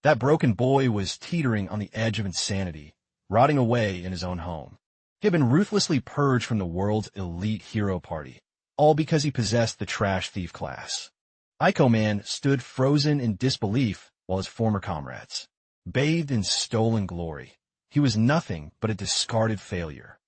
That broken boy was teetering on the edge of insanity, rotting away in his own home. He had been ruthlessly purged from the world's elite hero party, all because he possessed the trash thief class. Ico Man stood frozen in disbelief while his former comrades bathed in stolen glory. He was nothing but a discarded failure.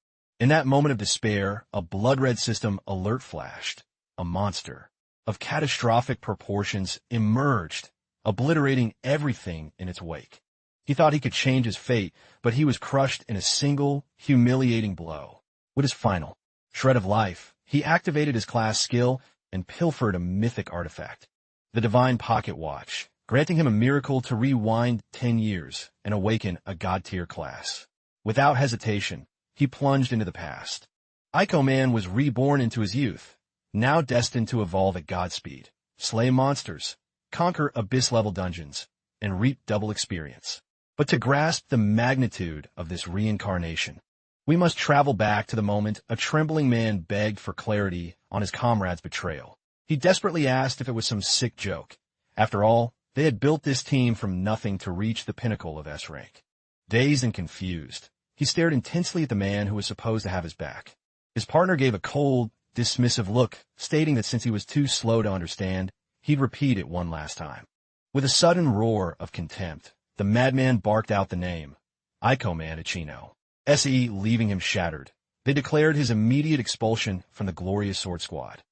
In that moment of despair, a blood-red system alert flashed. A monster of catastrophic proportions emerged, obliterating everything in its wake. He thought he could change his fate, but he was crushed in a single, humiliating blow. With his final shred of life, he activated his class skill and pilfered a mythic artifact, the Divine Pocket Watch, granting him a miracle to rewind 10 years and awaken a god-tier class. Without hesitation, he plunged into the past. Ico Man was reborn into his youth, now destined to evolve at Godspeed, slay monsters, conquer abyss-level dungeons, and reap double experience. But to grasp the magnitude of this reincarnation, we must travel back to the moment a trembling man begged for clarity on his comrade's betrayal. He desperately asked if it was some sick joke. After all, they had built this team from nothing to reach the pinnacle of S-rank. Dazed and confused, he stared intensely at the man who was supposed to have his back. His partner gave a cold, dismissive look, stating that since he was too slow to understand, he'd repeat it one last time. With a sudden roar of contempt, the madman barked out the name, Ico Man Ichino. SE leaving him shattered. They declared his immediate expulsion from the glorious Sword Squad.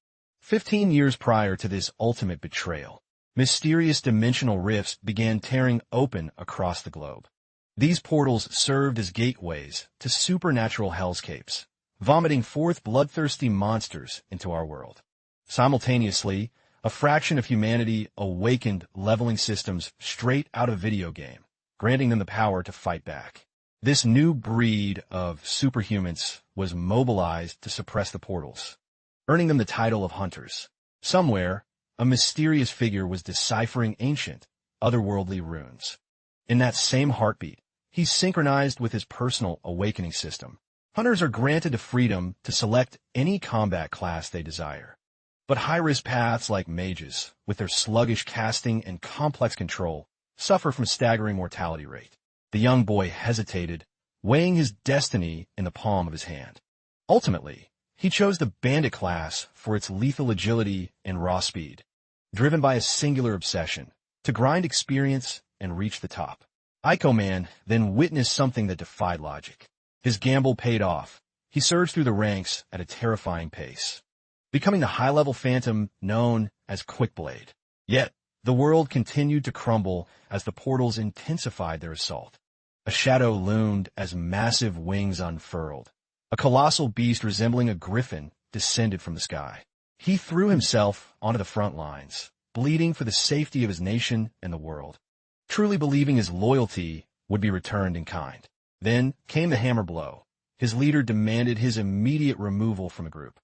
15 years prior to this ultimate betrayal, mysterious dimensional rifts began tearing open across the globe. These portals served as gateways to supernatural hellscapes, vomiting forth bloodthirsty monsters into our world. Simultaneously, a fraction of humanity awakened leveling systems straight out of video game, granting them the power to fight back. This new breed of superhumans was mobilized to suppress the portals, earning them the title of hunters. Somewhere, a mysterious figure was deciphering ancient, otherworldly runes. In that same heartbeat, he synchronized with his personal awakening system. Hunters are granted the freedom to select any combat class they desire. But high-risk paths like mages, with their sluggish casting and complex control, suffer from a staggering mortality rate. The young boy hesitated, weighing his destiny in the palm of his hand. Ultimately, he chose the bandit class for its lethal agility and raw speed, driven by a singular obsession, to grind experience and reach the top. Ico Man then witnessed something that defied logic. His gamble paid off. He surged through the ranks at a terrifying pace, becoming the high-level phantom known as Quickblade. Yet, the world continued to crumble as the portals intensified their assault. A shadow loomed as massive wings unfurled. A colossal beast resembling a griffin descended from the sky. He threw himself onto the front lines, bleeding for the safety of his nation and the world, truly believing his loyalty would be returned in kind. Then came the hammer blow. His leader demanded his immediate removal from the group.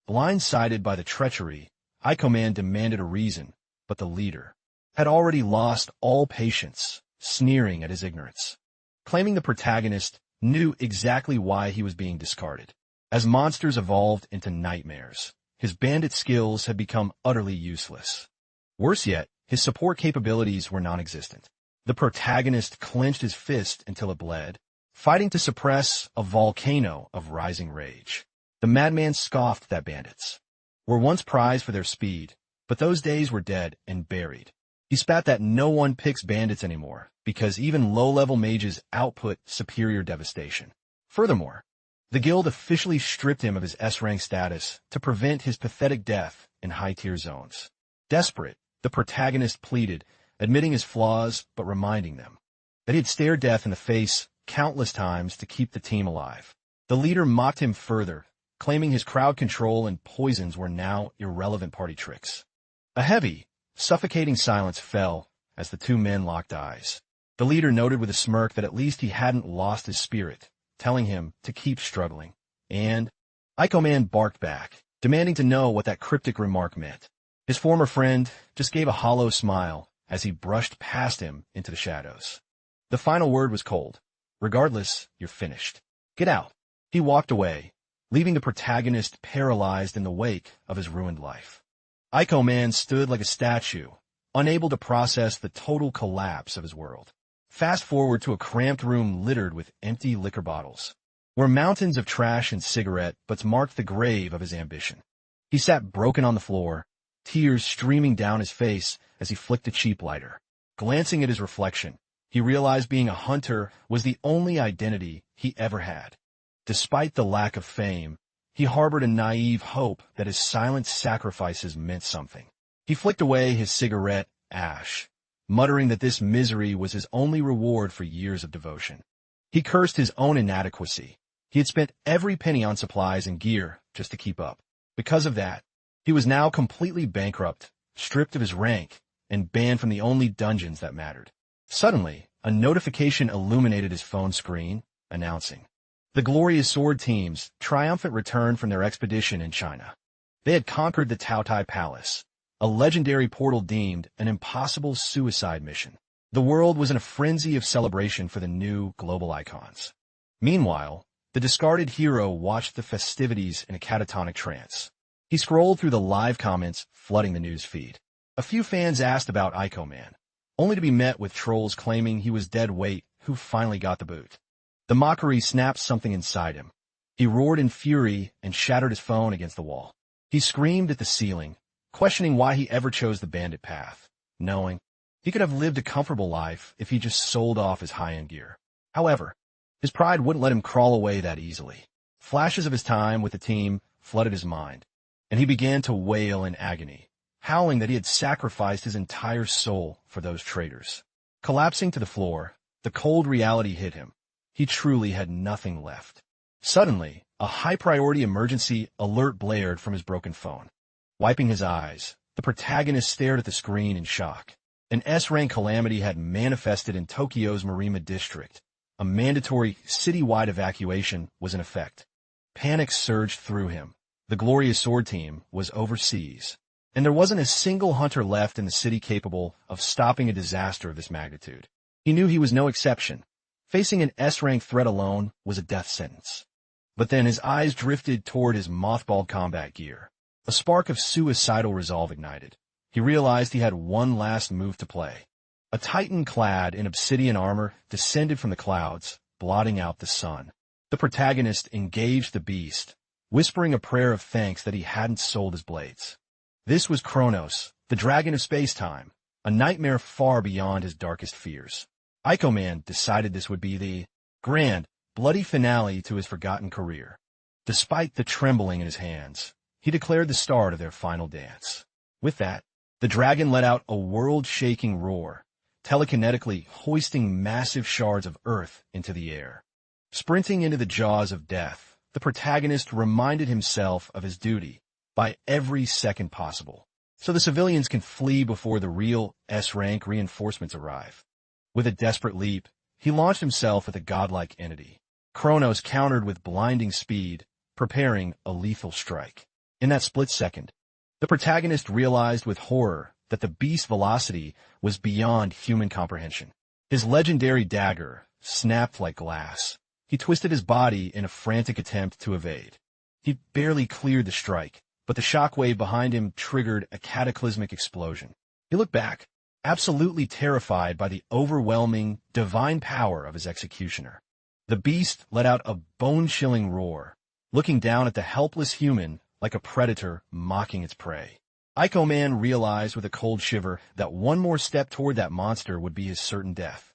Blindsided by the treachery, Ico Man demanded a reason, but the leader had already lost all patience, sneering at his ignorance. Claiming the protagonist knew exactly why he was being discarded. As monsters evolved into nightmares, his bandit skills had become utterly useless. Worse yet, his support capabilities were non-existent. The protagonist clenched his fist until it bled, fighting to suppress a volcano of rising rage. The madman scoffed that bandits were once prized for their speed, but those days were dead and buried. He spat that no one picks bandits anymore, because even low-level mages output superior devastation. Furthermore, the guild officially stripped him of his S-rank status to prevent his pathetic death in high-tier zones. Desperate, the protagonist pleaded, admitting his flaws but reminding them that he had stared death in the face countless times to keep the team alive. The leader mocked him further, claiming his crowd control and poisons were now irrelevant party tricks. A heavy, suffocating silence fell as the two men locked eyes. The leader noted with a smirk that at least he hadn't lost his spirit, telling him to keep struggling. And Ico Man barked back, demanding to know what that cryptic remark meant. His former friend just gave a hollow smile as he brushed past him into the shadows. The final word was cold. Regardless, you're finished. Get out. He walked away, leaving the protagonist paralyzed in the wake of his ruined life. Ico Man stood like a statue, unable to process the total collapse of his world. Fast forward to a cramped room littered with empty liquor bottles, where mountains of trash and cigarette butts marked the grave of his ambition. He sat broken on the floor, tears streaming down his face as he flicked a cheap lighter. Glancing at his reflection, he realized being a hunter was the only identity he ever had. Despite the lack of fame, he harbored a naive hope that his silent sacrifices meant something. He flicked away his cigarette ash, muttering that this misery was his only reward for years of devotion. He cursed his own inadequacy. He had spent every penny on supplies and gear just to keep up. Because of that, he was now completely bankrupt, stripped of his rank, and banned from the only dungeons that mattered. Suddenly, a notification illuminated his phone screen, announcing the glorious sword team's triumphant return from their expedition in China. They had conquered the Taotai Palace, a legendary portal deemed an impossible suicide mission. The world was in a frenzy of celebration for the new global icons. Meanwhile, the discarded hero watched the festivities in a catatonic trance. He scrolled through the live comments flooding the news feed. A few fans asked about Ico Man, only to be met with trolls claiming he was dead weight who finally got the boot. The mockery snapped something inside him. He roared in fury and shattered his phone against the wall. He screamed at the ceiling, questioning why he ever chose the bandit path, knowing he could have lived a comfortable life if he just sold off his high-end gear. However, his pride wouldn't let him crawl away that easily. Flashes of his time with the team flooded his mind, and he began to wail in agony, howling that he had sacrificed his entire soul for those traitors. Collapsing to the floor, the cold reality hit him. He truly had nothing left. Suddenly, a high-priority emergency alert blared from his broken phone. Wiping his eyes, the protagonist stared at the screen in shock. An S-rank calamity had manifested in Tokyo's Marima district. A mandatory citywide evacuation was in effect. Panic surged through him. The glorious sword team was overseas, and there wasn't a single hunter left in the city capable of stopping a disaster of this magnitude. He knew he was no exception. Facing an S-rank threat alone was a death sentence. But then his eyes drifted toward his mothballed combat gear. A spark of suicidal resolve ignited. He realized he had one last move to play. A titan clad in obsidian armor descended from the clouds, blotting out the sun. The protagonist engaged the beast, whispering a prayer of thanks that he hadn't sold his blades. This was Kronos, the dragon of space-time, a nightmare far beyond his darkest fears. Ico Man decided this would be the grand, bloody finale to his forgotten career. Despite the trembling in his hands, he declared the start of their final dance. With that, the dragon let out a world-shaking roar, telekinetically hoisting massive shards of earth into the air. Sprinting into the jaws of death, the protagonist reminded himself of his duty by every second possible, so the civilians can flee before the real S-rank reinforcements arrive. With a desperate leap, he launched himself at the godlike entity. Kronos countered with blinding speed, preparing a lethal strike. In that split second, the protagonist realized with horror that the beast's velocity was beyond human comprehension. His legendary dagger snapped like glass. He twisted his body in a frantic attempt to evade. He barely cleared the strike, but the shockwave behind him triggered a cataclysmic explosion. He looked back, absolutely terrified by the overwhelming, divine power of his executioner. The beast let out a bone-chilling roar, looking down at the helpless human like a predator mocking its prey. Ico Man realized with a cold shiver that one more step toward that monster would be his certain death.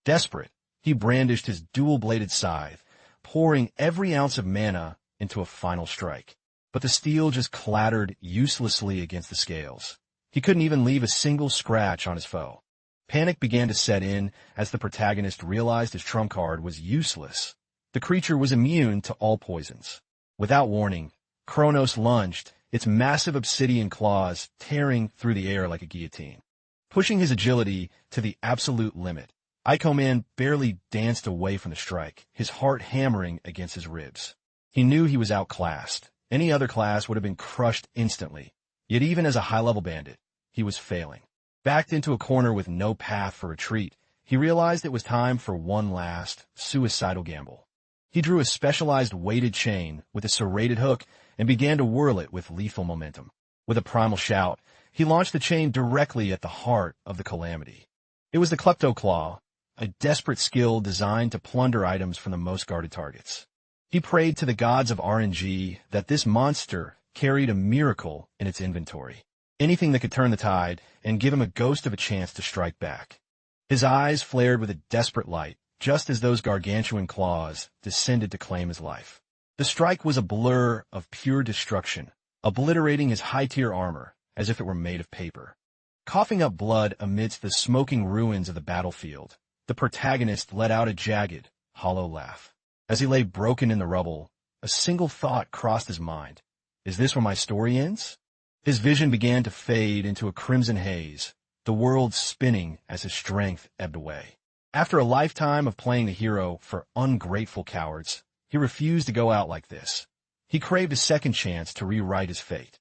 Desperate, he brandished his dual-bladed scythe, pouring every ounce of mana into a final strike. But the steel just clattered uselessly against the scales. He couldn't even leave a single scratch on his foe. Panic began to set in as the protagonist realized his trump card was useless. The creature was immune to all poisons. Without warning, Kronos lunged, its massive obsidian claws tearing through the air like a guillotine. Pushing his agility to the absolute limit, Ico Man barely danced away from the strike, his heart hammering against his ribs. He knew he was outclassed. Any other class would have been crushed instantly. Yet even as a high-level bandit, he was failing. Backed into a corner with no path for retreat, he realized it was time for one last, suicidal gamble. He drew a specialized weighted chain with a serrated hook and began to whirl it with lethal momentum. With a primal shout, He launched the chain directly at the heart of the calamity. It was the Klepto Claw, a desperate skill designed to plunder items from the most guarded targets. He prayed to the gods of RNG that this monster carried a miracle in its inventory, anything that could turn the tide and give him a ghost of a chance to strike back. His eyes flared with a desperate light, just as those gargantuan claws descended to claim his life. The strike was a blur of pure destruction, obliterating his high-tier armor as if it were made of paper. Coughing up blood amidst the smoking ruins of the battlefield, the protagonist let out a jagged, hollow laugh. As he lay broken in the rubble, a single thought crossed his mind. Is this where my story ends? His vision began to fade into a crimson haze, the world spinning as his strength ebbed away. After a lifetime of playing the hero for ungrateful cowards, he refused to go out like this. He craved a second chance to rewrite his fate.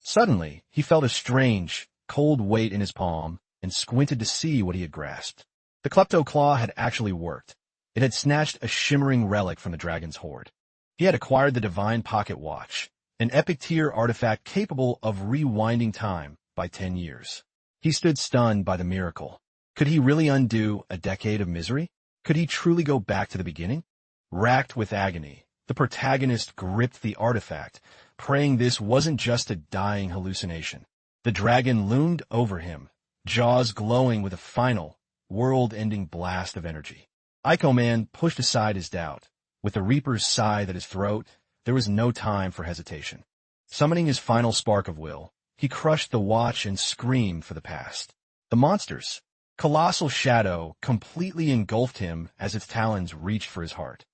Suddenly, he felt a strange, cold weight in his palm and squinted to see what he had grasped. The Klepto Claw had actually worked. It had snatched a shimmering relic from the dragon's hoard. He had acquired the Divine Pocket Watch, an epic tier artifact capable of rewinding time by 10 years. He stood stunned by the miracle. Could he really undo a decade of misery? Could he truly go back to the beginning? Racked with agony, the protagonist gripped the artifact, praying this wasn't just a dying hallucination. The dragon loomed over him, jaws glowing with a final, world-ending blast of energy. Ico Man pushed aside his doubt. With a reaper's scythe at his throat, there was no time for hesitation. Summoning his final spark of will, he crushed the watch and screamed for the past. The monster's colossal shadow completely engulfed him as its talons reached for his heart.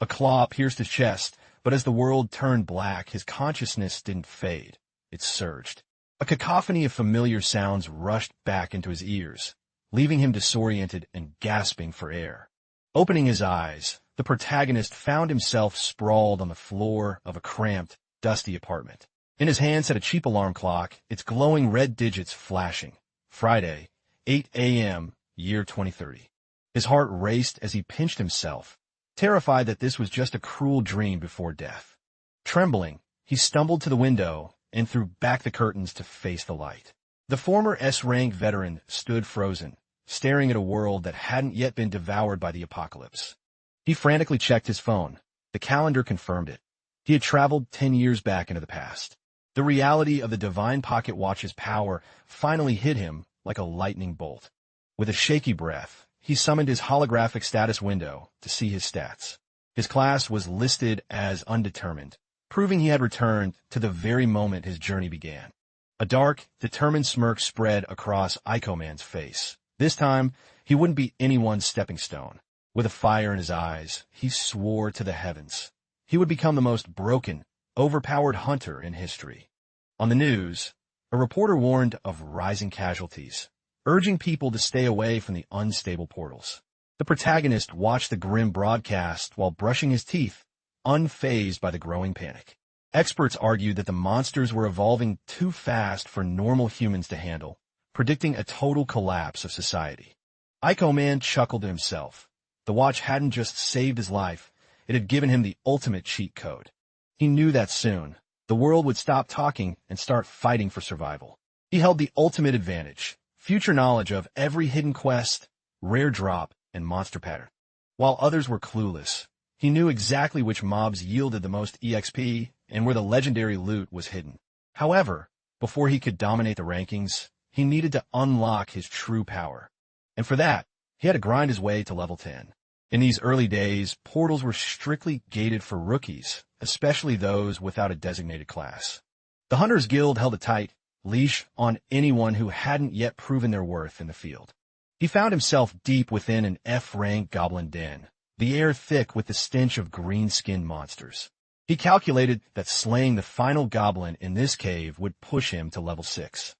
A claw pierced his chest, but as the world turned black, his consciousness didn't fade. It surged. A cacophony of familiar sounds rushed back into his ears, leaving him disoriented and gasping for air. Opening his eyes, the protagonist found himself sprawled on the floor of a cramped, dusty apartment. In his hand sat a cheap alarm clock, its glowing red digits flashing. Friday, 8 a.m., year 2030. His heart raced as he pinched himself, terrified that this was just a cruel dream before death. Trembling, he stumbled to the window and threw back the curtains to face the light. The former S-rank veteran stood frozen, staring at a world that hadn't yet been devoured by the apocalypse. He frantically checked his phone. The calendar confirmed it. He had traveled 10 years back into the past. The reality of the Divine Pocket Watch's power finally hit him like a lightning bolt. With a shaky breath, he summoned his holographic status window to see his stats. His class was listed as undetermined, proving he had returned to the very moment his journey began. A dark, determined smirk spread across Ico Man's face. This time, he wouldn't be anyone's stepping stone. With a fire in his eyes, he swore to the heavens. He would become the most broken, overpowered hunter in history. On the news, a reporter warned of rising casualties, urging people to stay away from the unstable portals. The protagonist watched the grim broadcast while brushing his teeth, unfazed by the growing panic. Experts argued that the monsters were evolving too fast for normal humans to handle, predicting a total collapse of society. Ico Man chuckled to himself. The watch hadn't just saved his life, it had given him the ultimate cheat code. He knew that soon, the world would stop talking and start fighting for survival. He held the ultimate advantage, future knowledge of every hidden quest, rare drop, and monster pattern. While others were clueless, he knew exactly which mobs yielded the most EXP and where the legendary loot was hidden. However, before he could dominate the rankings, he needed to unlock his true power. And for that, he had to grind his way to level 10. In these early days, portals were strictly gated for rookies, especially those without a designated class. The Hunters Guild held a tight leash on anyone who hadn't yet proven their worth in the field. He found himself deep within an F-rank goblin den, the air thick with the stench of green-skinned monsters. He calculated that slaying the final goblin in this cave would push him to level 6.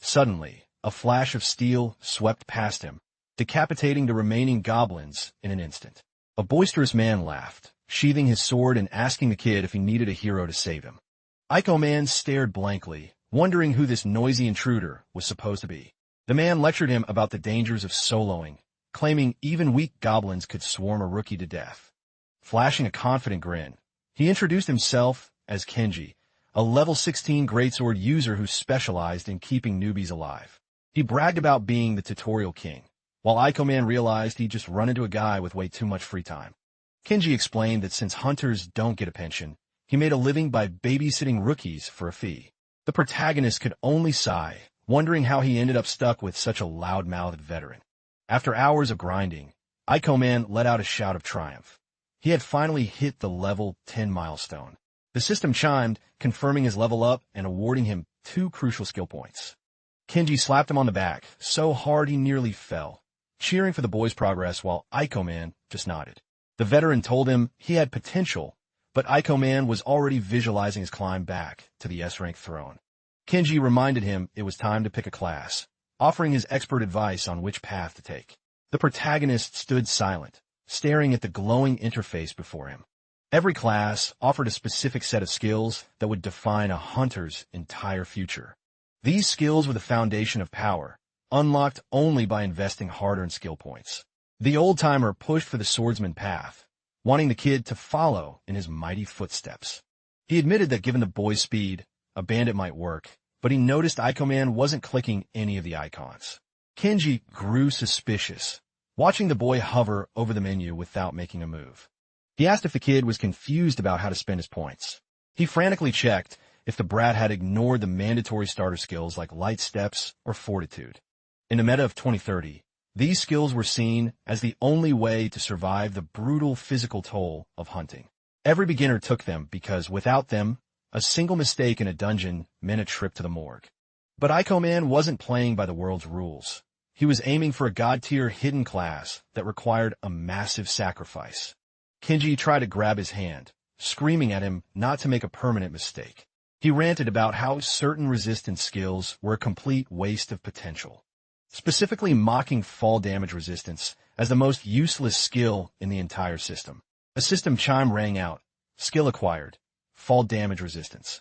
Suddenly, a flash of steel swept past him, decapitating the remaining goblins in an instant. A boisterous man laughed, sheathing his sword and asking the kid if he needed a hero to save him. Ico Man stared blankly, wondering who this noisy intruder was supposed to be. The man lectured him about the dangers of soloing, claiming even weak goblins could swarm a rookie to death. Flashing a confident grin, he introduced himself as Kenji, a level 16 greatsword user who specialized in keeping newbies alive. He bragged about being the tutorial king, while Aiko Man realized he'd just run into a guy with way too much free time. Kenji explained that since hunters don't get a pension, he made a living by babysitting rookies for a fee. The protagonist could only sigh, wondering how he ended up stuck with such a loud-mouthed veteran. After hours of grinding, Aiko Man let out a shout of triumph. He had finally hit the level 10 milestone. The system chimed, confirming his level up and awarding him 2 crucial skill points. Kenji slapped him on the back, so hard he nearly fell, cheering for the boy's progress while Aiko Man just nodded. The veteran told him he had potential, but Aiko Man was already visualizing his climb back to the S-rank throne. Kenji reminded him it was time to pick a class, offering his expert advice on which path to take. The protagonist stood silent, staring at the glowing interface before him. Every class offered a specific set of skills that would define a hunter's entire future. These skills were the foundation of power, unlocked only by investing hard-earned skill points. The old-timer pushed for the swordsman path, wanting the kid to follow in his mighty footsteps. He admitted that given the boy's speed, a bandit might work, but he noticed Aiko Man wasn't clicking any of the icons. Kenji grew suspicious, watching the boy hover over the menu without making a move. He asked if the kid was confused about how to spend his points. He frantically checked if the brat had ignored the mandatory starter skills like light steps or fortitude. In the meta of 2030, these skills were seen as the only way to survive the brutal physical toll of hunting. Every beginner took them because without them, a single mistake in a dungeon meant a trip to the morgue. But Aiko Man wasn't playing by the world's rules. He was aiming for a god-tier hidden class that required a massive sacrifice. Kenji tried to grab his hand, screaming at him not to make a permanent mistake. He ranted about how certain resistance skills were a complete waste of potential, specifically mocking fall damage resistance as the most useless skill in the entire system. A system chime rang out, skill acquired, fall damage resistance.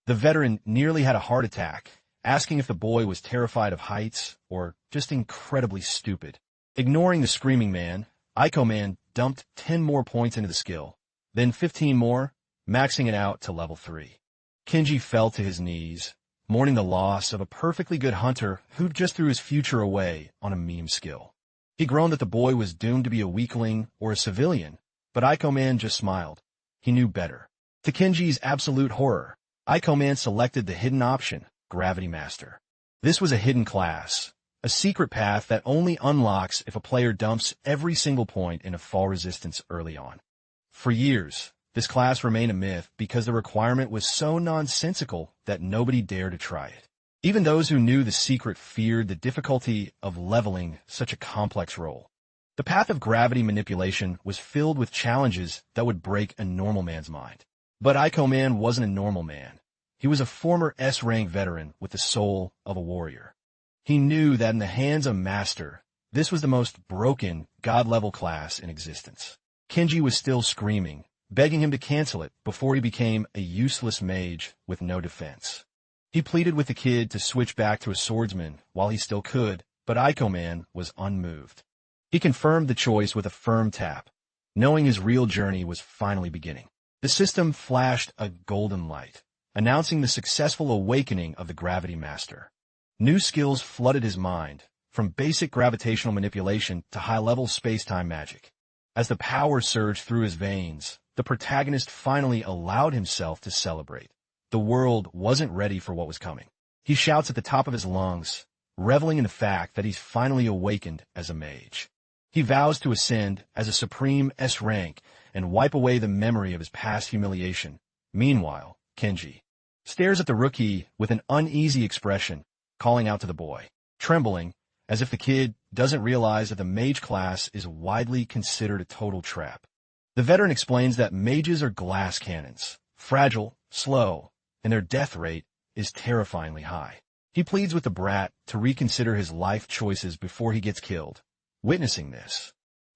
The veteran nearly had a heart attack, asking if the boy was terrified of heights or just incredibly stupid. Ignoring the screaming man, Aiko Man dumped 10 more points into the skill, then 15 more, maxing it out to level 3. Kenji fell to his knees, mourning the loss of a perfectly good hunter who just threw his future away on a meme skill. He groaned that the boy was doomed to be a weakling or a civilian, but Aiko Man just smiled. He knew better. To Kenji's absolute horror, Aiko Man selected the hidden option, Gravity Master. This was a hidden class, a secret path that only unlocks if a player dumps every single point in a fall resistance early on. For years, this class remained a myth because the requirement was so nonsensical that nobody dared to try it. Even those who knew the secret feared the difficulty of leveling such a complex role. The path of gravity manipulation was filled with challenges that would break a normal man's mind. But Aiko Man wasn't a normal man. He was a former S-rank veteran with the soul of a warrior. He knew that in the hands of Master, this was the most broken, god-level class in existence. Kenji was still screaming, begging him to cancel it before he became a useless mage with no defense. He pleaded with the kid to switch back to a swordsman while he still could, but Aiko Man was unmoved. He confirmed the choice with a firm tap, knowing his real journey was finally beginning. The system flashed a golden light, announcing the successful awakening of the Gravity Master. New skills flooded his mind, from basic gravitational manipulation to high-level space-time magic. As the power surged through his veins, the protagonist finally allowed himself to celebrate. The world wasn't ready for what was coming. He shouts at the top of his lungs, reveling in the fact that he's finally awakened as a mage. He vows to ascend as a supreme S-rank and wipe away the memory of his past humiliation. Meanwhile, Kenji stares at the rookie with an uneasy expression, calling out to the boy, trembling, as if the kid doesn't realize that the mage class is widely considered a total trap. The veteran explains that mages are glass cannons, fragile, slow, and their death rate is terrifyingly high. He pleads with the brat to reconsider his life choices before he gets killed. Witnessing this,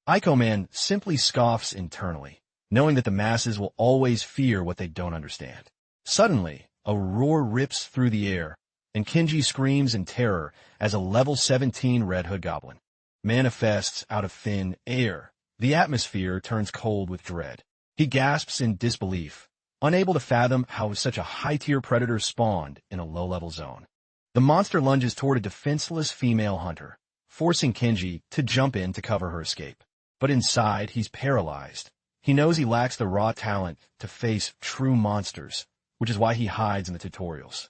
Aiko Man simply scoffs internally, knowing that the masses will always fear what they don't understand. Suddenly, a roar rips through the air, and Kenji screams in terror as a level 17 Red Hood Goblin manifests out of thin air. The atmosphere turns cold with dread. He gasps in disbelief, unable to fathom how such a high-tier predator spawned in a low-level zone. The monster lunges toward a defenseless female hunter, forcing Kenji to jump in to cover her escape. But inside, he's paralyzed. He knows he lacks the raw talent to face true monsters, which is why he hides in the tutorials.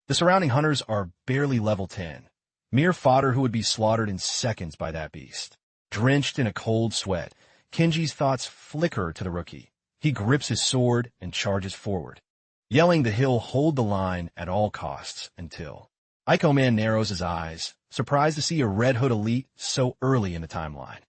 The surrounding hunters are barely level 10, mere fodder who would be slaughtered in seconds by that beast. Drenched in a cold sweat, Kenji's thoughts flicker to the rookie. He grips his sword and charges forward, yelling that he'll hold the line at all costs until... Ico Man narrows his eyes, surprised to see a Red Hood elite so early in the timeline.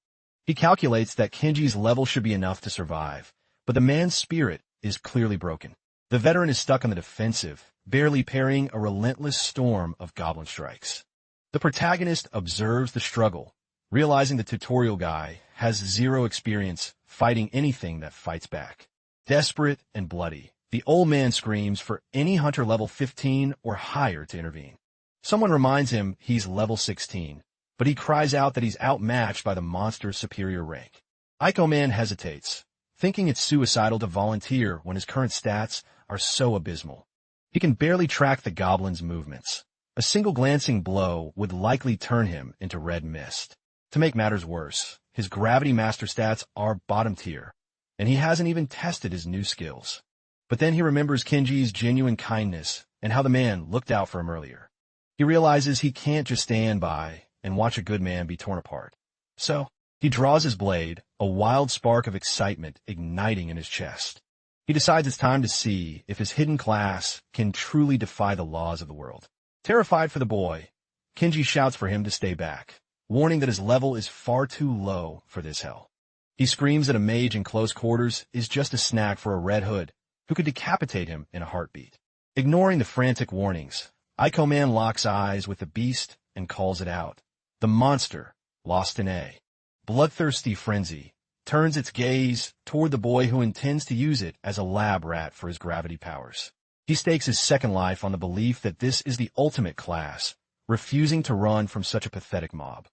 He calculates that Kenji's level should be enough to survive, but the man's spirit is clearly broken. The veteran is stuck on the defensive, barely parrying a relentless storm of goblin strikes. The protagonist observes the struggle, realizing the tutorial guy has zero experience fighting anything that fights back. Desperate and bloody, the old man screams for any hunter level 15 or higher to intervene. Someone reminds him he's level 16, but he cries out that he's outmatched by the monster's superior rank. Ico Man hesitates, thinking it's suicidal to volunteer when his current stats are so abysmal. He can barely track the goblin's movements. A single glancing blow would likely turn him into red mist. To make matters worse, his Gravity Master stats are bottom tier, and he hasn't even tested his new skills. But then he remembers Kenji's genuine kindness and how the man looked out for him earlier. He realizes he can't just stand by and watch a good man be torn apart. So, he draws his blade, a wild spark of excitement igniting in his chest. He decides it's time to see if his hidden class can truly defy the laws of the world. Terrified for the boy, Kenji shouts for him to stay back, warning that his level is far too low for this hell. He screams that a mage in close quarters is just a snack for a Red Hood who could decapitate him in a heartbeat. Ignoring the frantic warnings, Ico Man locks eyes with the beast and calls it out. The monster, lost in a bloodthirsty frenzy, turns its gaze toward the boy who intends to use it as a lab rat for his gravity powers. He stakes his second life on the belief that this is the ultimate class, refusing to run from such a pathetic mob.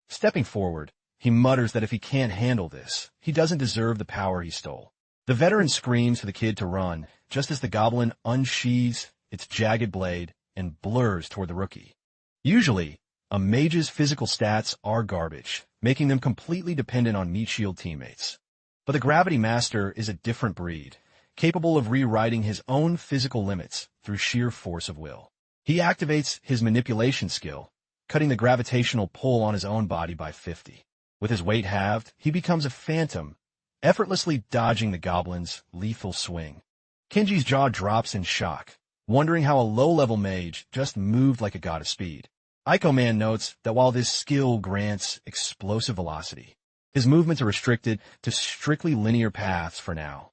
Stepping forward, he mutters that if he can't handle this, he doesn't deserve the power he stole. The veteran screams for the kid to run, just as the goblin unsheathes its jagged blade and blurs toward the rookie. Usually, a mage's physical stats are garbage, making them completely dependent on meat shield teammates. But the Gravity Master is a different breed, capable of rewriting his own physical limits through sheer force of will. He activates his manipulation skill, cutting the gravitational pull on his own body by 50. With his weight halved, he becomes a phantom, effortlessly dodging the goblin's lethal swing. Kenji's jaw drops in shock, wondering how a low-level mage just moved like a god of speed. Ico Man notes that while this skill grants explosive velocity, his movements are restricted to strictly linear paths for now.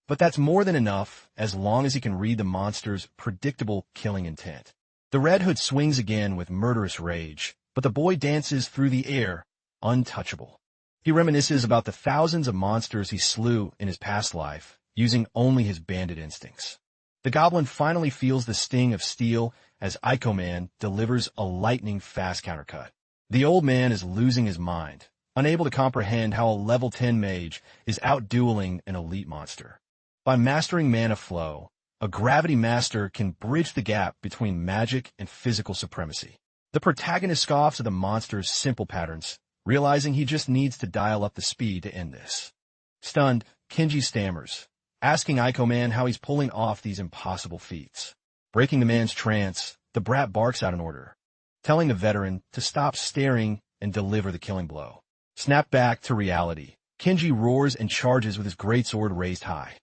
But that's more than enough as long as he can read the monster's predictable killing intent. The Red Hood swings again with murderous rage, but the boy dances through the air, untouchable. He reminisces about the thousands of monsters he slew in his past life, using only his bandit instincts. The goblin finally feels the sting of steel as Ico Man delivers a lightning-fast countercut. The old man is losing his mind, unable to comprehend how a level 10 mage is outdueling an elite monster. By mastering mana flow, a Gravity Master can bridge the gap between magic and physical supremacy. The protagonist scoffs at the monster's simple patterns, realizing he just needs to dial up the speed to end this. Stunned, Kenji stammers, asking Ico Man how he's pulling off these impossible feats. Breaking the man's trance, the brat barks out an order, telling the veteran to stop staring and deliver the killing blow. Snap back to reality. Kenji roars and charges with his greatsword raised high.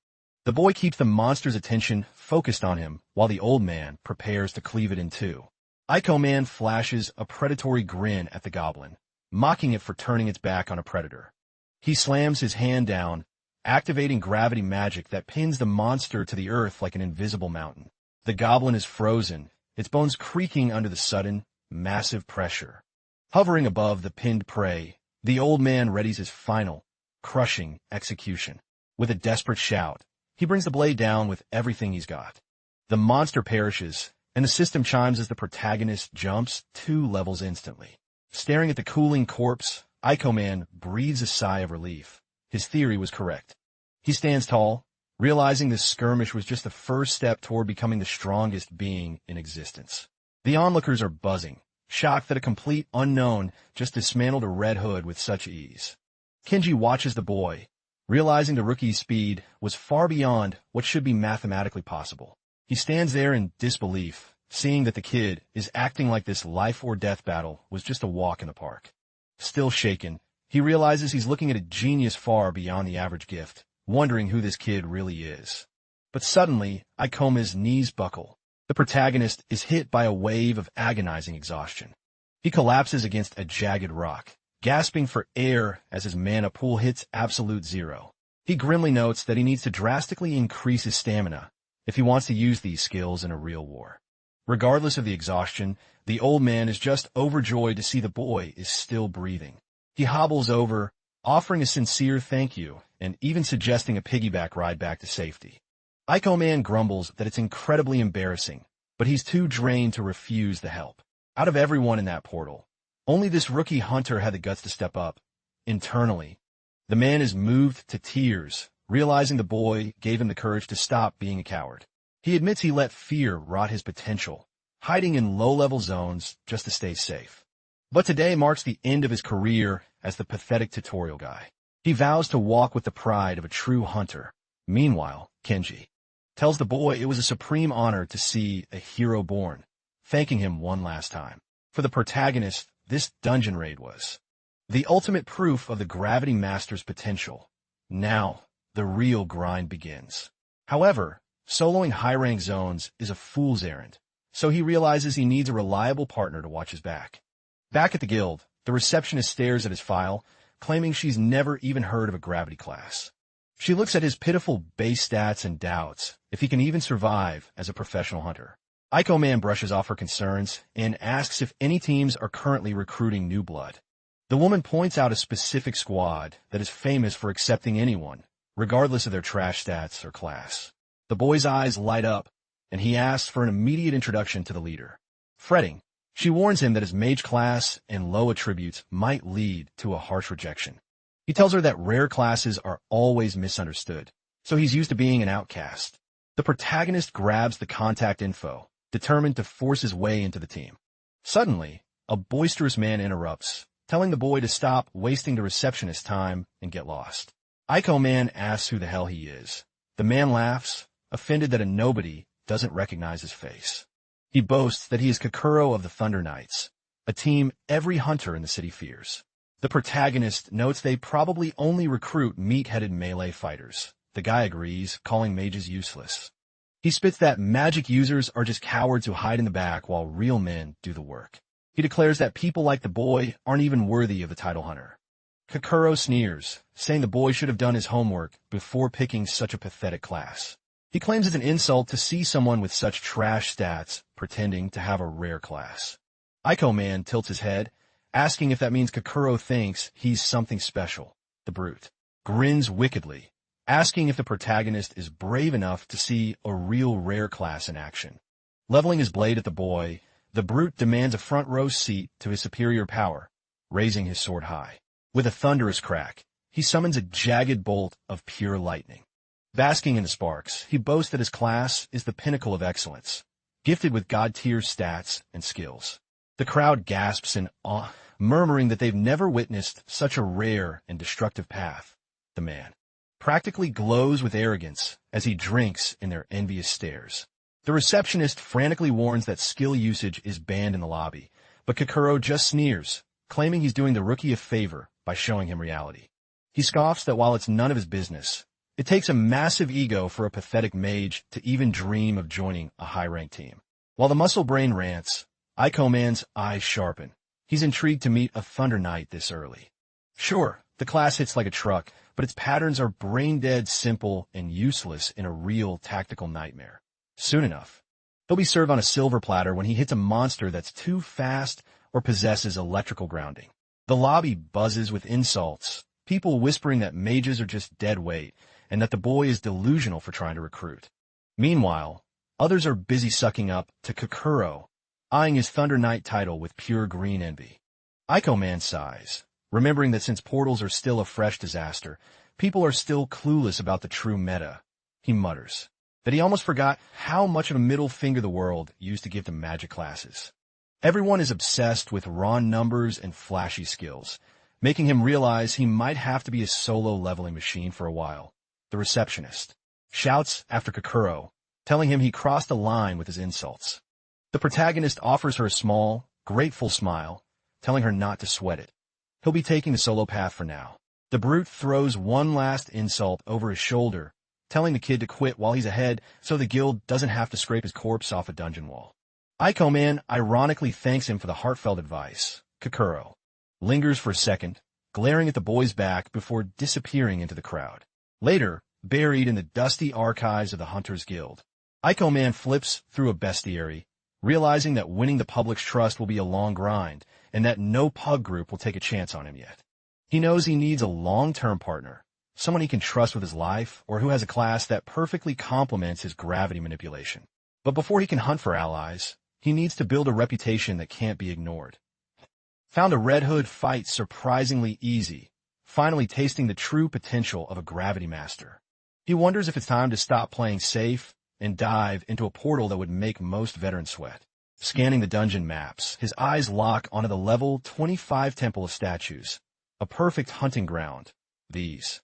The boy keeps the monster's attention focused on him while the old man prepares to cleave it in two. Ico Man flashes a predatory grin at the goblin, mocking it for turning its back on a predator. He slams his hand down, activating gravity magic that pins the monster to the earth like an invisible mountain. The goblin is frozen, its bones creaking under the sudden, massive pressure. Hovering above the pinned prey, the old man readies his final, crushing execution. With a desperate shout, he brings the blade down with everything he's got. The monster perishes, and the system chimes as the protagonist jumps 2 levels instantly. Staring at the cooling corpse, Ico Man breathes a sigh of relief. His theory was correct. He stands tall, realizing this skirmish was just the first step toward becoming the strongest being in existence. The onlookers are buzzing, shocked that a complete unknown just dismantled a Red Hood with such ease. Kenji watches the boy, realizing the rookie's speed was far beyond what should be mathematically possible. He stands there in disbelief, seeing that the kid is acting like this life-or-death battle was just a walk in the park. Still shaken, he realizes he's looking at a genius far beyond the average gift, wondering who this kid really is. But suddenly, Ikoma's knees buckle. The protagonist is hit by a wave of agonizing exhaustion. He collapses against a jagged rock, gasping for air as his mana pool hits absolute zero. He grimly notes that he needs to drastically increase his stamina if he wants to use these skills in a real war. Regardless of the exhaustion, the old man is just overjoyed to see the boy is still breathing. He hobbles over, offering a sincere thank you and even suggesting a piggyback ride back to safety. Ikoman grumbles that it's incredibly embarrassing, but he's too drained to refuse the help. Out of everyone in that portal, only this rookie hunter had the guts to step up. Internally, the man is moved to tears, realizing the boy gave him the courage to stop being a coward. He admits he let fear rot his potential, hiding in low-level zones just to stay safe. But today marks the end of his career as the pathetic tutorial guy. He vows to walk with the pride of a true hunter. Meanwhile, Kenji tells the boy it was a supreme honor to see a hero born, thanking him one last time. For the protagonist, this dungeon raid was the ultimate proof of the Gravity Master's potential. Now, the real grind begins. However, soloing high-rank zones is a fool's errand, so he realizes he needs a reliable partner to watch his back. Back at the guild, the receptionist stares at his file, claiming she's never even heard of a gravity class. She looks at his pitiful base stats and doubts if he can even survive as a professional hunter. Ikoman brushes off her concerns and asks if any teams are currently recruiting new blood. The woman points out a specific squad that is famous for accepting anyone, regardless of their trash stats or class. The boy's eyes light up, and he asks for an immediate introduction to the leader. Fretting, she warns him that his mage class and low attributes might lead to a harsh rejection. He tells her that rare classes are always misunderstood, so he's used to being an outcast. The protagonist grabs the contact info, determined to force his way into the team. Suddenly, a boisterous man interrupts, telling the boy to stop wasting the receptionist's time and get lost. Ikoman asks who the hell he is. The man laughs, offended that a nobody doesn't recognize his face. He boasts that he is Kakuro of the Thunder Knights, a team every hunter in the city fears. The protagonist notes they probably only recruit meat-headed melee fighters. The guy agrees, calling mages useless. He spits that magic users are just cowards who hide in the back while real men do the work. He declares that people like the boy aren't even worthy of the title hunter. Kakuro sneers, saying the boy should have done his homework before picking such a pathetic class. He claims it's an insult to see someone with such trash stats pretending to have a rare class. Ikoman tilts his head, asking if that means Kakuro thinks he's something special. The brute grins wickedly, asking if the protagonist is brave enough to see a real rare class in action. Leveling his blade at the boy, the brute demands a front-row seat to his superior power, raising his sword high. With a thunderous crack, he summons a jagged bolt of pure lightning. Basking in the sparks, he boasts that his class is the pinnacle of excellence, gifted with god-tier stats and skills. The crowd gasps in awe, murmuring that they've never witnessed such a rare and destructive path. The man practically glows with arrogance as he drinks in their envious stares. The receptionist frantically warns that skill usage is banned in the lobby, but Kakuro just sneers, claiming he's doing the rookie a favor by showing him reality. He scoffs that while it's none of his business, it takes a massive ego for a pathetic mage to even dream of joining a high-ranked team. While the muscle brain rants, Ikoman's eyes sharpen. He's intrigued to meet a Thunder Knight this early. Sure, the class hits like a truck, but its patterns are brain-dead simple and useless in a real tactical nightmare. Soon enough, he'll be served on a silver platter when he hits a monster that's too fast or possesses electrical grounding. The lobby buzzes with insults, people whispering that mages are just dead weight, and that the boy is delusional for trying to recruit. Meanwhile, others are busy sucking up to Kakuro, eyeing his Thunder Knight title with pure green envy. Ikoman sighs, remembering that since portals are still a fresh disaster, people are still clueless about the true meta. he mutters that he almost forgot how much of a middle finger the world used to give to magic classes. Everyone is obsessed with raw numbers and flashy skills, making him realize he might have to be a solo leveling machine for a while. The receptionist shouts after Kakuro, telling him he crossed a line with his insults. The protagonist offers her a small, grateful smile, telling her not to sweat it. He'll be taking the solo path for now. The brute throws one last insult over his shoulder, telling the kid to quit while he's ahead so the guild doesn't have to scrape his corpse off a dungeon wall. Ico Man ironically thanks him for the heartfelt advice. Kakuro lingers for a second, glaring at the boy's back before disappearing into the crowd. Later, buried in the dusty archives of the Hunters Guild, Ico Man flips through a bestiary, realizing that winning the public's trust will be a long grind, and that no pug group will take a chance on him yet. He knows he needs a long-term partner, someone he can trust with his life, or who has a class that perfectly complements his gravity manipulation. But before he can hunt for allies, he needs to build a reputation that can't be ignored. Found a Red Hood fight surprisingly easy, finally tasting the true potential of a gravity master. He wonders if it's time to stop playing safe and dive into a portal that would make most veterans sweat. Scanning the dungeon maps, his eyes lock onto the level 25 Temple of Statues, a perfect hunting ground. These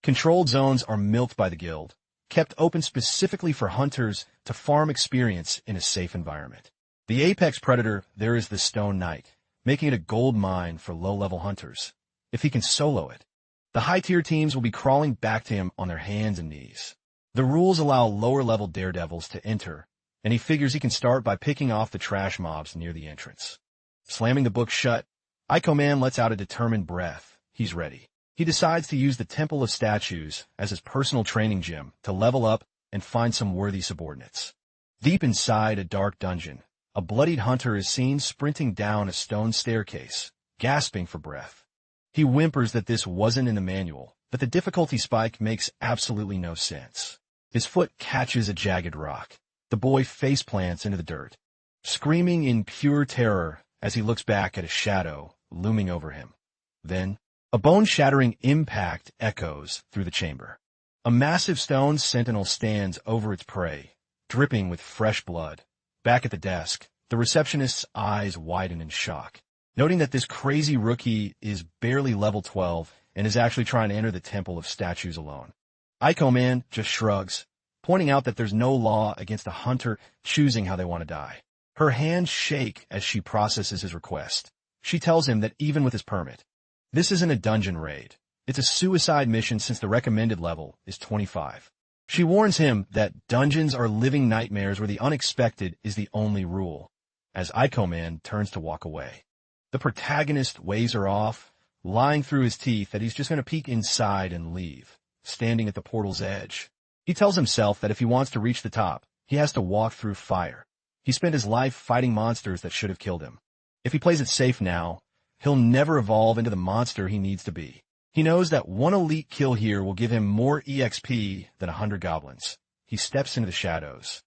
controlled zones are milked by the guild, kept open specifically for hunters to farm experience in a safe environment. The apex predator there is the Stone Knight, making it a gold mine for low-level hunters. If he can solo it, the high-tier teams will be crawling back to him on their hands and knees. The rules allow lower-level daredevils to enter, and he figures he can start by picking off the trash mobs near the entrance. Slamming the book shut, Ico Man lets out a determined breath. He's ready. He decides to use the Temple of Statues as his personal training gym to level up and find some worthy subordinates. Deep inside a dark dungeon, a bloodied hunter is seen sprinting down a stone staircase, gasping for breath. He whimpers that this wasn't in the manual, but the difficulty spike makes absolutely no sense. His foot catches a jagged rock. The boy faceplants into the dirt, screaming in pure terror as he looks back at a shadow looming over him. Then, a bone-shattering impact echoes through the chamber. A massive stone sentinel stands over its prey, dripping with fresh blood. Back at the desk, the receptionist's eyes widen in shock, noting that this crazy rookie is barely level 12 and is actually trying to enter the Temple of Statues alone. Ico Man just shrugs, pointing out that there's no law against a hunter choosing how they want to die. Her hands shake as she processes his request. She tells him that even with his permit, this isn't a dungeon raid. It's a suicide mission since the recommended level is 25. She warns him that dungeons are living nightmares where the unexpected is the only rule, as Ico Man turns to walk away. The protagonist waves her off, lying through his teeth that he's just going to peek inside and leave, standing at the portal's edge. He tells himself that if he wants to reach the top, he has to walk through fire. He spent his life fighting monsters that should have killed him. If he plays it safe now, he'll never evolve into the monster he needs to be. He knows that one elite kill here will give him more EXP than 100 goblins. He steps into the shadows,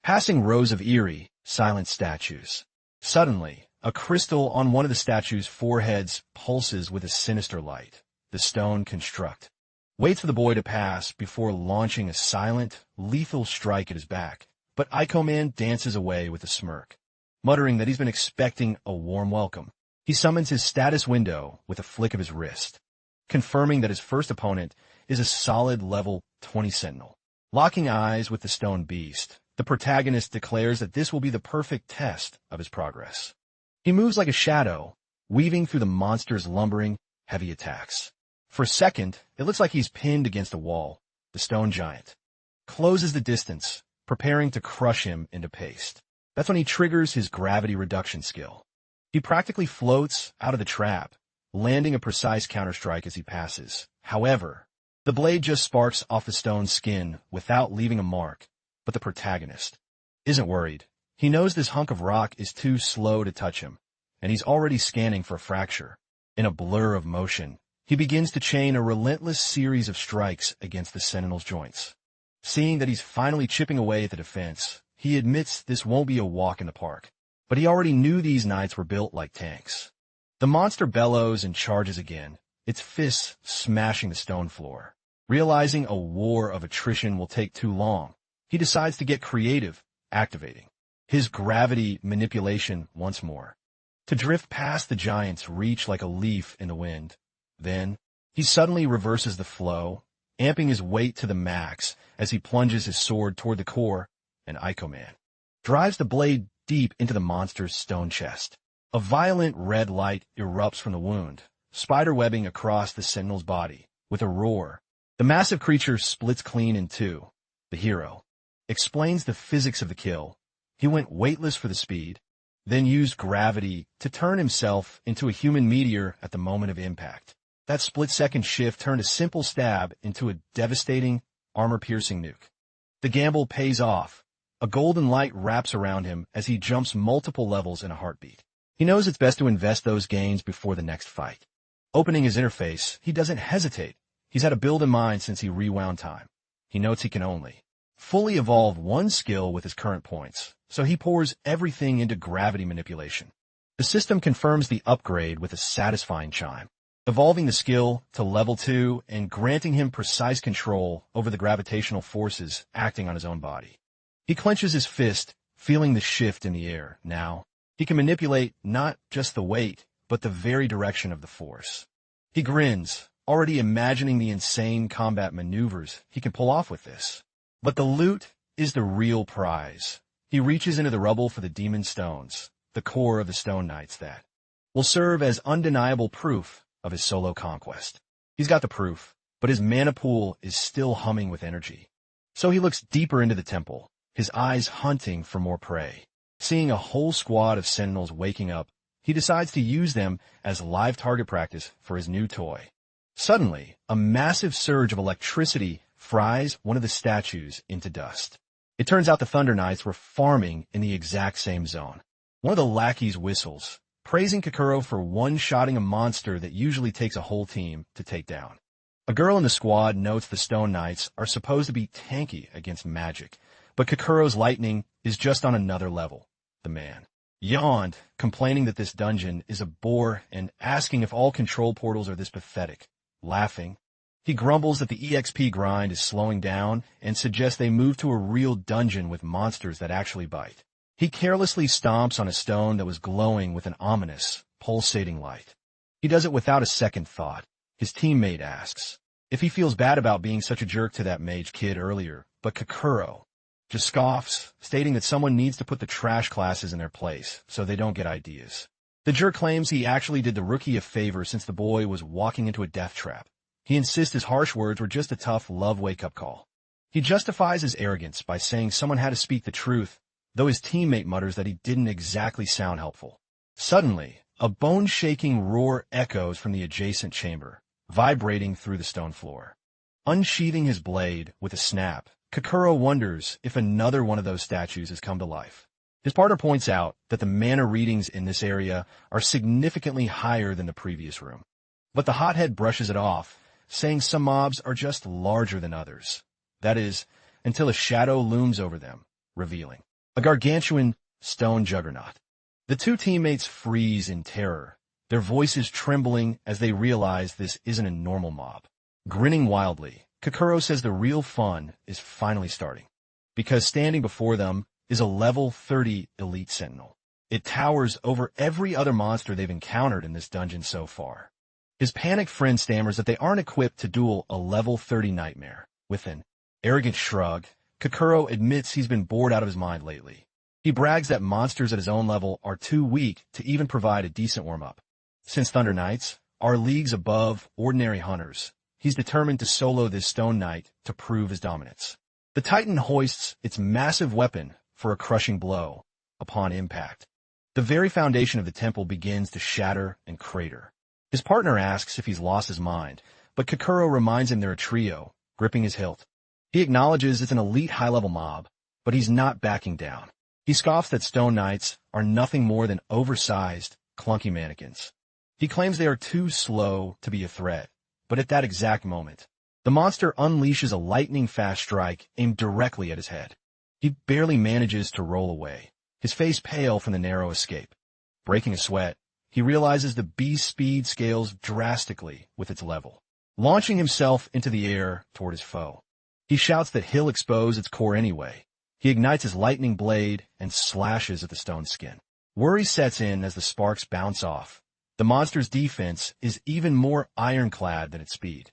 passing rows of eerie, silent statues. Suddenly, a crystal on one of the statues' foreheads pulses with a sinister light. The stone construct waits for the boy to pass before launching a silent, lethal strike at his back. But Ico Man dances away with a smirk, muttering that he's been expecting a warm welcome. He summons his status window with a flick of his wrist, confirming that his first opponent is a solid level 20 sentinel. Locking eyes with the stone beast, the protagonist declares that this will be the perfect test of his progress. He moves like a shadow, weaving through the monster's lumbering, heavy attacks. For a second, it looks like he's pinned against a wall. The stone giant closes the distance, preparing to crush him into paste. That's when he triggers his gravity reduction skill. He practically floats out of the trap, landing a precise counterstrike as he passes. However, the blade just sparks off the stone's skin without leaving a mark, but the protagonist isn't worried. He knows this hunk of rock is too slow to touch him, and he's already scanning for a fracture. In a blur of motion, he begins to chain a relentless series of strikes against the sentinel's joints. Seeing that he's finally chipping away at the defense, he admits this won't be a walk in the park, but he already knew these knights were built like tanks. The monster bellows and charges again, its fists smashing the stone floor. Realizing a war of attrition will take too long, he decides to get creative, activating his gravity manipulation once more, to drift past the giant's reach like a leaf in the wind. Then, he suddenly reverses the flow, amping his weight to the max as he plunges his sword toward the core, and Ico Man drives the blade deep into the monster's stone chest. A violent red light erupts from the wound, spiderwebbing across the sentinel's body. With a roar, the massive creature splits clean in two. The hero explains the physics of the kill. He went weightless for the speed, then used gravity to turn himself into a human meteor at the moment of impact. That split-second shift turned a simple stab into a devastating, armor-piercing nuke. The gamble pays off. A golden light wraps around him as he jumps multiple levels in a heartbeat. He knows it's best to invest those gains before the next fight. Opening his interface, he doesn't hesitate. He's had a build in mind since he rewound time. He notes he can only fully evolve one skill with his current points, so he pours everything into gravity manipulation. The system confirms the upgrade with a satisfying chime, evolving the skill to level 2 and granting him precise control over the gravitational forces acting on his own body. He clenches his fist, feeling the shift in the air. Now, he can manipulate not just the weight, but the very direction of the force. He grins, already imagining the insane combat maneuvers he can pull off with this. But the loot is the real prize. He reaches into the rubble for the demon stones, the core of the stone knights that will serve as undeniable proof of his solo conquest. He's got the proof, but his mana pool is still humming with energy. So he looks deeper into the temple, his eyes hunting for more prey. Seeing a whole squad of sentinels waking up, he decides to use them as live target practice for his new toy. Suddenly, a massive surge of electricity fries one of the statues into dust. It turns out the Thunder Knights were farming in the exact same zone. One of the lackeys whistles, praising Kokoro for one-shotting a monster that usually takes a whole team to take down. A girl in the squad notes the Stone Knights are supposed to be tanky against magic, but Kokoro's lightning is just on another level. The man yawned, complaining that this dungeon is a bore and asking if all control portals are this pathetic. Laughing, he grumbles that the EXP grind is slowing down and suggests they move to a real dungeon with monsters that actually bite. He carelessly stomps on a stone that was glowing with an ominous, pulsating light. He does it without a second thought. His teammate asks if he feels bad about being such a jerk to that mage kid earlier, but Kokoro just scoffs, stating that someone needs to put the trash classes in their place so they don't get ideas. The jerk claims he actually did the rookie a favor since the boy was walking into a death trap. He insists his harsh words were just a tough love wake-up call. He justifies his arrogance by saying someone had to speak the truth, though his teammate mutters that he didn't exactly sound helpful. Suddenly, a bone-shaking roar echoes from the adjacent chamber, vibrating through the stone floor. Unsheathing his blade with a snap, Kokoro wonders if another one of those statues has come to life. His partner points out that the mana readings in this area are significantly higher than the previous room. But the hothead brushes it off, saying some mobs are just larger than others. That is, until a shadow looms over them, revealing a gargantuan stone juggernaut. The two teammates freeze in terror, their voices trembling as they realize this isn't a normal mob. Grinning wildly, Kokoro says the real fun is finally starting, because standing before them is a level 30 elite sentinel. It towers over every other monster they've encountered in this dungeon so far. His panicked friend stammers that they aren't equipped to duel a level 30 nightmare. With an arrogant shrug, Kokoro admits he's been bored out of his mind lately. He brags that monsters at his own level are too weak to even provide a decent warm-up. Since Thunder Knights are leagues above ordinary hunters, he's determined to solo this Stone Knight to prove his dominance. The Titan hoists its massive weapon for a crushing blow upon impact. The very foundation of the temple begins to shatter and crater. His partner asks if he's lost his mind, but Kokoro reminds him they're a trio, gripping his hilt. He acknowledges it's an elite high-level mob, but he's not backing down. He scoffs that Stone Knights are nothing more than oversized, clunky mannequins. He claims they are too slow to be a threat, but at that exact moment, the monster unleashes a lightning-fast strike aimed directly at his head. He barely manages to roll away, his face pale from the narrow escape. Breaking a sweat, he realizes the beast's speed scales drastically with its level. launching himself into the air toward his foe. He shouts that he'll expose its core anyway. He ignites his lightning blade and slashes at the stone skin. Worry sets in as the sparks bounce off. The monster's defense is even more ironclad than its speed.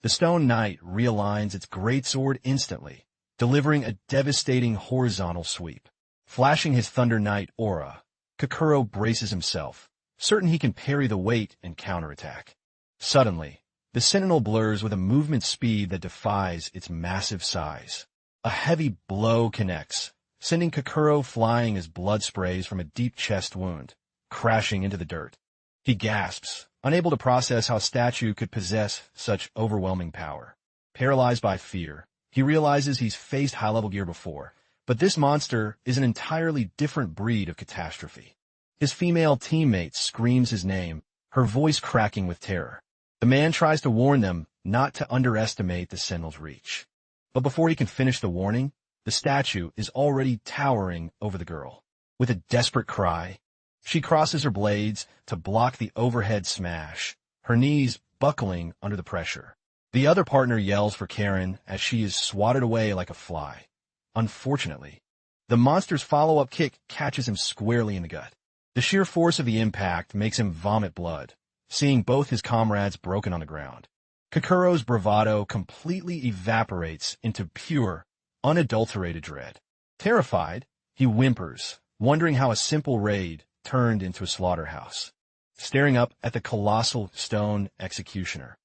The stone knight realigns its greatsword instantly, delivering a devastating horizontal sweep. Flashing his Thunder Knight aura, Kokoro braces himself, certain he can parry the weight and counterattack. Suddenly, the sentinel blurs with a movement speed that defies its massive size. A heavy blow connects, sending Kokoro flying as blood sprays from a deep chest wound, crashing into the dirt. He gasps, unable to process how a statue could possess such overwhelming power. Paralyzed by fear, he realizes he's faced high-level gear before, but this monster is an entirely different breed of catastrophe. His female teammate screams his name, her voice cracking with terror. The man tries to warn them not to underestimate the sentinel's reach. But before he can finish the warning, the statue is already towering over the girl. With a desperate cry, she crosses her blades to block the overhead smash, her knees buckling under the pressure. The other partner yells for Karen as she is swatted away like a fly. Unfortunately, the monster's follow-up kick catches him squarely in the gut. The sheer force of the impact makes him vomit blood, seeing both his comrades broken on the ground. Kokoro's bravado completely evaporates into pure, unadulterated dread. Terrified, he whimpers, wondering how a simple raid turned into a slaughterhouse. Staring up at the colossal stone executioner,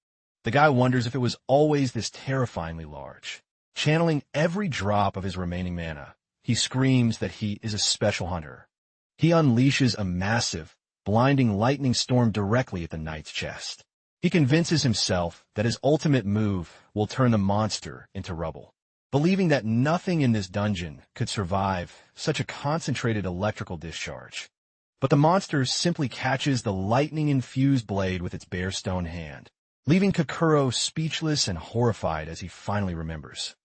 the guy wonders if it was always this terrifyingly large. Channeling every drop of his remaining mana, he screams that he is a special hunter. He unleashes a massive, blinding lightning storm directly at the knight's chest. He convinces himself that his ultimate move will turn the monster into rubble. Believing that nothing in this dungeon could survive such a concentrated electrical discharge. But the monster simply catches the lightning-infused blade with its bare stone hand, leaving Kokoro speechless and horrified as he finally remembers.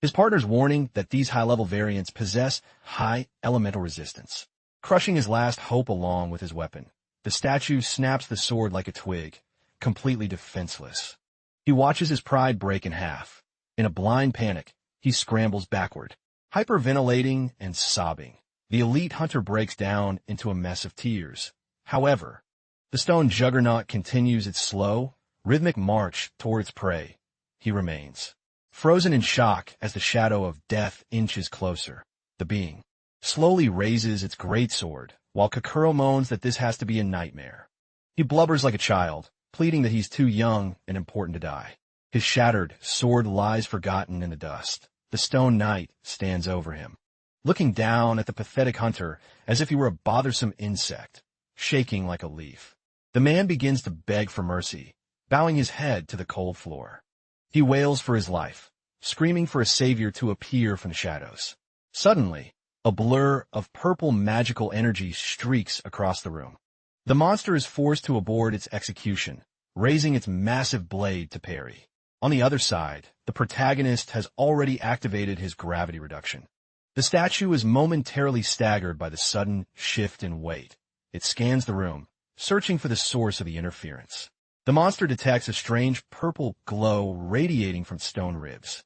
His partner's warning that these high-level variants possess high elemental resistance. Crushing his last hope along with his weapon, the statue snaps the sword like a twig, completely defenseless. He watches his pride break in half. In a blind panic, he scrambles backward, hyperventilating and sobbing. The elite hunter breaks down into a mess of tears. However, the stone juggernaut continues its slow, rhythmic march toward its prey. He remains, frozen in shock as the shadow of death inches closer. The being slowly raises its greatsword, while Kokoro moans that this has to be a nightmare. He blubbers like a child, pleading that he's too young and important to die. His shattered sword lies forgotten in the dust. The stone knight stands over him, looking down at the pathetic hunter as if he were a bothersome insect, shaking like a leaf. The man begins to beg for mercy, bowing his head to the cold floor. He wails for his life, screaming for a savior to appear from the shadows. Suddenly, a blur of purple magical energy streaks across the room. The monster is forced to abort its execution, raising its massive blade to parry. On the other side, the protagonist has already activated his gravity reduction. The statue is momentarily staggered by the sudden shift in weight. It scans the room, searching for the source of the interference. The monster detects a strange purple glow radiating from stone ribs.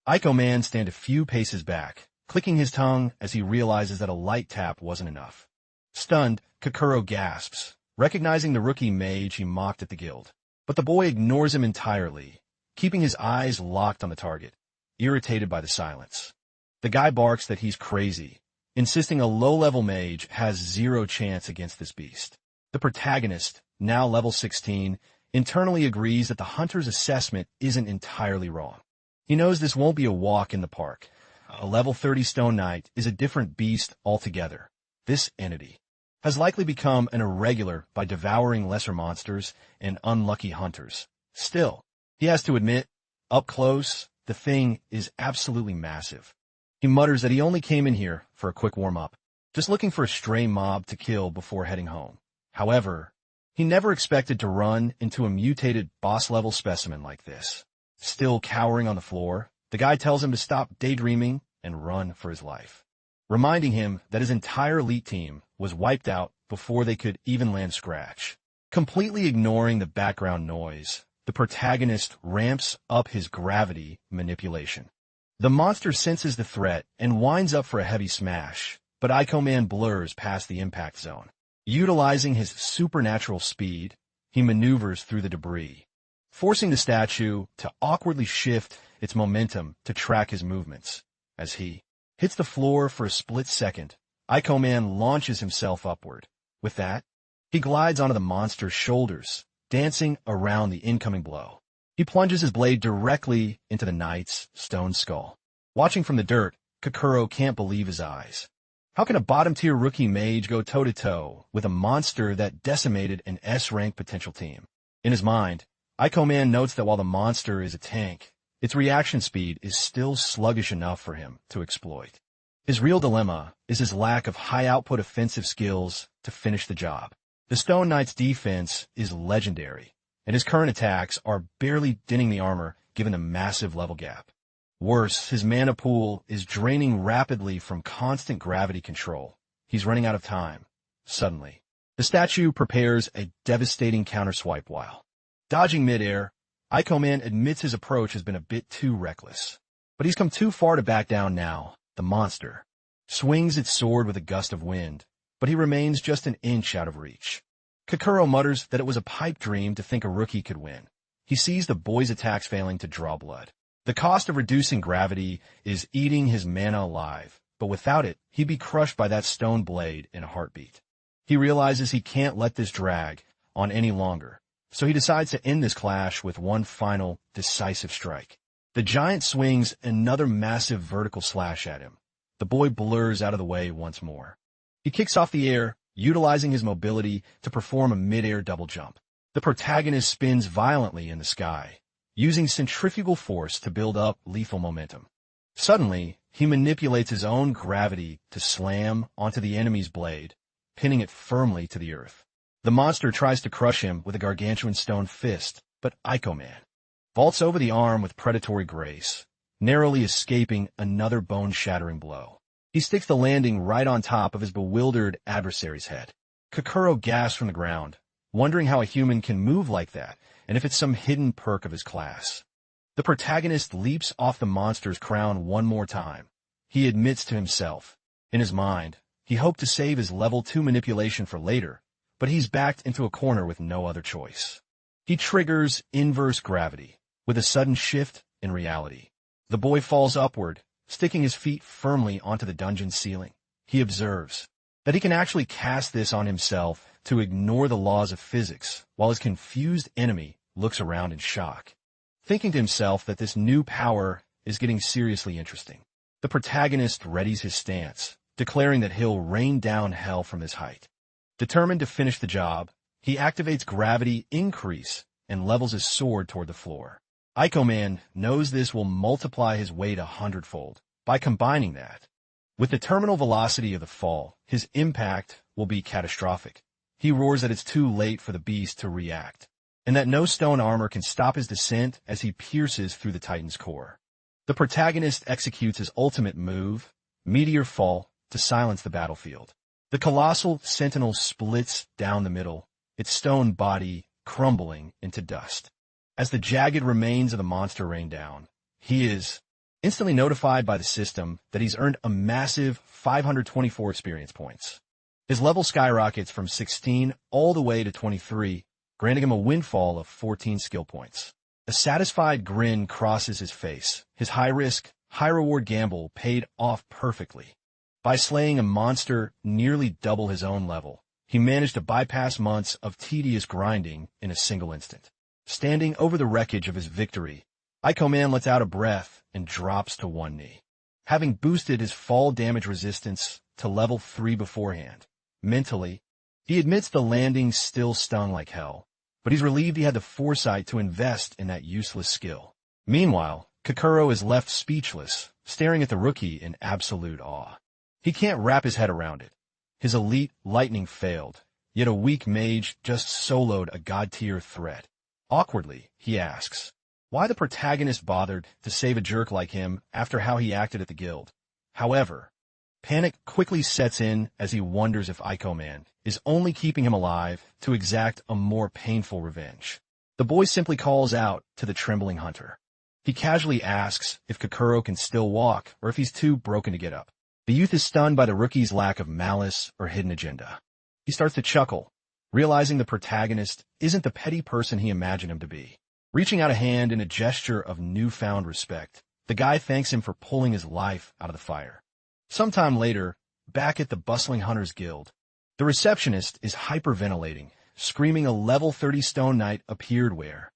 Ico Man stands a few paces back, clicking his tongue as he realizes that a light tap wasn't enough. Stunned, Kokoro gasps, recognizing the rookie mage he mocked at the guild. But the boy ignores him entirely, keeping his eyes locked on the target, irritated by the silence. The guy barks that he's crazy, insisting a low-level mage has zero chance against this beast. The protagonist, now level 16, internally agrees that the hunter's assessment isn't entirely wrong. He knows this won't be a walk in the park. A level 30 Stone Knight is a different beast altogether. This entity has likely become an irregular by devouring lesser monsters and unlucky hunters. Still, he has to admit, up close, the thing is absolutely massive. He mutters that he only came in here for a quick warm-up, just looking for a stray mob to kill before heading home. However, he never expected to run into a mutated boss-level specimen like this. Still cowering on the floor, the guy tells him to stop daydreaming and run for his life, reminding him that his entire elite team was wiped out before they could even land scratch. Completely ignoring the background noise, the protagonist ramps up his gravity manipulation. The monster senses the threat and winds up for a heavy smash, but Ico Man blurs past the impact zone. Utilizing his supernatural speed, he maneuvers through the debris, forcing the statue to awkwardly shift its momentum to track his movements. As he hits the floor for a split second, Ico Man launches himself upward. With that, he glides onto the monster's shoulders, dancing around the incoming blow. He plunges his blade directly into the knight's stone skull. Watching from the dirt, Kokoro can't believe his eyes. How can a bottom-tier rookie mage go toe-to-toe with a monster that decimated an S-rank potential team? In his mind, Ico Man notes that while the monster is a tank, its reaction speed is still sluggish enough for him to exploit. His real dilemma is his lack of high-output offensive skills to finish the job. The Stone Knight's defense is legendary, and his current attacks are barely denting the armor given the massive level gap. Worse, his mana pool is draining rapidly from constant gravity control. He's running out of time. Suddenly, the statue prepares a devastating counterswipe while dodging midair. Ico Man admits his approach has been a bit too reckless, but he's come too far to back down now. The monster swings its sword with a gust of wind, but he remains just an inch out of reach. Kokoro mutters that it was a pipe dream to think a rookie could win. He sees the boy's attacks failing to draw blood. The cost of reducing gravity is eating his mana alive, but without it, he'd be crushed by that stone blade in a heartbeat. He realizes he can't let this drag on any longer, so he decides to end this clash with one final, decisive strike. The giant swings another massive vertical slash at him. The boy blurs out of the way once more. He kicks off the air, utilizing his mobility to perform a mid-air double jump. The protagonist spins violently in the sky, using centrifugal force to build up lethal momentum. Suddenly, he manipulates his own gravity to slam onto the enemy's blade, pinning it firmly to the earth. The monster tries to crush him with a gargantuan stone fist, but Ico Man vaults over the arm with predatory grace, narrowly escaping another bone-shattering blow. He sticks the landing right on top of his bewildered adversary's head. Kokoro gasps from the ground, wondering how a human can move like that, and if it's some hidden perk of his class. The protagonist leaps off the monster's crown one more time. He admits to himself. In his mind, he hoped to save his level 2 manipulation for later, but he's backed into a corner with no other choice. He triggers inverse gravity, with a sudden shift in reality. The boy falls upward, sticking his feet firmly onto the dungeon ceiling. He observes that he can actually cast this on himself to ignore the laws of physics, while his confused enemy looks around in shock, thinking to himself that this new power is getting seriously interesting. The protagonist readies his stance, declaring that he'll rain down hell from his height. Determined to finish the job, he activates gravity increase and levels his sword toward the floor. Ico Man knows this will multiply his weight 100-fold. By combining that with the terminal velocity of the fall, his impact will be catastrophic. He roars that it's too late for the beast to react, and that no stone armor can stop his descent as he pierces through the Titan's core. The protagonist executes his ultimate move, Meteor Fall, to silence the battlefield. The colossal sentinel splits down the middle, its stone body crumbling into dust. As the jagged remains of the monster rain down, he is instantly notified by the system that he's earned a massive 524 experience points. His level skyrockets from 16 all the way to 23, granting him a windfall of 14 skill points. A satisfied grin crosses his face. His high-risk, high-reward gamble paid off perfectly. By slaying a monster nearly double his own level, he managed to bypass months of tedious grinding in a single instant. Standing over the wreckage of his victory, Ico Man lets out a breath and drops to one knee. Having boosted his fall damage resistance to level 3 beforehand, mentally, he admits the landing still stung like hell, but he's relieved he had the foresight to invest in that useless skill. Meanwhile, Kokoro is left speechless, staring at the rookie in absolute awe. He can't wrap his head around it. His elite lightning failed, yet a weak mage just soloed a god-tier threat. Awkwardly, he asks why the protagonist bothered to save a jerk like him after how he acted at the guild. However, panic quickly sets in as he wonders if Ico Man is only keeping him alive to exact a more painful revenge. The boy simply calls out to the trembling hunter. He casually asks if Kokoro can still walk or if he's too broken to get up. The youth is stunned by the rookie's lack of malice or hidden agenda. He starts to chuckle, realizing the protagonist isn't the petty person he imagined him to be. Reaching out a hand in a gesture of newfound respect, the guy thanks him for pulling his life out of the fire. Sometime later, back at the bustling Hunters Guild, the receptionist is hyperventilating, screaming a level 30 Stone Knight appeared where.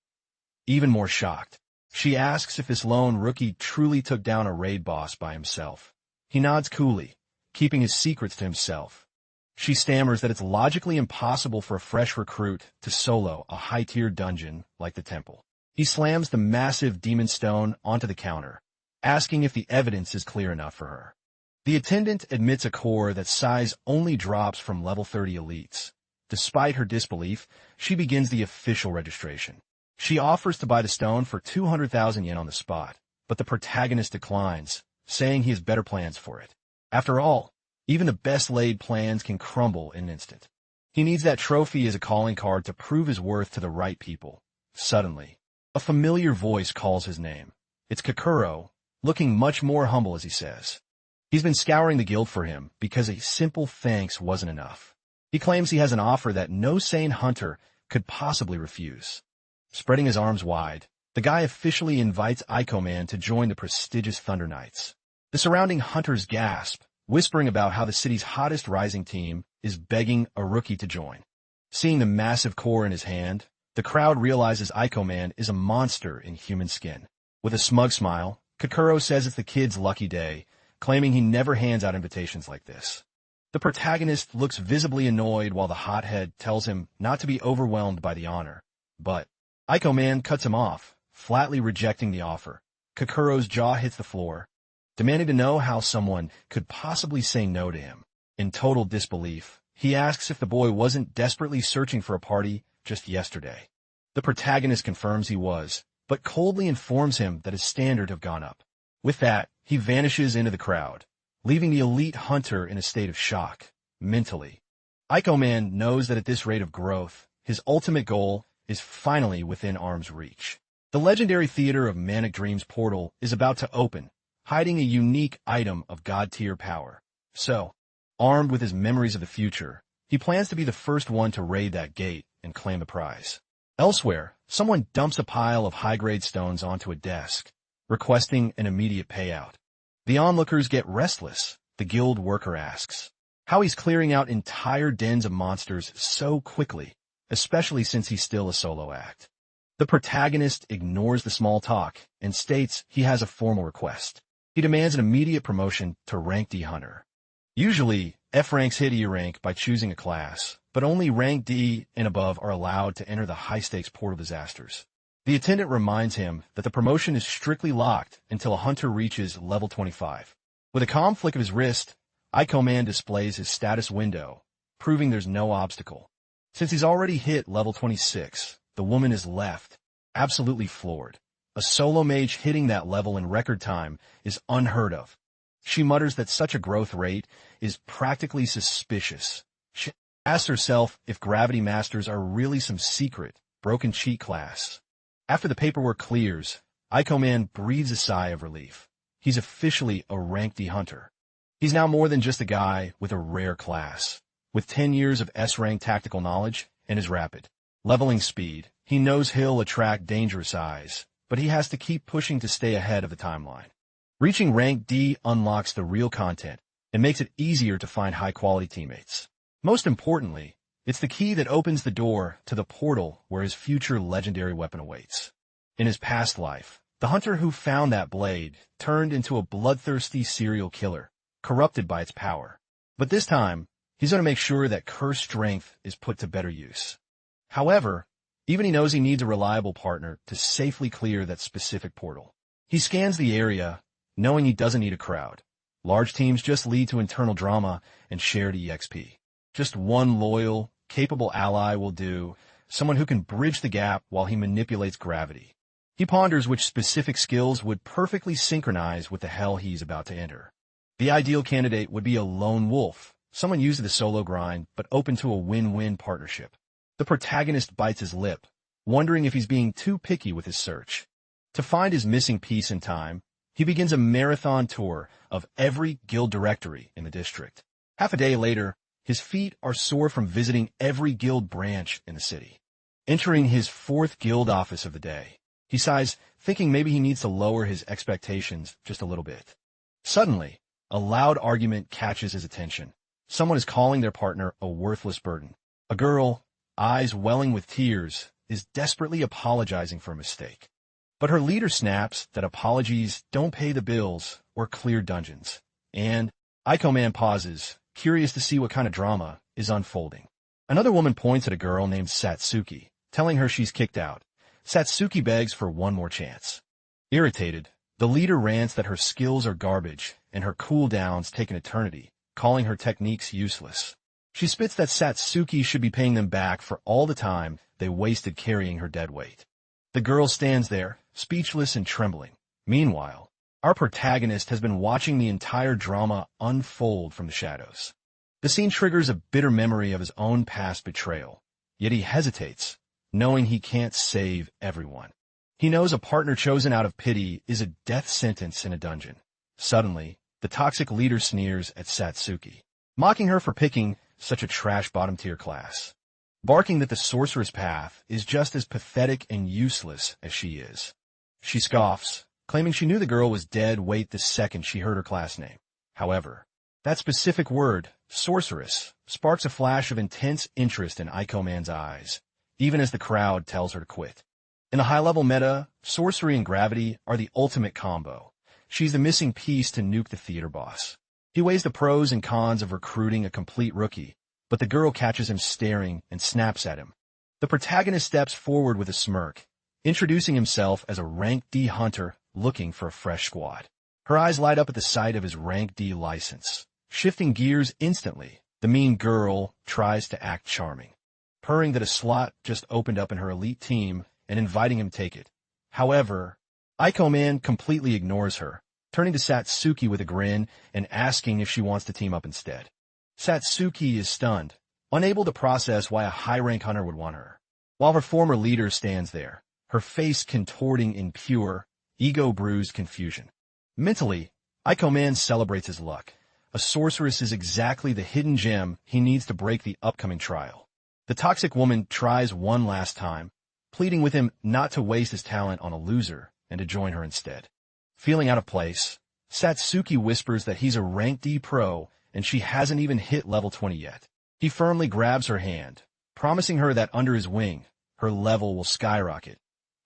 Even more shocked, she asks if this lone rookie truly took down a raid boss by himself. He nods coolly, keeping his secrets to himself. She stammers that it's logically impossible for a fresh recruit to solo a high-tier dungeon like the temple. He slams the massive demon stone onto the counter, asking if the evidence is clear enough for her. The attendant admits a core that size only drops from level 30 elites. Despite her disbelief, she begins the official registration. She offers to buy the stone for 200,000 yen on the spot, but the protagonist declines, saying he has better plans for it. After all, even the best-laid plans can crumble in an instant. He needs that trophy as a calling card to prove his worth to the right people. Suddenly, a familiar voice calls his name. It's Kokoro, looking much more humble as he says. He's been scouring the guild for him because a simple thanks wasn't enough. He claims he has an offer that no sane hunter could possibly refuse. Spreading his arms wide, the guy officially invites Ico Man to join the prestigious Thunder Knights. The surrounding hunters gasp, whispering about how the city's hottest rising team is begging a rookie to join. Seeing the massive core in his hand, the crowd realizes Ico Man is a monster in human skin. With a smug smile, Kokoro says it's the kid's lucky day, claiming he never hands out invitations like this. The protagonist looks visibly annoyed while the hothead tells him not to be overwhelmed by the honor. But Ico Man cuts him off, flatly rejecting the offer. Kokoro's jaw hits the floor, demanding to know how someone could possibly say no to him. In total disbelief, he asks if the boy wasn't desperately searching for a party just yesterday. The protagonist confirms he was, but coldly informs him that his standards have gone up. With that, he vanishes into the crowd, leaving the elite hunter in a state of shock, mentally. Ico Man knows that at this rate of growth, his ultimate goal is finally within arm's reach. The legendary theater of Manic Dreams portal is about to open, hiding a unique item of god-tier power. So, armed with his memories of the future, he plans to be the first one to raid that gate and claim the prize. Elsewhere, someone dumps a pile of high-grade stones onto a desk, requesting an immediate payout. The onlookers get restless. The guild worker asks how he's clearing out entire dens of monsters so quickly, especially since he's still a solo act. The protagonist ignores the small talk and states he has a formal request. He demands an immediate promotion to rank D hunter. Usually, F ranks hit E rank by choosing a class, but only rank D and above are allowed to enter the high-stakes portal disasters. The attendant reminds him that the promotion is strictly locked until a hunter reaches level 25. With a calm flick of his wrist, Ico Man displays his status window, proving there's no obstacle. Since he's already hit level 26, the woman is left, absolutely floored. A solo mage hitting that level in record time is unheard of. She mutters that such a growth rate is practically suspicious. She asks herself if Gravity Masters are really some secret, broken cheat class. After the paperwork clears, Ico Man breathes a sigh of relief. He's officially a rank D hunter. He's now more than just a guy with a rare class. With 10 years of S-rank tactical knowledge and his rapid leveling speed, he knows he'll attract dangerous eyes, but he has to keep pushing to stay ahead of the timeline. Reaching rank D unlocks the real content and makes it easier to find high-quality teammates. Most importantly, it's the key that opens the door to the portal where his future legendary weapon awaits. In his past life, the hunter who found that blade turned into a bloodthirsty serial killer, corrupted by its power. But this time, he's going to make sure that cursed strength is put to better use. However, even he knows he needs a reliable partner to safely clear that specific portal. He scans the area, knowing he doesn't need a crowd. Large teams just lead to internal drama and shared EXP. Just one loyal, capable ally will do, someone who can bridge the gap while he manipulates gravity. He ponders which specific skills would perfectly synchronize with the hell he's about to enter. The ideal candidate would be a lone wolf, someone used to the solo grind but open to a win-win partnership. The protagonist bites his lip, wondering if he's being too picky with his search. To find his missing piece in time, he begins a marathon tour of every guild directory in the district. Half a day later, his feet are sore from visiting every guild branch in the city. Entering his fourth guild office of the day, he sighs, thinking maybe he needs to lower his expectations just a little bit. Suddenly, a loud argument catches his attention. Someone is calling their partner a worthless burden. A girl, eyes welling with tears, is desperately apologizing for a mistake. But her leader snaps that apologies don't pay the bills or clear dungeons. And Aiko Man pauses, curious to see what kind of drama is unfolding. Another woman points at a girl named Satsuki, telling her she's kicked out. Satsuki begs for one more chance. Irritated, the leader rants that her skills are garbage and her cooldowns take an eternity, calling her techniques useless. She spits that Satsuki should be paying them back for all the time they wasted carrying her dead weight. The girl stands there, speechless and trembling. Meanwhile, our protagonist has been watching the entire drama unfold from the shadows. The scene triggers a bitter memory of his own past betrayal, yet he hesitates, knowing he can't save everyone. He knows a partner chosen out of pity is a death sentence in a dungeon. Suddenly, the toxic leader sneers at Satsuki, mocking her for picking such a trash bottom-tier class, barking that the sorceress path is just as pathetic and useless as she is. She scoffs, claiming she knew the girl was dead weight the second she heard her class name. However, that specific word, sorceress, sparks a flash of intense interest in Aiko Man's eyes, even as the crowd tells her to quit. In the high-level meta, sorcery and gravity are the ultimate combo. She's the missing piece to nuke the theater boss. He weighs the pros and cons of recruiting a complete rookie, but the girl catches him staring and snaps at him. The protagonist steps forward with a smirk, introducing himself as a rank D hunter looking for a fresh squad. Her eyes light up at the sight of his rank D license. Shifting gears instantly, the mean girl tries to act charming, purring that a slot just opened up in her elite team and inviting him to take it. However, Aiko Man completely ignores her, turning to Satsuki with a grin and asking if she wants to team up instead. Satsuki is stunned, unable to process why a high-rank hunter would want her, while her former leader stands there, her face contorting in pure, ego-bruised confusion. Mentally, Aiko Man celebrates his luck. A sorceress is exactly the hidden gem he needs to break the upcoming trial. The toxic woman tries one last time, pleading with him not to waste his talent on a loser and to join her instead. Feeling out of place, Satsuki whispers that he's a rank D pro and she hasn't even hit level 20 yet. He firmly grabs her hand, promising her that under his wing, her level will skyrocket.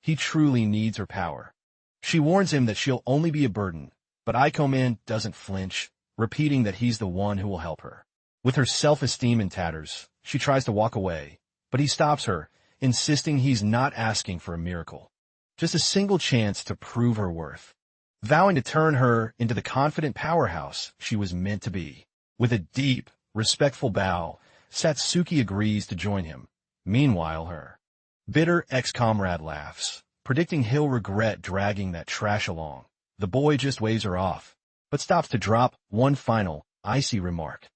He truly needs her power. She warns him that she'll only be a burden, but Aiko Man doesn't flinch, repeating that he's the one who will help her. With her self-esteem in tatters, she tries to walk away, but he stops her, insisting he's not asking for a miracle, just a single chance to prove her worth, vowing to turn her into the confident powerhouse she was meant to be. With a deep, respectful bow, Satsuki agrees to join him. Meanwhile, her bitter ex-comrade laughs, predicting he'll regret dragging that trash along. The boy just waves her off, but stops to drop one final, icy remark.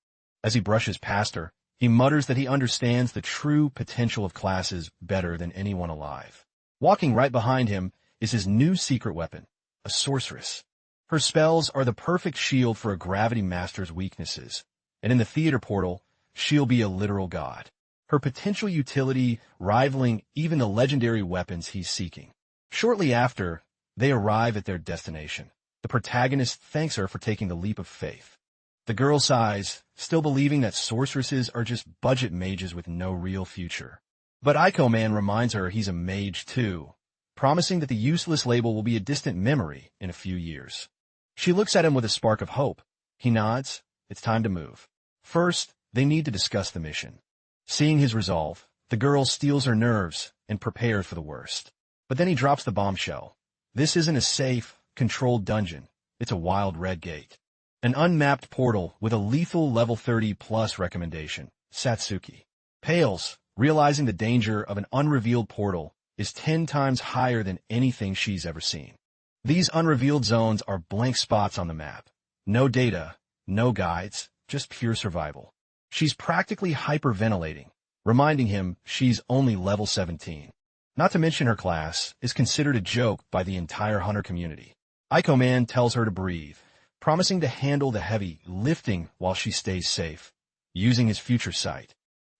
As he brushes past her, he mutters that he understands the true potential of classes better than anyone alive. Walking right behind him is his new secret weapon, a sorceress. Her spells are the perfect shield for a gravity master's weaknesses, and in the theater portal, she'll be a literal god. Her potential utility rivaling even the legendary weapons he's seeking. Shortly after, they arrive at their destination. The protagonist thanks her for taking the leap of faith. The girl sighs, still believing that sorceresses are just budget mages with no real future. But Aiko Man reminds her he's a mage too, promising that the useless label will be a distant memory in a few years. She looks at him with a spark of hope. He nods. It's time to move. First, they need to discuss the mission. Seeing his resolve, the girl steels her nerves and prepares for the worst. But then he drops the bombshell. This isn't a safe, controlled dungeon. It's a wild red gate. An unmapped portal with a lethal level 30+ recommendation. Satsuki pales, realizing the danger of an unrevealed portal is 10 times higher than anything she's ever seen. These unrevealed zones are blank spots on the map. No data, no guides, just pure survival. She's practically hyperventilating, reminding him she's only level 17. Not to mention her class is considered a joke by the entire hunter community. Aiko Man tells her to breathe, promising to handle the heavy lifting while she stays safe, using his future sight.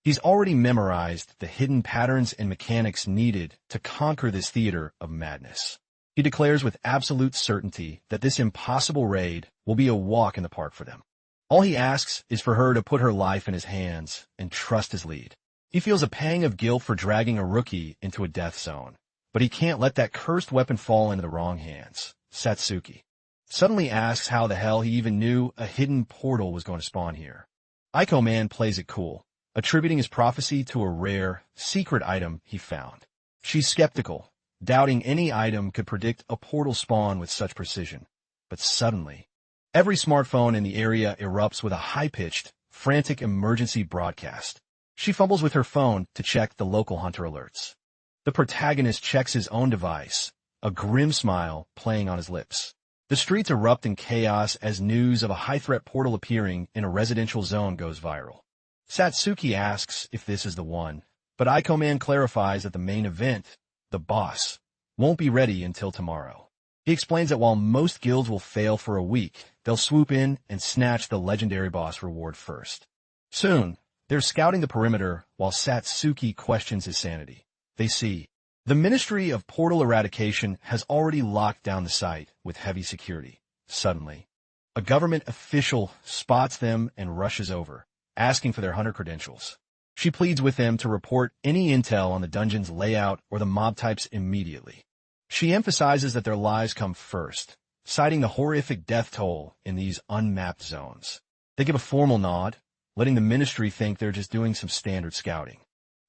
He's already memorized the hidden patterns and mechanics needed to conquer this theater of madness. He declares with absolute certainty that this impossible raid will be a walk in the park for them. All he asks is for her to put her life in his hands and trust his lead. He feels a pang of guilt for dragging a rookie into a death zone, but he can't let that cursed weapon fall into the wrong hands. Satsuki suddenly asks how the hell he even knew a hidden portal was going to spawn here. Aiko Man plays it cool, attributing his prophecy to a rare, secret item he found. She's skeptical, doubting any item could predict a portal spawn with such precision. But suddenly, every smartphone in the area erupts with a high-pitched, frantic emergency broadcast. She fumbles with her phone to check the local hunter alerts. The protagonist checks his own device, a grim smile playing on his lips. The streets erupt in chaos as news of a high-threat portal appearing in a residential zone goes viral. Satsuki asks if this is the one, but Aiko Man clarifies that the main event, the boss, won't be ready until tomorrow. He explains that while most guilds will fail for a week, they'll swoop in and snatch the legendary boss reward first. Soon, they're scouting the perimeter while Satsuki questions his sanity. They see the Ministry of Portal Eradication has already locked down the site with heavy security. Suddenly, a government official spots them and rushes over, asking for their hunter credentials. She pleads with them to report any intel on the dungeon's layout or the mob types immediately. She emphasizes that their lives come first, citing the horrific death toll in these unmapped zones. They give a formal nod, letting the ministry think they're just doing some standard scouting.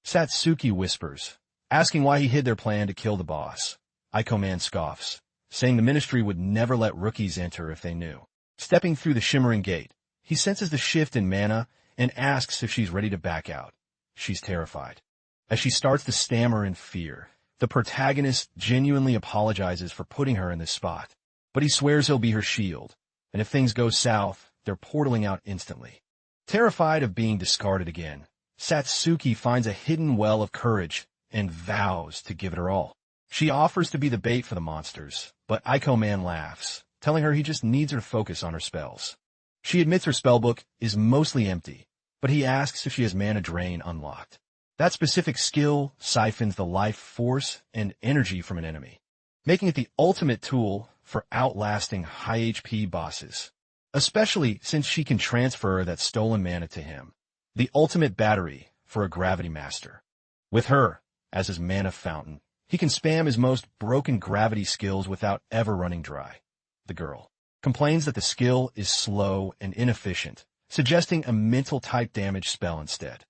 Satsuki whispers, asking why he hid their plan to kill the boss. Aiko Man scoffs, saying the ministry would never let rookies enter if they knew. Stepping through the shimmering gate, he senses the shift in mana and asks if she's ready to back out. She's terrified. As she starts to stammer in fear, the protagonist genuinely apologizes for putting her in this spot, but he swears he'll be her shield, and if things go south, they're portaling out instantly. Terrified of being discarded again, Satsuki finds a hidden well of courage and vows to give it her all. She offers to be the bait for the monsters, but Aiko Man laughs, telling her he just needs her to focus on her spells. She admits her spellbook is mostly empty, but he asks if she has mana drain unlocked. That specific skill siphons the life force and energy from an enemy, making it the ultimate tool for outlasting high HP bosses, especially since she can transfer that stolen mana to him. The ultimate battery for a gravity master. With her as his mana fountain, he can spam his most broken gravity skills without ever running dry. The girl complains that the skill is slow and inefficient, suggesting a mental type damage spell instead.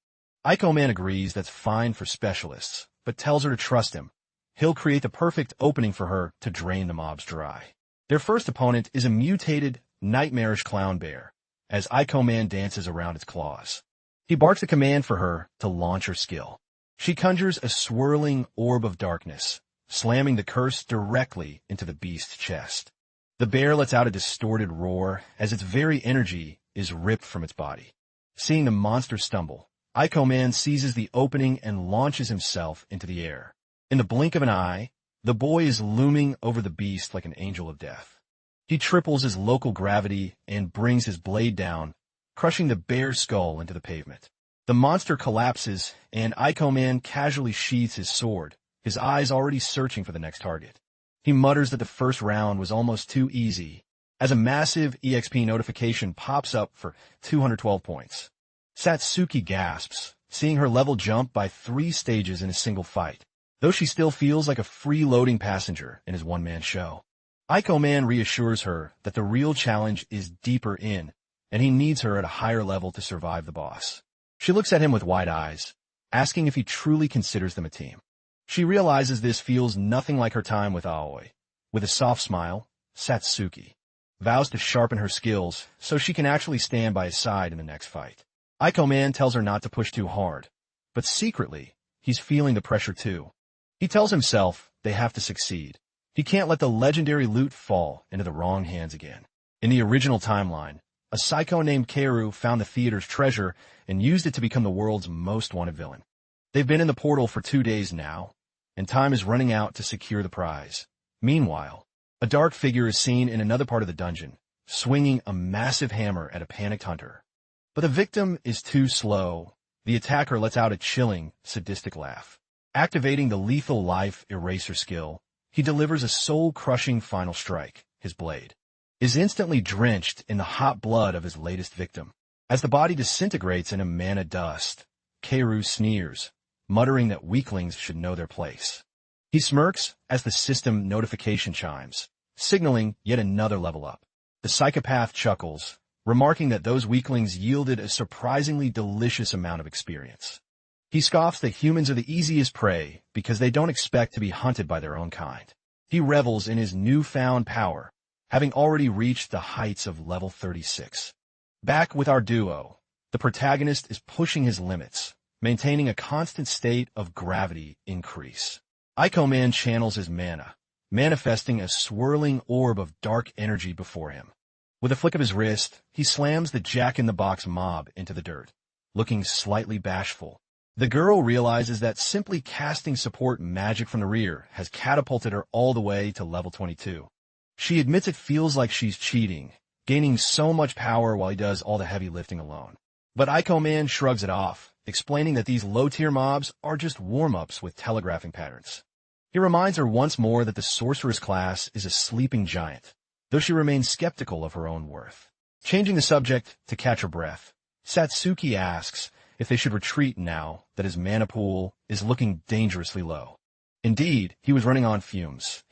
Aiko Man agrees that's fine for specialists, but tells her to trust him. He'll create the perfect opening for her to drain the mobs dry. Their first opponent is a mutated, nightmarish clown bear, as Aiko Man dances around its claws. He barks a command for her to launch her skill. She conjures a swirling orb of darkness, slamming the curse directly into the beast's chest. The bear lets out a distorted roar as its very energy is ripped from its body. Seeing the monster stumble, Aiko Man seizes the opening and launches himself into the air. In the blink of an eye, the boy is looming over the beast like an angel of death. He triples his local gravity and brings his blade down, crushing the bear's skull into the pavement. The monster collapses, and Aiko Man casually sheathes his sword, his eyes already searching for the next target. He mutters that the first round was almost too easy, as a massive EXP notification pops up for 212 points. Satsuki gasps, seeing her level jump by 3 stages in a single fight, though she still feels like a free-loading passenger in his one-man show. Aiko Man reassures her that the real challenge is deeper in, and he needs her at a higher level to survive the boss. She looks at him with wide eyes, asking if he truly considers them a team. She realizes this feels nothing like her time with Aoi. With a soft smile, Satsuki vows to sharpen her skills so she can actually stand by his side in the next fight. Aiko Man tells her not to push too hard, but secretly, he's feeling the pressure too. He tells himself they have to succeed. He can't let the legendary loot fall into the wrong hands again. In the original timeline, a psycho named Keru found the theater's treasure and used it to become the world's most wanted villain. They've been in the portal for 2 days now, and time is running out to secure the prize. Meanwhile, a dark figure is seen in another part of the dungeon, swinging a massive hammer at a panicked hunter. But the victim is too slow. The attacker lets out a chilling, sadistic laugh. Activating the lethal life eraser skill, he delivers a soul-crushing final strike. His blade is instantly drenched in the hot blood of his latest victim. As the body disintegrates in a mana dust, Keiru sneers, muttering that weaklings should know their place. He smirks as the system notification chimes, signaling yet another level up. The psychopath chuckles, remarking that those weaklings yielded a surprisingly delicious amount of experience. He scoffs that humans are the easiest prey because they don't expect to be hunted by their own kind. He revels in his newfound power, having already reached the heights of level 36. Back with our duo, the protagonist is pushing his limits, maintaining a constant state of gravity increase. Ico Man channels his mana, manifesting a swirling orb of dark energy before him. With a flick of his wrist, he slams the jack-in-the-box mob into the dirt, looking slightly bashful. The girl realizes that simply casting support magic from the rear has catapulted her all the way to level 22. She admits it feels like she's cheating, gaining so much power while he does all the heavy lifting alone. But Ico Man shrugs it off, explaining that these low-tier mobs are just warm-ups with telegraphing patterns. He reminds her once more that the sorceress class is a sleeping giant, though she remains skeptical of her own worth. Changing the subject to catch her breath, Satsuki asks if they should retreat now that his mana pool is looking dangerously low. Indeed, he was running on fumes.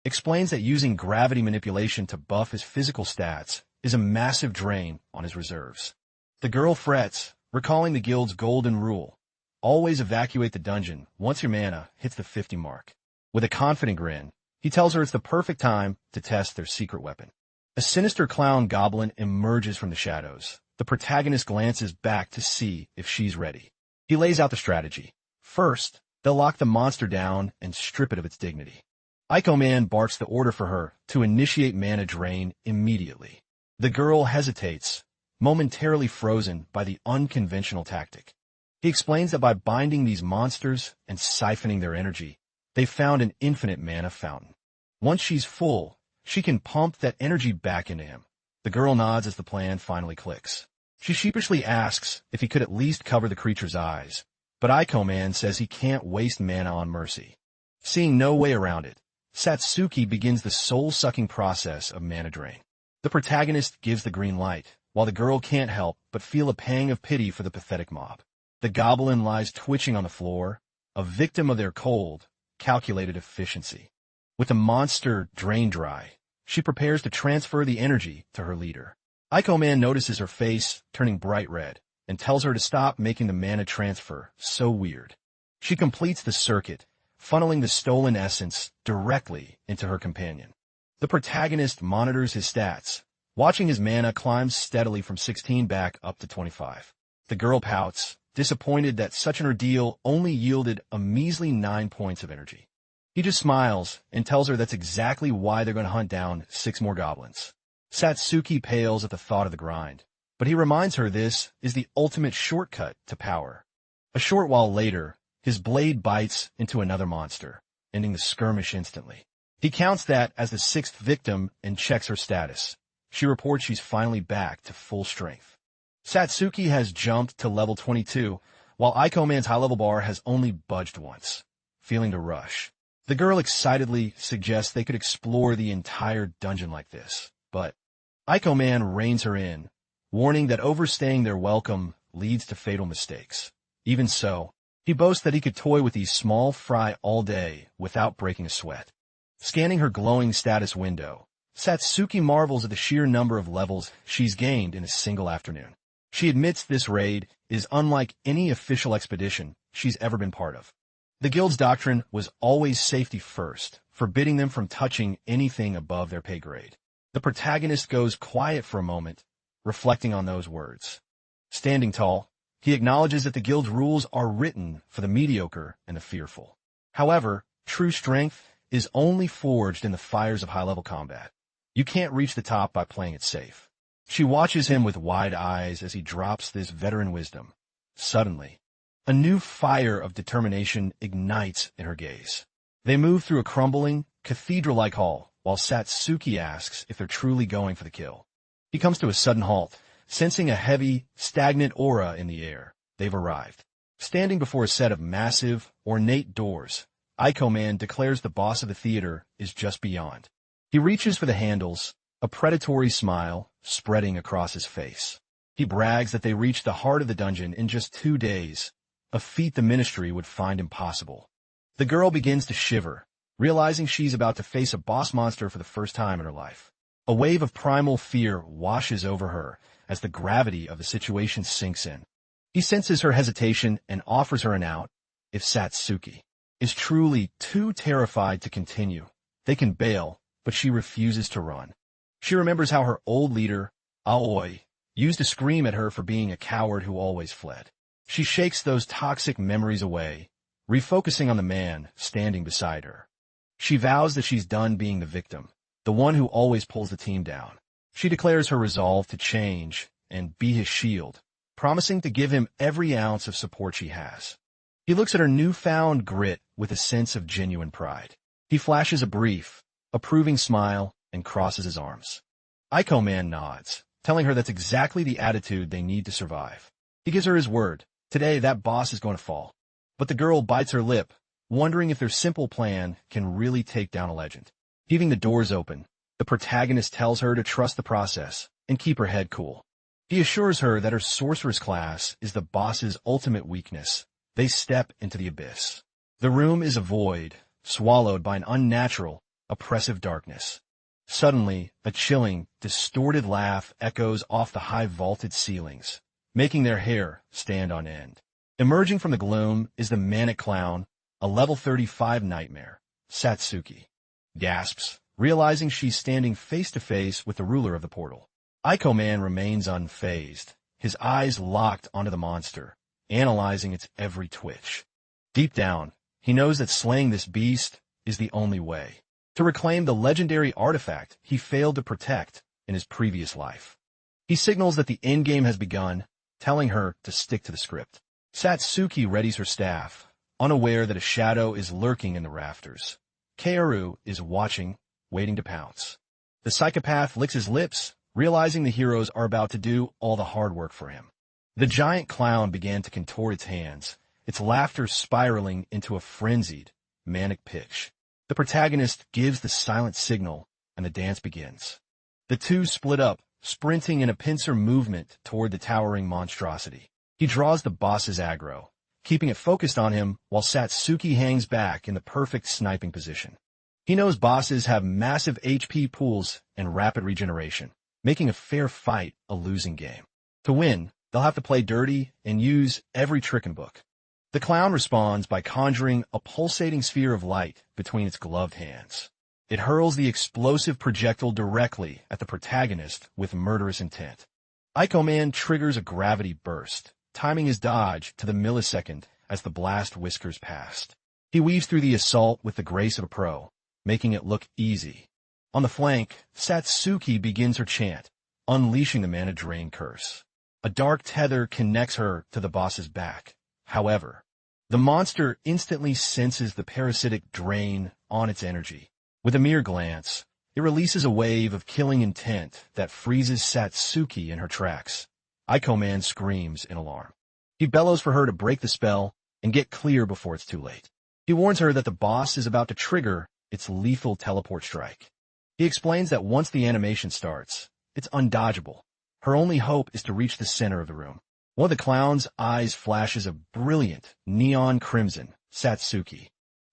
Explains that using gravity manipulation to buff his physical stats is a massive drain on his reserves. The girl frets, recalling the guild's golden rule. Always evacuate the dungeon once your mana hits the 50 mark. With a confident grin, he tells her it's the perfect time to test their secret weapon. A sinister clown goblin emerges from the shadows. The protagonist glances back to see if she's ready. He lays out the strategy. First, they'll lock the monster down and strip it of its dignity. Ico Man barks the order for her to initiate mana drain immediately. The girl hesitates, momentarily frozen by the unconventional tactic. He explains that by binding these monsters and siphoning their energy, they've found an infinite mana fountain. Once she's full, she can pump that energy back into him. The girl nods as the plan finally clicks. She sheepishly asks if he could at least cover the creature's eyes, but Ico Man says he can't waste mana on mercy. Seeing no way around it, Satsuki begins the soul-sucking process of mana drain. The protagonist gives the green light, while the girl can't help but feel a pang of pity for the pathetic mob. The goblin lies twitching on the floor, a victim of their cold, calculated efficiency. With the monster drained dry, she prepares to transfer the energy to her leader. Ico Man notices her face turning bright red and tells her to stop making the mana transfer so weird. She completes the circuit, funneling the stolen essence directly into her companion. The protagonist monitors his stats, watching his mana climb steadily from 16 back up to 25. The girl pouts, disappointed that such an ordeal only yielded a measly 9 points of energy. He just smiles and tells her that's exactly why they're going to hunt down 6 more goblins. Satsuki pales at the thought of the grind, but he reminds her this is the ultimate shortcut to power. A short while later, his blade bites into another monster, ending the skirmish instantly. He counts that as the 6th victim and checks her status. She reports she's finally back to full strength. Satsuki has jumped to level 22, while Ico Man's high-level bar has only budged once, feeling to rush. The girl excitedly suggests they could explore the entire dungeon like this, but Ico Man reins her in, warning that overstaying their welcome leads to fatal mistakes. Even so, he boasts that he could toy with these small fry all day without breaking a sweat. Scanning her glowing status window, Satsuki marvels at the sheer number of levels she's gained in a single afternoon. She admits this raid is unlike any official expedition she's ever been part of. The guild's doctrine was always safety first, forbidding them from touching anything above their pay grade. The protagonist goes quiet for a moment, reflecting on those words. Standing tall, he acknowledges that the guild's rules are written for the mediocre and the fearful. However, true strength is only forged in the fires of high-level combat. You can't reach the top by playing it safe. She watches him with wide eyes as he drops this veteran wisdom. Suddenly, a new fire of determination ignites in her gaze. They move through a crumbling, cathedral-like hall, while Satsuki asks if they're truly going for the kill. He comes to a sudden halt, sensing a heavy, stagnant aura in the air. They've arrived. Standing before a set of massive, ornate doors, Aiko Man declares the boss of the theater is just beyond. He reaches for the handles, a predatory smile spreading across his face. He brags that they reached the heart of the dungeon in just 2 days, a feat the ministry would find impossible. The girl begins to shiver, realizing she's about to face a boss monster for the first time in her life. A wave of primal fear washes over her as the gravity of the situation sinks in. He senses her hesitation and offers her an out if Satsuki is truly too terrified to continue. They can bail, but she refuses to run. She remembers how her old leader, Aoi, used to scream at her for being a coward who always fled. She shakes those toxic memories away, refocusing on the man standing beside her. She vows that she's done being the victim, the one who always pulls the team down. She declares her resolve to change and be his shield, promising to give him every ounce of support she has. He looks at her newfound grit with a sense of genuine pride. He flashes a brief, approving smile and crosses his arms. Aiko Man nods, telling her that's exactly the attitude they need to survive. He gives her his word. Today, that boss is going to fall. But the girl bites her lip, wondering if their simple plan can really take down a legend. Heaving the doors open, the protagonist tells her to trust the process and keep her head cool. He assures her that her sorceress class is the boss's ultimate weakness. They step into the abyss. The room is a void, swallowed by an unnatural, oppressive darkness. Suddenly, a chilling, distorted laugh echoes off the high-vaulted ceilings, making their hair stand on end. Emerging from the gloom is the manic clown, a level 35 nightmare, Satsuki. Gasps, realizing she's standing face-to-face with the ruler of the portal. Aiko Man remains unfazed, his eyes locked onto the monster, analyzing its every twitch. Deep down, he knows that slaying this beast is the only way to reclaim the legendary artifact he failed to protect in his previous life. He signals that the endgame has begun, telling her to stick to the script. Satsuki readies her staff, unaware that a shadow is lurking in the rafters. Kaoru is watching, waiting to pounce. The psychopath licks his lips, realizing the heroes are about to do all the hard work for him. The giant clown began to contort its hands, its laughter spiraling into a frenzied, manic pitch. The protagonist gives the silent signal, and the dance begins. The two split up, sprinting in a pincer movement toward the towering monstrosity. He draws the boss's aggro, keeping it focused on him while Satsuki hangs back in the perfect sniping position. He knows bosses have massive HP pools and rapid regeneration, making a fair fight a losing game. To win, they'll have to play dirty and use every trick in the book. The clown responds by conjuring a pulsating sphere of light between its gloved hands. It hurls the explosive projectile directly at the protagonist with murderous intent. Aiko Man triggers a gravity burst, timing his dodge to the millisecond as the blast whiskers past. He weaves through the assault with the grace of a pro, making it look easy. On the flank, Satsuki begins her chant, unleashing the mana drain curse. A dark tether connects her to the boss's back. However, the monster instantly senses the parasitic drain on its energy. With a mere glance, it releases a wave of killing intent that freezes Satsuki in her tracks. Aiko Man screams in alarm. He bellows for her to break the spell and get clear before it's too late. He warns her that the boss is about to trigger its lethal teleport strike. He explains that once the animation starts, it's undodgeable. Her only hope is to reach the center of the room. One of the clown's eyes flashes a brilliant neon crimson. Satsuki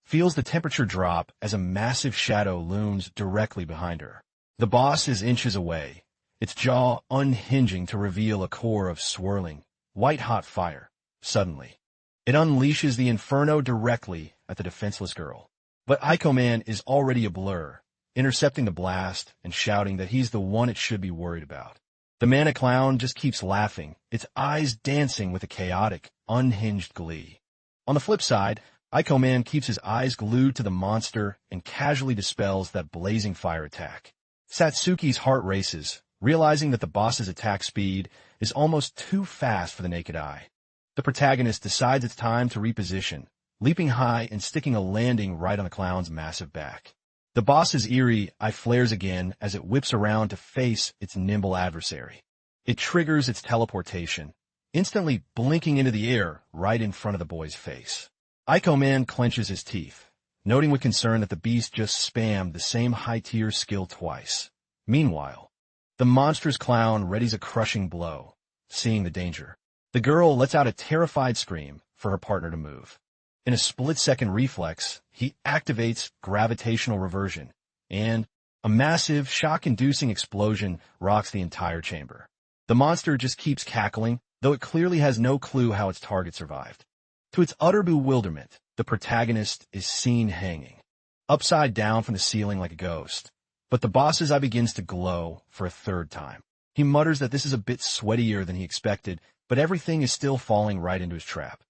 feels the temperature drop as a massive shadow looms directly behind her. The boss is inches away, its jaw unhinging to reveal a core of swirling, white-hot fire. Suddenly, it unleashes the inferno directly at the defenseless girl. But Aiko Man is already a blur, intercepting the blast and shouting that he's the one it should be worried about. The mana clown just keeps laughing, its eyes dancing with a chaotic, unhinged glee. On the flip side, Aiko Man keeps his eyes glued to the monster and casually dispels that blazing fire attack. Satsuki's heart races, realizing that the boss's attack speed is almost too fast for the naked eye. The protagonist decides it's time to reposition, leaping high and sticking a landing right on the clown's massive back. The boss's eerie eye flares again as it whips around to face its nimble adversary. It triggers its teleportation, instantly blinking into the air right in front of the boy's face. Ico Man clenches his teeth, noting with concern that the beast just spammed the same high-tier skill twice. Meanwhile, the monstrous clown readies a crushing blow, seeing the danger. The girl lets out a terrified scream for her partner to move. In a split-second reflex, he activates gravitational reversion, and a massive, shock-inducing explosion rocks the entire chamber. The monster just keeps cackling, though it clearly has no clue how its target survived. To its utter bewilderment, the protagonist is seen hanging, upside down from the ceiling like a ghost. But the boss's eye begins to glow for a third time. He mutters that this is a bit sweatier than he expected, but everything is still falling right into his trap.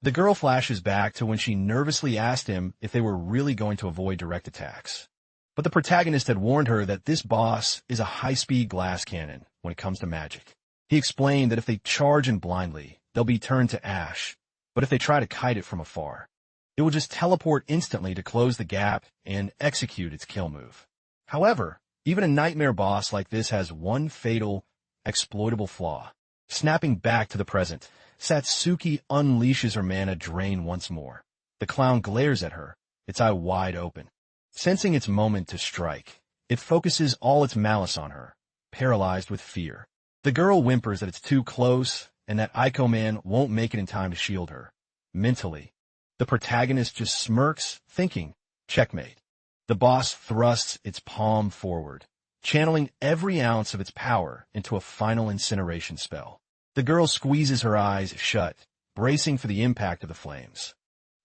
The girl flashes back to when she nervously asked him if they were really going to avoid direct attacks. But the protagonist had warned her that this boss is a high-speed glass cannon when it comes to magic. He explained that if they charge in blindly, they'll be turned to ash, but if they try to kite it from afar, it will just teleport instantly to close the gap and execute its kill move. However, even a nightmare boss like this has one fatal, exploitable flaw. Snapping back to the present, Satsuki unleashes her mana drain once more. The clown glares at her, its eye wide open. Sensing its moment to strike, it focuses all its malice on her, paralyzed with fear. The girl whimpers that it's too close and that Ico Man won't make it in time to shield her. Mentally, the protagonist just smirks, thinking, checkmate. The boss thrusts its palm forward, channeling every ounce of its power into a final incineration spell. The girl squeezes her eyes shut, bracing for the impact of the flames.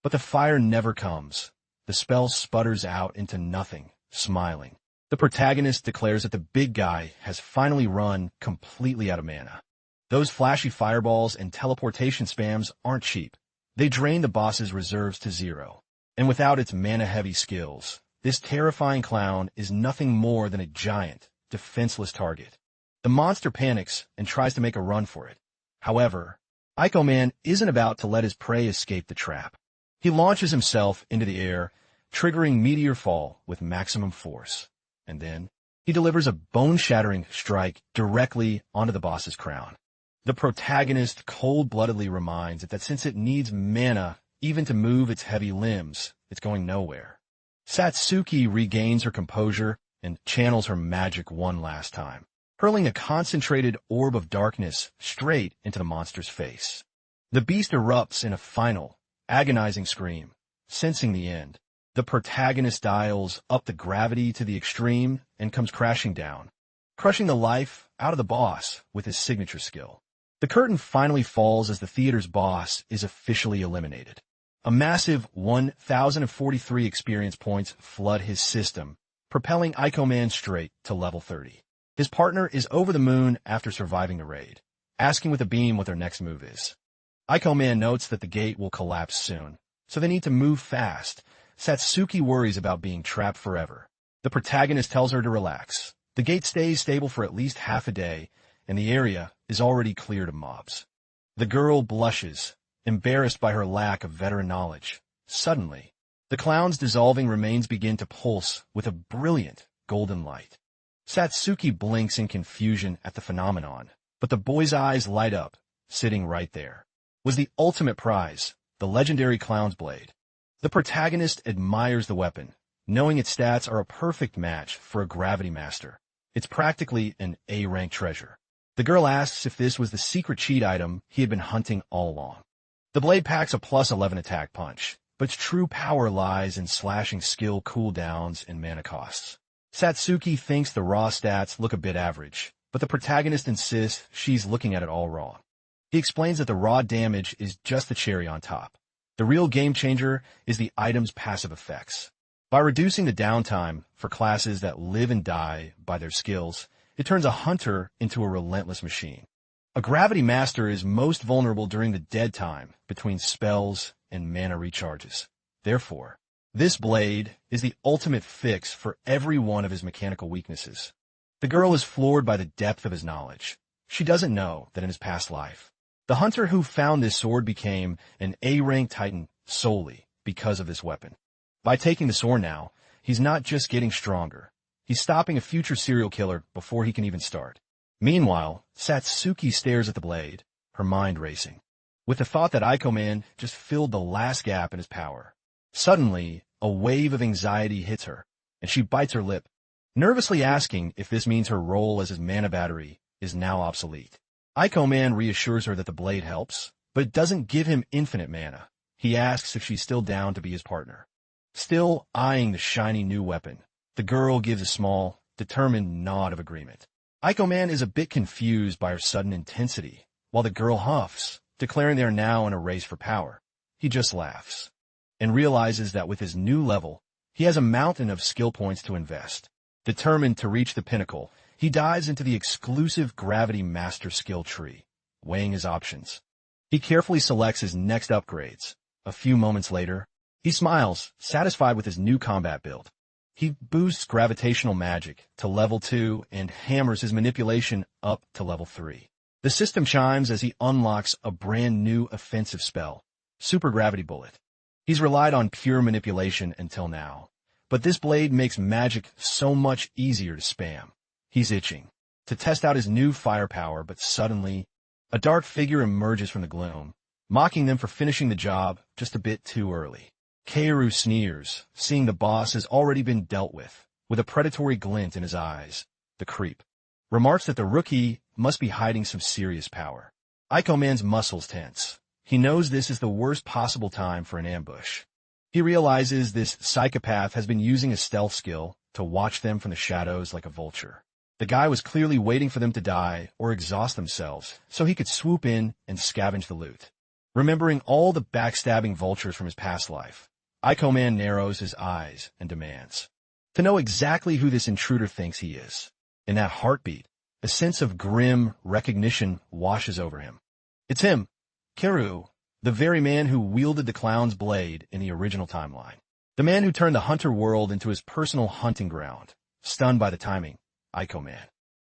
But the fire never comes. The spell sputters out into nothing, smiling. The protagonist declares that the big guy has finally run completely out of mana. Those flashy fireballs and teleportation spams aren't cheap. They drain the boss's reserves to zero. And without its mana-heavy skills, this terrifying clown is nothing more than a giant, defenseless target. The monster panics and tries to make a run for it. However, Ico Man isn't about to let his prey escape the trap. He launches himself into the air, triggering Meteor Fall with maximum force. And then, he delivers a bone-shattering strike directly onto the boss's crown. The protagonist cold-bloodedly reminds it that since it needs mana even to move its heavy limbs, it's going nowhere. Satsuki regains her composure and channels her magic one last time, hurling a concentrated orb of darkness straight into the monster's face. The beast erupts in a final, agonizing scream. Sensing the end, the protagonist dials up the gravity to the extreme and comes crashing down, crushing the life out of the boss with his signature skill. The curtain finally falls as the theater's boss is officially eliminated. A massive 1,043 experience points flood his system, propelling Ico Man straight to level 30. His partner is over the moon after surviving the raid, asking with a beam what their next move is. Ico Man notes that the gate will collapse soon, so they need to move fast. Satsuki worries about being trapped forever. The protagonist tells her to relax. The gate stays stable for at least half a day, and the area is already cleared of mobs. The girl blushes, embarrassed by her lack of veteran knowledge. Suddenly, the clown's dissolving remains begin to pulse with a brilliant golden light. Satsuki blinks in confusion at the phenomenon, but the boy's eyes light up, sitting right there. Was the ultimate prize, the legendary clown's blade. The protagonist admires the weapon, knowing its stats are a perfect match for a gravity master. It's practically an A-rank treasure. The girl asks if this was the secret cheat item he had been hunting all along. The blade packs a plus 11 attack punch, but its true power lies in slashing skill cooldowns and mana costs. Satsuki thinks the raw stats look a bit average, but the protagonist insists she's looking at it all wrong. He explains that the raw damage is just the cherry on top. The real game changer is the item's passive effects. By reducing the downtime for classes that live and die by their skills, it turns a hunter into a relentless machine. A gravity master is most vulnerable during the dead time between spells and mana recharges. Therefore, this blade is the ultimate fix for every one of his mechanical weaknesses. The girl is floored by the depth of his knowledge. She doesn't know that in his past life, the hunter who found this sword became an A-rank titan solely because of this weapon. By taking the sword now, he's not just getting stronger. He's stopping a future serial killer before he can even start. Meanwhile, Satsuki stares at the blade, her mind racing, with the thought that Aiko-man just filled the last gap in his power. Suddenly, a wave of anxiety hits her, and she bites her lip, nervously asking if this means her role as his mana battery is now obsolete. Aiko-man reassures her that the blade helps, but it doesn't give him infinite mana. He asks if she's still down to be his partner. Still eyeing the shiny new weapon, the girl gives a small, determined nod of agreement. Aiko-man is a bit confused by her sudden intensity, while the girl huffs, declaring they are now in a race for power. He just laughs, and realizes that with his new level, he has a mountain of skill points to invest. Determined to reach the pinnacle, he dives into the exclusive Gravity Master skill tree, weighing his options. He carefully selects his next upgrades. A few moments later, he smiles, satisfied with his new combat build. He boosts gravitational magic to level 2 and hammers his manipulation up to level 3. The system chimes as he unlocks a brand new offensive spell, Super Gravity Bullet. He's relied on pure manipulation until now, but this blade makes magic so much easier to spam. He's itching to test out his new firepower, but suddenly, a dark figure emerges from the gloom, mocking them for finishing the job just a bit too early. Kaoru sneers, seeing the boss has already been dealt with a predatory glint in his eyes. The creep remarks that the rookie must be hiding some serious power. Aiko-man's muscles tense. He knows this is the worst possible time for an ambush. He realizes this psychopath has been using a stealth skill to watch them from the shadows like a vulture. The guy was clearly waiting for them to die or exhaust themselves so he could swoop in and scavenge the loot. Remembering all the backstabbing vultures from his past life, Aiko-man narrows his eyes and demands to know exactly who this intruder thinks he is. In that heartbeat, a sense of grim recognition washes over him. It's him, Kaoru, the very man who wielded the clown's blade in the original timeline. The man who turned the hunter world into his personal hunting ground. Stunned by the timing, Aiko-man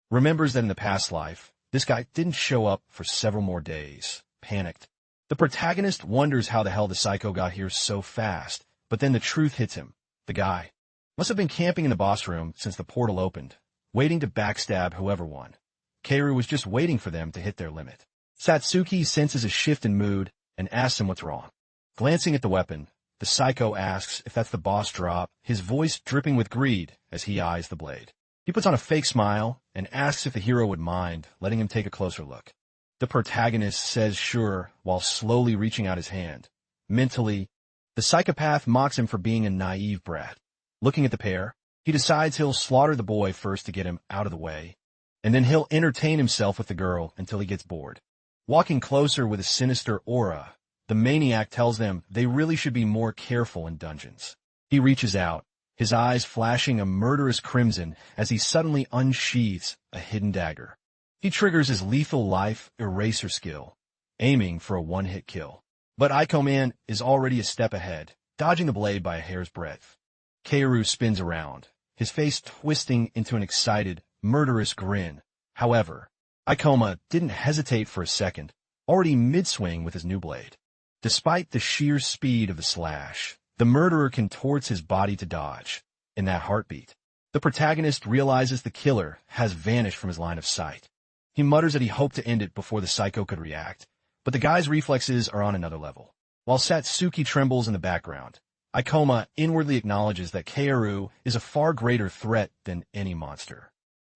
remembers that in the past life, this guy didn't show up for several more days. Panicked, the protagonist wonders how the hell the psycho got here so fast, but then the truth hits him. The guy must have been camping in the boss room since the portal opened, waiting to backstab whoever won. Kaoru was just waiting for them to hit their limit. Satsuki senses a shift in mood and asks him what's wrong. Glancing at the weapon, the psycho asks if that's the boss drop, his voice dripping with greed as he eyes the blade. He puts on a fake smile and asks if the hero would mind letting him take a closer look. The protagonist says sure while slowly reaching out his hand. Mentally, the psychopath mocks him for being a naive brat. Looking at the pair, he decides he'll slaughter the boy first to get him out of the way, and then he'll entertain himself with the girl until he gets bored. Walking closer with a sinister aura, the maniac tells them they really should be more careful in dungeons. He reaches out, his eyes flashing a murderous crimson as he suddenly unsheathes a hidden dagger. He triggers his lethal life eraser skill, aiming for a one-hit kill. But Aiko-man is already a step ahead, dodging the blade by a hair's breadth. Kaoru spins around, his face twisting into an excited, murderous grin. However, Aiko-man didn't hesitate for a second, already mid-swing with his new blade. Despite the sheer speed of the slash, the murderer contorts his body to dodge. In that heartbeat, the protagonist realizes the killer has vanished from his line of sight. He mutters that he hoped to end it before the psycho could react, but the guy's reflexes are on another level. While Satsuki trembles in the background, Aiko-man inwardly acknowledges that Kaoru is a far greater threat than any monster.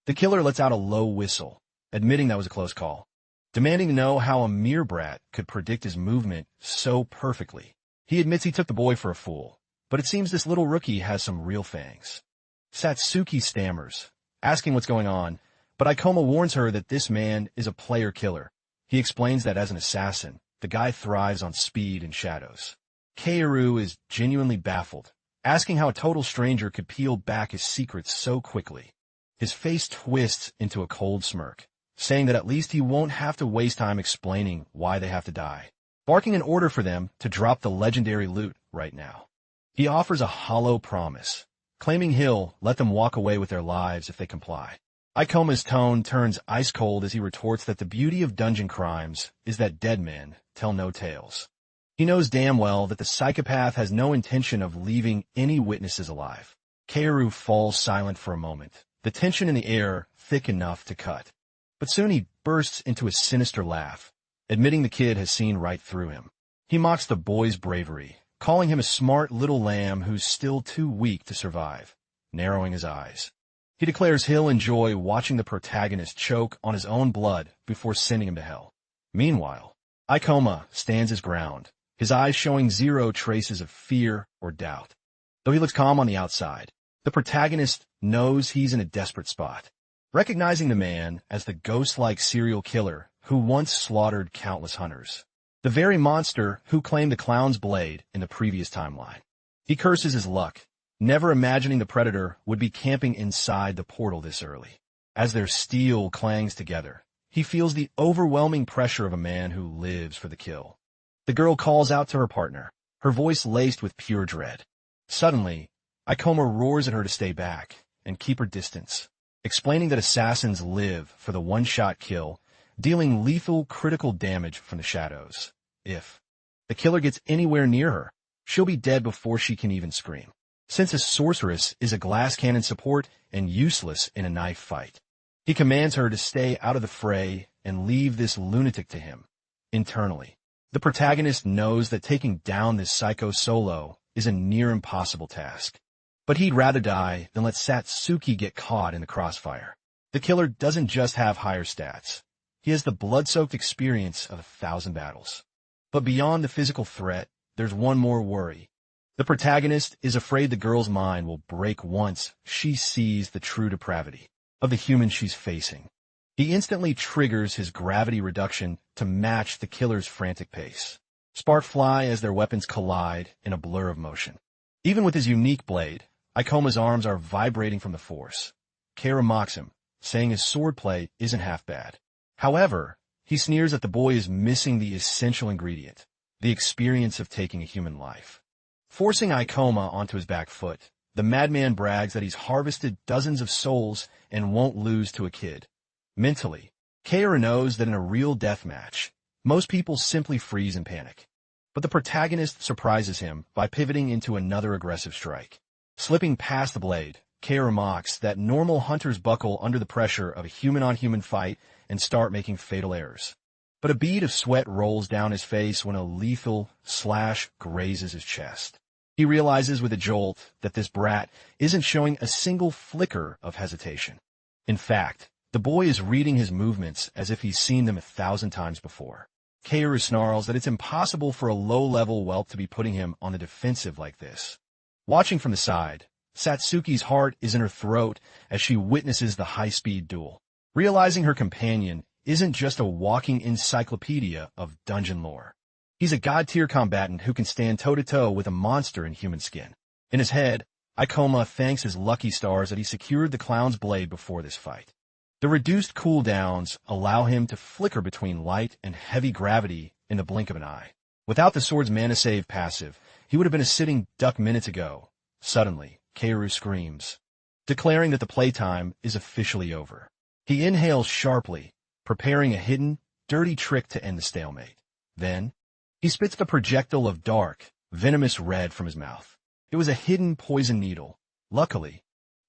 The killer lets out a low whistle, admitting that was a close call, demanding to know how a mere brat could predict his movement so perfectly. He admits he took the boy for a fool, but it seems this little rookie has some real fangs. Satsuki stammers, asking what's going on, but Aiko-man warns her that this man is a player killer. He explains that as an assassin, the guy thrives on speed and shadows. Kaoru is genuinely baffled, asking how a total stranger could peel back his secrets so quickly. His face twists into a cold smirk, saying that at least he won't have to waste time explaining why they have to die, barking an order for them to drop the legendary loot right now. He offers a hollow promise, claiming he'll let them walk away with their lives if they comply. Aiko-man's tone turns ice cold as he retorts that the beauty of dungeon crimes is that dead men tell no tales. He knows damn well that the psychopath has no intention of leaving any witnesses alive. Kaoru falls silent for a moment, the tension in the air thick enough to cut. But soon he bursts into a sinister laugh, admitting the kid has seen right through him. He mocks the boy's bravery, calling him a smart little lamb who's still too weak to survive, narrowing his eyes. He declares he'll enjoy watching the protagonist choke on his own blood before sending him to hell. Meanwhile, Ikoma stands his ground, his eyes showing zero traces of fear or doubt. Though he looks calm on the outside, the protagonist knows he's in a desperate spot. Recognizing the man as the ghost-like serial killer who once slaughtered countless hunters. The very monster who claimed the clown's blade in the previous timeline. He curses his luck, never imagining the predator would be camping inside the portal this early. As their steel clangs together, he feels the overwhelming pressure of a man who lives for the kill. The girl calls out to her partner, her voice laced with pure dread. Suddenly, Ikoma roars at her to stay back and keep her distance, explaining that assassins live for the one-shot kill, dealing lethal critical damage from the shadows. If the killer gets anywhere near her, she'll be dead before she can even scream. Since a sorceress is a glass cannon support and useless in a knife fight, he commands her to stay out of the fray and leave this lunatic to him. Internally, the protagonist knows that taking down this psycho solo is a near impossible task. But he'd rather die than let Satsuki get caught in the crossfire. The killer doesn't just have higher stats. He has the blood-soaked experience of 1,000 battles. But beyond the physical threat, there's one more worry. The protagonist is afraid the girl's mind will break once she sees the true depravity of the human she's facing. He instantly triggers his gravity reduction to match the killer's frantic pace. Sparks fly as their weapons collide in a blur of motion. Even with his unique blade, Ikoma's arms are vibrating from the force. Kara mocks him, saying his swordplay isn't half bad. However, he sneers that the boy is missing the essential ingredient, the experience of taking a human life. Forcing Ikoma onto his back foot, the madman brags that he's harvested dozens of souls and won't lose to a kid. Mentally, Kara knows that in a real death match, most people simply freeze in panic. But the protagonist surprises him by pivoting into another aggressive strike. Slipping past the blade, Kara mocks that normal hunters buckle under the pressure of a human-on-human fight and start making fatal errors. But a bead of sweat rolls down his face when a lethal slash grazes his chest. He realizes with a jolt that this brat isn't showing a single flicker of hesitation. In fact, the boy is reading his movements as if he's seen them 1,000 times before. Kaoru snarls that it's impossible for a low-level whelp to be putting him on the defensive like this. Watching from the side, Satsuki's heart is in her throat as she witnesses the high-speed duel, realizing her companion isn't just a walking encyclopedia of dungeon lore. He's a god-tier combatant who can stand toe-to-toe with a monster in human skin. In his head, Ikoma thanks his lucky stars that he secured the clown's blade before this fight. The reduced cooldowns allow him to flicker between light and heavy gravity in the blink of an eye. Without the sword's mana save passive, he would have been a sitting duck minutes ago. Suddenly, Kaoru screams, declaring that the playtime is officially over. He inhales sharply, preparing a hidden, dirty trick to end the stalemate. Then, he spits the projectile of dark, venomous red from his mouth. It was a hidden poison needle. Luckily,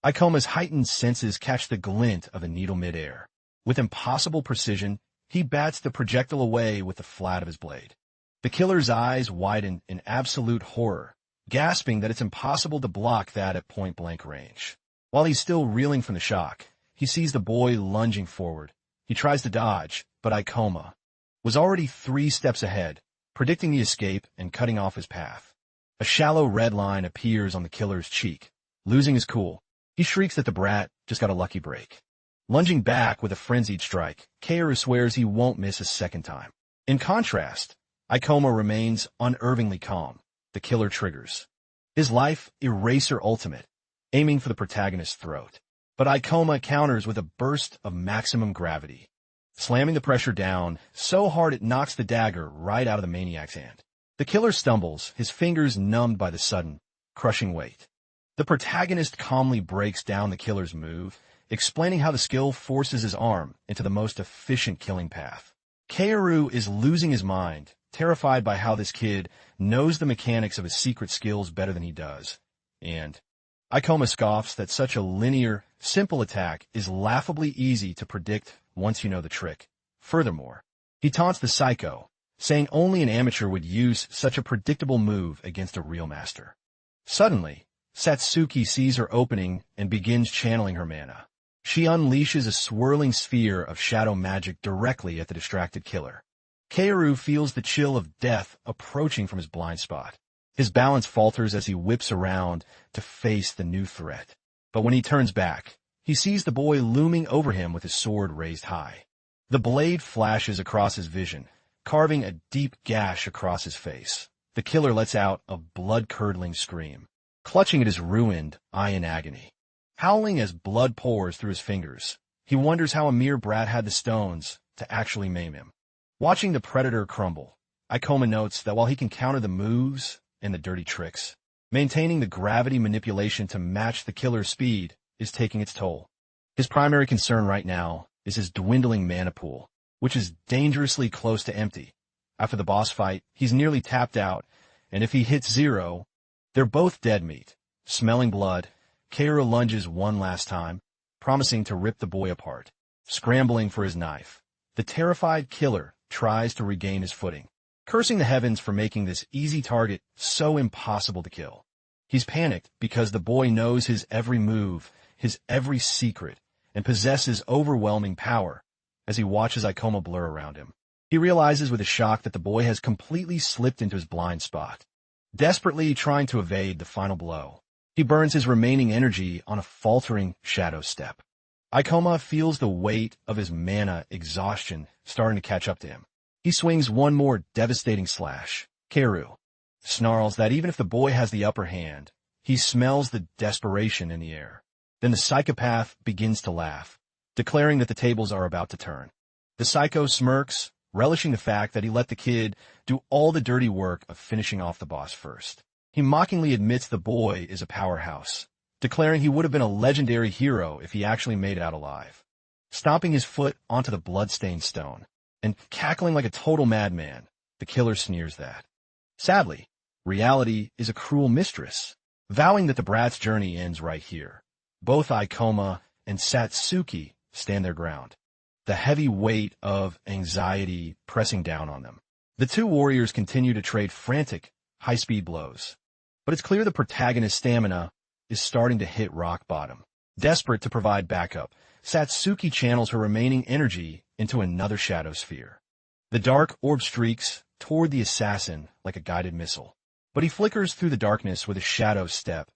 Ikoma's heightened senses catch the glint of a needle midair. With impossible precision, he bats the projectile away with the flat of his blade. The killer's eyes widen in absolute horror, gasping that it's impossible to block that at point-blank range. While he's still reeling from the shock, he sees the boy lunging forward. He tries to dodge, but Ikoma was already 3 steps ahead, predicting the escape and cutting off his path. A shallow red line appears on the killer's cheek. Losing his cool, he shrieks that the brat just got a lucky break. Lunging back with a frenzied strike, Kaoru swears he won't miss a second time. In contrast, Ikoma remains unervingly calm. The killer triggers his life eraser ultimate, aiming for the protagonist's throat. But Ikoma counters with a burst of maximum gravity, slamming the pressure down so hard it knocks the dagger right out of the maniac's hand. The killer stumbles, his fingers numbed by the sudden, crushing weight. The protagonist calmly breaks down the killer's move, explaining how the skill forces his arm into the most efficient killing path. Kaoru is losing his mind, terrified by how this kid knows the mechanics of his secret skills better than he does. And Ikoma scoffs that such a linear, simple attack is laughably easy to predict once you know the trick. Furthermore, he taunts the psycho, saying only an amateur would use such a predictable move against a real master. Suddenly, Satsuki sees her opening and begins channeling her mana. She unleashes a swirling sphere of shadow magic directly at the distracted killer. Kaoru feels the chill of death approaching from his blind spot. His balance falters as he whips around to face the new threat. But when he turns back, he sees the boy looming over him with his sword raised high. The blade flashes across his vision, carving a deep gash across his face. The killer lets out a blood-curdling scream, clutching at his ruined eye in agony. Howling as blood pours through his fingers, he wonders how a mere brat had the stones to actually maim him. Watching the predator crumble, Ikoma notes that while he can counter the moves and the dirty tricks, maintaining the gravity manipulation to match the killer's speed is taking its toll. His primary concern right now is his dwindling mana pool, which is dangerously close to empty. After the boss fight, he's nearly tapped out, and if he hits 0, they're both dead meat. Smelling blood, Kaoru lunges one last time, promising to rip the boy apart. Scrambling for his knife, the terrified killer tries to regain his footing, cursing the heavens for making this easy target so impossible to kill. He's panicked because the boy knows his every move, his every secret, and possesses overwhelming power. As he watches Ikoma blur around him, he realizes with a shock that the boy has completely slipped into his blind spot. Desperately trying to evade the final blow, he burns his remaining energy on a faltering shadow step. Ikoma feels the weight of his mana exhaustion starting to catch up to him. He swings one more devastating slash. Kaoru snarls that even if the boy has the upper hand, he smells the desperation in the air. Then the psychopath begins to laugh, declaring that the tables are about to turn. The psycho smirks, relishing the fact that he let the kid do all the dirty work of finishing off the boss first. He mockingly admits the boy is a powerhouse, declaring he would have been a legendary hero if he actually made it out alive. Stomping his foot onto the blood-stained stone, and cackling like a total madman, the killer sneers that. Sadly, reality is a cruel mistress, vowing that the brat's journey ends right here. Both Ikoma and Satsuki stand their ground, the heavy weight of anxiety pressing down on them. The two warriors continue to trade frantic, high-speed blows. But it's clear the protagonist's stamina is starting to hit rock bottom. Desperate to provide backup, Satsuki channels her remaining energy into another shadow sphere. The dark orb streaks toward the assassin like a guided missile, but he flickers through the darkness with a shadow step,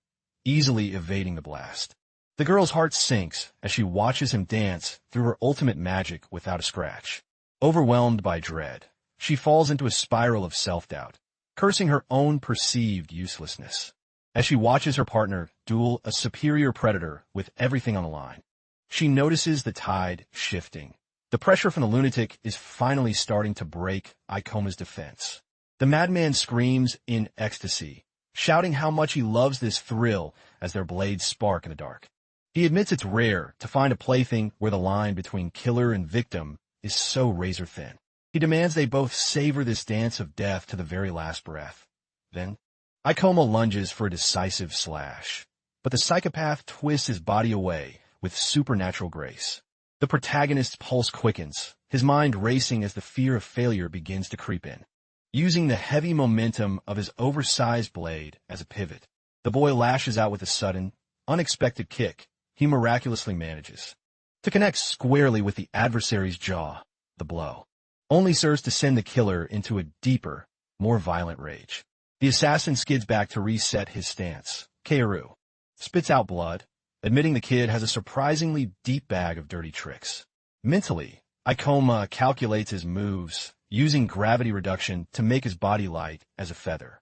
easily evading the blast. The girl's heart sinks as she watches him dance through her ultimate magic without a scratch. Overwhelmed by dread, she falls into a spiral of self-doubt, cursing her own perceived uselessness. As she watches her partner duel a superior predator with everything on the line, she notices the tide shifting. The pressure from the lunatic is finally starting to break Ikoma's defense. The madman screams in ecstasy, shouting how much he loves this thrill as their blades spark in the dark. He admits it's rare to find a plaything where the line between killer and victim is so razor-thin. He demands they both savor this dance of death to the very last breath. Then, Ikoma lunges for a decisive slash, but the psychopath twists his body away with supernatural grace. The protagonist's pulse quickens, his mind racing as the fear of failure begins to creep in. Using the heavy momentum of his oversized blade as a pivot, the boy lashes out with a sudden, unexpected kick he miraculously manages to connect squarely with the adversary's jaw. The blow only serves to send the killer into a deeper, more violent rage. The assassin skids back to reset his stance. Kaoru spits out blood, admitting the kid has a surprisingly deep bag of dirty tricks. Mentally, Ikoma calculates his moves, using gravity reduction to make his body light as a feather,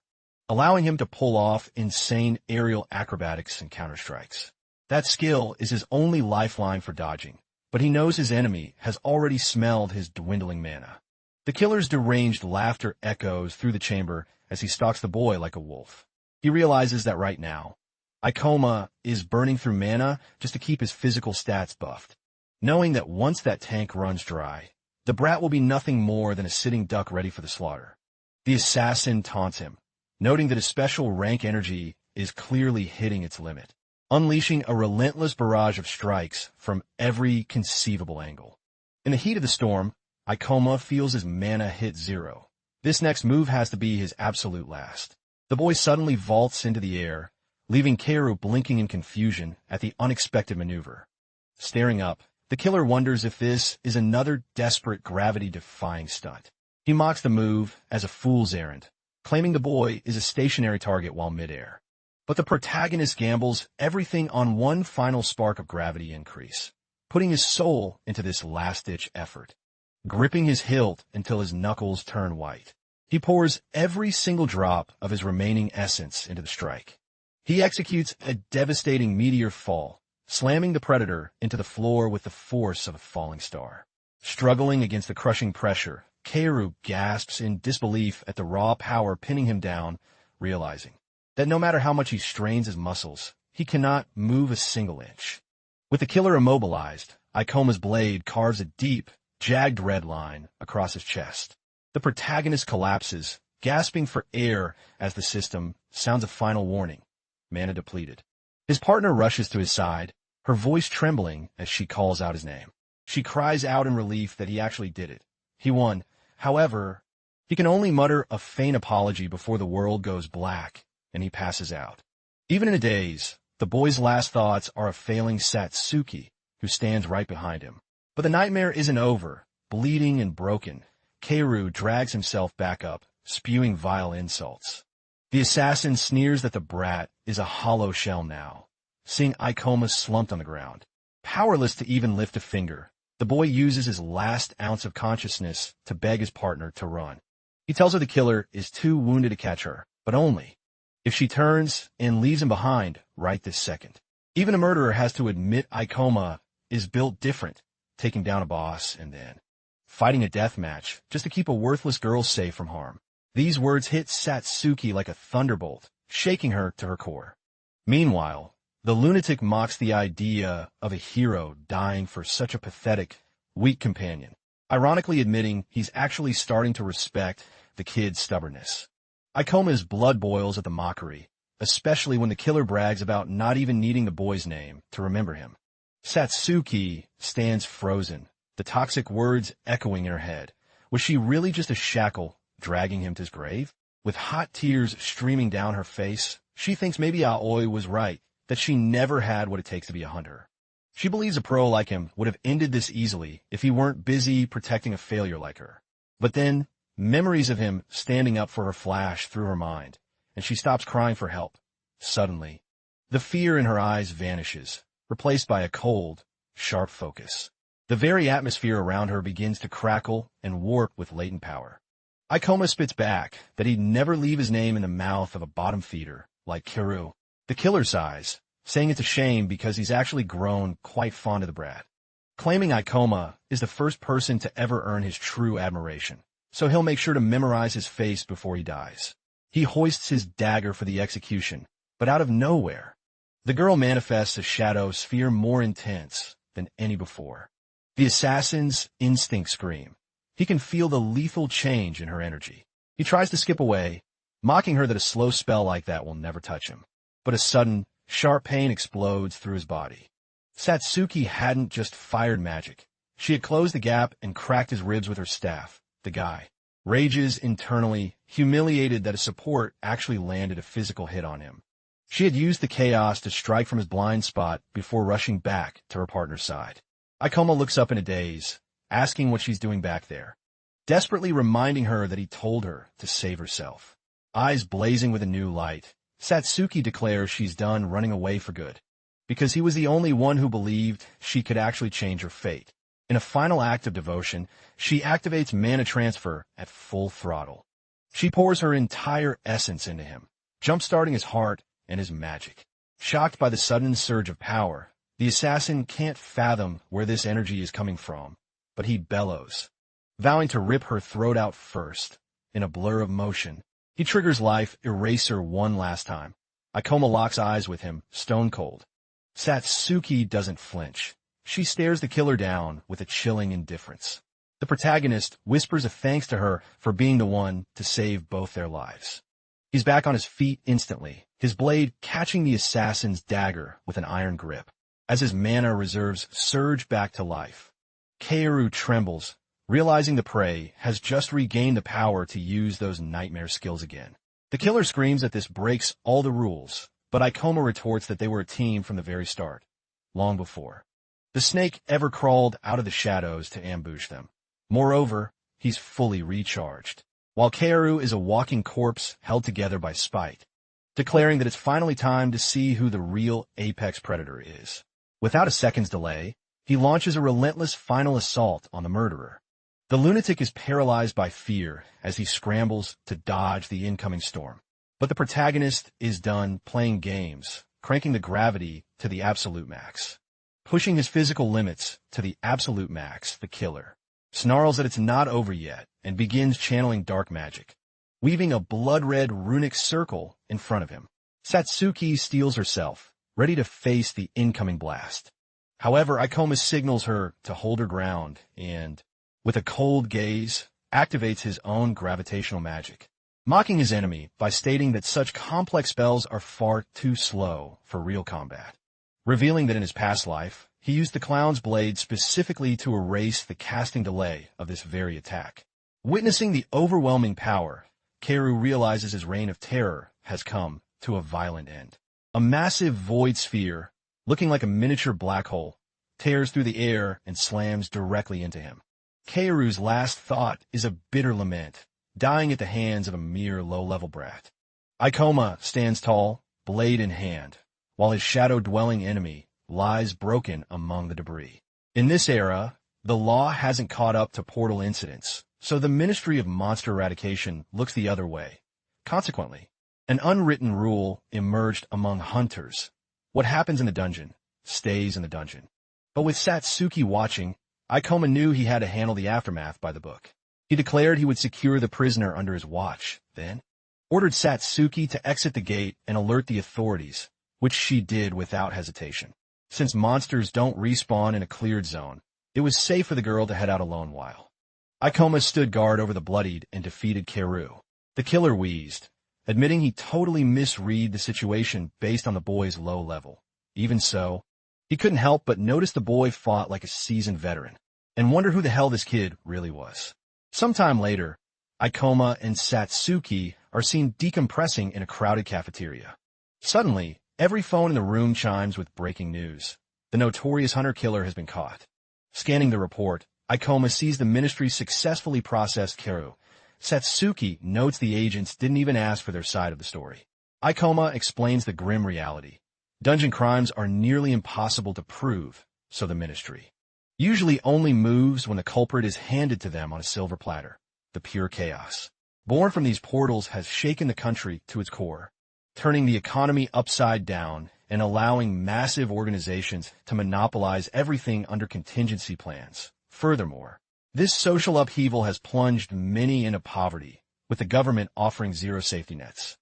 allowing him to pull off insane aerial acrobatics and counterstrikes. That skill is his only lifeline for dodging, but he knows his enemy has already smelled his dwindling mana. The killer's deranged laughter echoes through the chamber as he stalks the boy like a wolf. He realizes that right now, Ikoma is burning through mana just to keep his physical stats buffed, knowing that once that tank runs dry, the brat will be nothing more than a sitting duck ready for the slaughter. The assassin taunts him, noting that his special rank energy is clearly hitting its limit, unleashing a relentless barrage of strikes from every conceivable angle. In the heat of the storm, Ikoma feels his mana hit zero. This next move has to be his absolute last. The boy suddenly vaults into the air, leaving Kaoru blinking in confusion at the unexpected maneuver. Staring up, the killer wonders if this is another desperate gravity-defying stunt. He mocks the move as a fool's errand, claiming the boy is a stationary target while midair. But the protagonist gambles everything on one final spark of gravity increase, putting his soul into this last-ditch effort. Gripping his hilt until his knuckles turn white, he pours every single drop of his remaining essence into the strike. He executes a devastating meteor fall, slamming the predator into the floor with the force of a falling star. Struggling against the crushing pressure, Kaoru gasps in disbelief at the raw power pinning him down, realizing that no matter how much he strains his muscles, he cannot move a single inch. With the killer immobilized, Ikoma's blade carves a deep, jagged red line across his chest. The protagonist collapses, gasping for air as the system sounds a final warning. Mana depleted. His partner rushes to his side, her voice trembling as she calls out his name. She cries out in relief that he actually did it. He won. However, he can only mutter a faint apology before the world goes black and he passes out. Even in a daze, the boy's last thoughts are of failing Satsuki, who stands right behind him. But the nightmare isn't over. Bleeding and broken, Kaoru drags himself back up, spewing vile insults. The assassin sneers that the brat is a hollow shell now. Seeing Ikoma slumped on the ground, powerless to even lift a finger, the boy uses his last ounce of consciousness to beg his partner to run. He tells her the killer is too wounded to catch her, but only if she turns and leaves him behind right this second. Even a murderer has to admit Ikoma is built different, taking down a boss and then fighting a death match just to keep a worthless girl safe from harm. These words hit Satsuki like a thunderbolt, shaking her to her core. Meanwhile, the lunatic mocks the idea of a hero dying for such a pathetic, weak companion, ironically admitting he's actually starting to respect the kid's stubbornness. Ikoma's blood boils at the mockery, especially when the killer brags about not even needing the boy's name to remember him. Satsuki stands frozen, the toxic words echoing in her head. Was she really just a shackle dragging him to his grave? With hot tears streaming down her face, she thinks maybe Aoi was right, that she never had what it takes to be a hunter. She believes a pro like him would have ended this easily if he weren't busy protecting a failure like her. But then, memories of him standing up for her flash through her mind, and she stops crying for help. Suddenly, the fear in her eyes vanishes, replaced by a cold, sharp focus. The very atmosphere around her begins to crackle and warp with latent power. Ikoma spits back that he'd never leave his name in the mouth of a bottom feeder like Kaoru. The killer sighs, saying it's a shame because he's actually grown quite fond of the brat. Claiming Ikoma is the first person to ever earn his true admiration, so he'll make sure to memorize his face before he dies. He hoists his dagger for the execution, but out of nowhere, the girl manifests a shadow sphere more intense than any before. The assassin's instincts scream. He can feel the lethal change in her energy. He tries to skip away, mocking her that a slow spell like that will never touch him. But a sudden, sharp pain explodes through his body. Satsuki hadn't just fired magic. She had closed the gap and cracked his ribs with her staff. The guy rages internally, humiliated that a support actually landed a physical hit on him. She had used the chaos to strike from his blind spot before rushing back to her partner's side. Ikoma looks up in a daze, asking what she's doing back there, desperately reminding her that he told her to save herself. Eyes blazing with a new light, Satsuki declares she's done running away for good, because he was the only one who believed she could actually change her fate. In a final act of devotion, she activates mana transfer at full throttle. She pours her entire essence into him, jump-starting his heart and his magic. Shocked by the sudden surge of power, the assassin can't fathom where this energy is coming from, but he bellows, vowing to rip her throat out first. In a blur of motion, he triggers Life Eraser one last time. Ikoma locks eyes with him, stone cold. Satsuki doesn't flinch. She stares the killer down with a chilling indifference. The protagonist whispers a thanks to her for being the one to save both their lives. He's back on his feet instantly, his blade catching the assassin's dagger with an iron grip. As his mana reserves surge back to life, Kaoru trembles, realizing the prey has just regained the power to use those nightmare skills again. The killer screams that this breaks all the rules, but Ikoma retorts that they were a team from the very start, long before the snake ever crawled out of the shadows to ambush them. Moreover, he's fully recharged, while Kaoru is a walking corpse held together by spite, declaring that it's finally time to see who the real apex predator is. Without a second's delay, he launches a relentless final assault on the murderer. The lunatic is paralyzed by fear as he scrambles to dodge the incoming storm. But the protagonist is done playing games, cranking the gravity to the absolute max. Pushing his physical limits to the absolute max, the killer snarls that it's not over yet and begins channeling dark magic, weaving a blood-red runic circle in front of him. Satsuki steels herself, ready to face the incoming blast. However, Ikoma signals her to hold her ground and, with a cold gaze, activates his own gravitational magic, mocking his enemy by stating that such complex spells are far too slow for real combat, revealing that in his past life, he used the clown's blade specifically to erase the casting delay of this very attack. Witnessing the overwhelming power, Kaoru realizes his reign of terror has come to a violent end. A massive void sphere, looking like a miniature black hole, tears through the air and slams directly into him. Kaoru's last thought is a bitter lament, dying at the hands of a mere low-level brat. Ikoma stands tall, blade in hand, while his shadow-dwelling enemy lies broken among the debris. In this era, the law hasn't caught up to portal incidents, so the Ministry of Monster Eradication looks the other way. Consequently, an unwritten rule emerged among hunters. What happens in the dungeon stays in the dungeon. But with Satsuki watching, Ikoma knew he had to handle the aftermath by the book. He declared he would secure the prisoner under his watch, then ordered Satsuki to exit the gate and alert the authorities, which she did without hesitation. Since monsters don't respawn in a cleared zone, it was safe for the girl to head out alone while Ikoma stood guard over the bloodied and defeated Kaoru. The killer wheezed, admitting he totally misread the situation based on the boy's low level. Even so, he couldn't help but notice the boy fought like a seasoned veteran, and wonder who the hell this kid really was. Sometime later, Ikoma and Satsuki are seen decompressing in a crowded cafeteria. Suddenly, every phone in the room chimes with breaking news. The notorious hunter-killer has been caught. Scanning the report, Ikoma sees the ministry successfully processed Kaoru. Satsuki notes the agents didn't even ask for their side of the story. Ikoma explains the grim reality. Dungeon crimes are nearly impossible to prove, so the ministry usually only moves when the culprit is handed to them on a silver platter. The pure chaos born from these portals has shaken the country to its core, turning the economy upside down and allowing massive organizations to monopolize everything under contingency plans. Furthermore, this social upheaval has plunged many into poverty, with the government offering zero safety nets.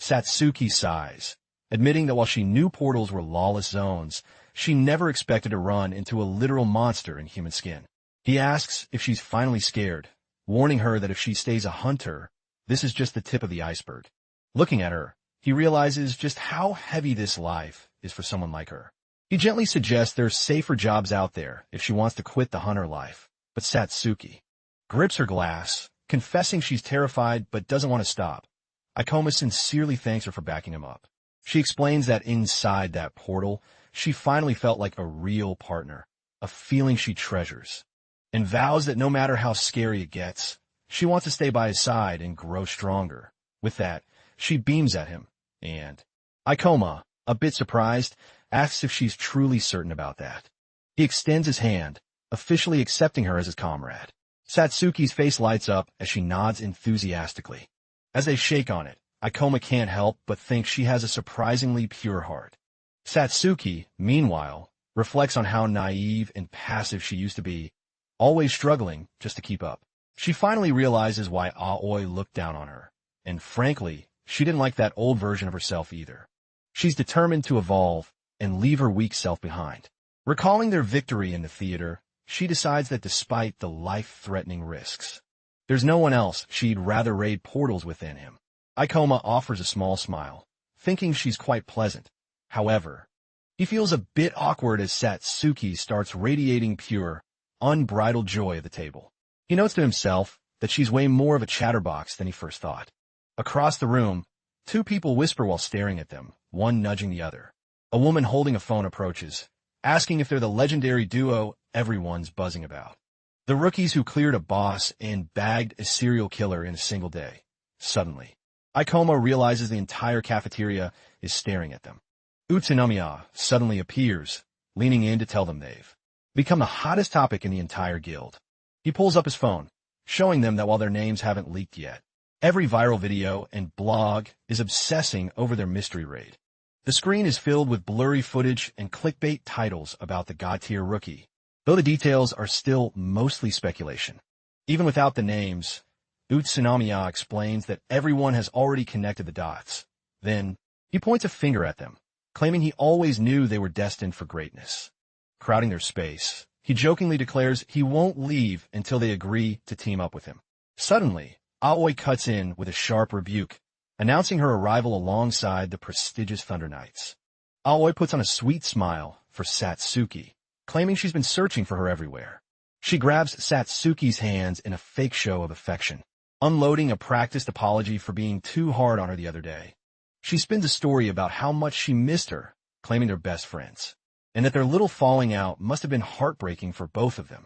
Satsuki sighs, admitting that while she knew portals were lawless zones, she never expected to run into a literal monster in human skin. He asks if she's finally scared, warning her that if she stays a hunter, this is just the tip of the iceberg. Looking at her, he realizes just how heavy this life is for someone like her. He gently suggests there's safer jobs out there if she wants to quit the hunter life, but Satsuki grips her glass, confessing she's terrified but doesn't want to stop. Ikoma sincerely thanks her for backing him up. She explains that inside that portal, she finally felt like a real partner, a feeling she treasures, and vows that no matter how scary it gets, she wants to stay by his side and grow stronger. With that, she beams at him, and Ikoma, a bit surprised, asks if she's truly certain about that. He extends his hand, officially accepting her as his comrade. Satsuki's face lights up as she nods enthusiastically. As they shake on it, Ikoma can't help but think she has a surprisingly pure heart. Satsuki, meanwhile, reflects on how naive and passive she used to be, always struggling just to keep up. She finally realizes why Aoi looked down on her, and frankly, she didn't like that old version of herself either. She's determined to evolve and leave her weak self behind. Recalling their victory in the theater, she decides that despite the life-threatening risks, there's no one else she'd rather raid portals within him. Ikoma offers a small smile, thinking she's quite pleasant. However, he feels a bit awkward as Satsuki starts radiating pure, unbridled joy at the table. He notes to himself that she's way more of a chatterbox than he first thought. Across the room, two people whisper while staring at them, one nudging the other. A woman holding a phone approaches, asking if they're the legendary duo everyone's buzzing about. The rookies who cleared a boss and bagged a serial killer in a single day. Suddenly, Ikoma realizes the entire cafeteria is staring at them. Utsunomiya suddenly appears, leaning in to tell them they've become the hottest topic in the entire guild. He pulls up his phone, showing them that while their names haven't leaked yet, every viral video and blog is obsessing over their mystery raid. The screen is filled with blurry footage and clickbait titles about the god-tier rookie, though the details are still mostly speculation. Even without the names, Utsunomiya explains that everyone has already connected the dots. Then, he points a finger at them, claiming he always knew they were destined for greatness. Crowding their space, he jokingly declares he won't leave until they agree to team up with him. Suddenly, Aoi cuts in with a sharp rebuke, announcing her arrival alongside the prestigious Thunder Knights. Aoi puts on a sweet smile for Satsuki, claiming she's been searching for her everywhere. She grabs Satsuki's hands in a fake show of affection, unloading a practiced apology for being too hard on her the other day. She spins a story about how much she missed her, claiming they're best friends, and that their little falling out must have been heartbreaking for both of them.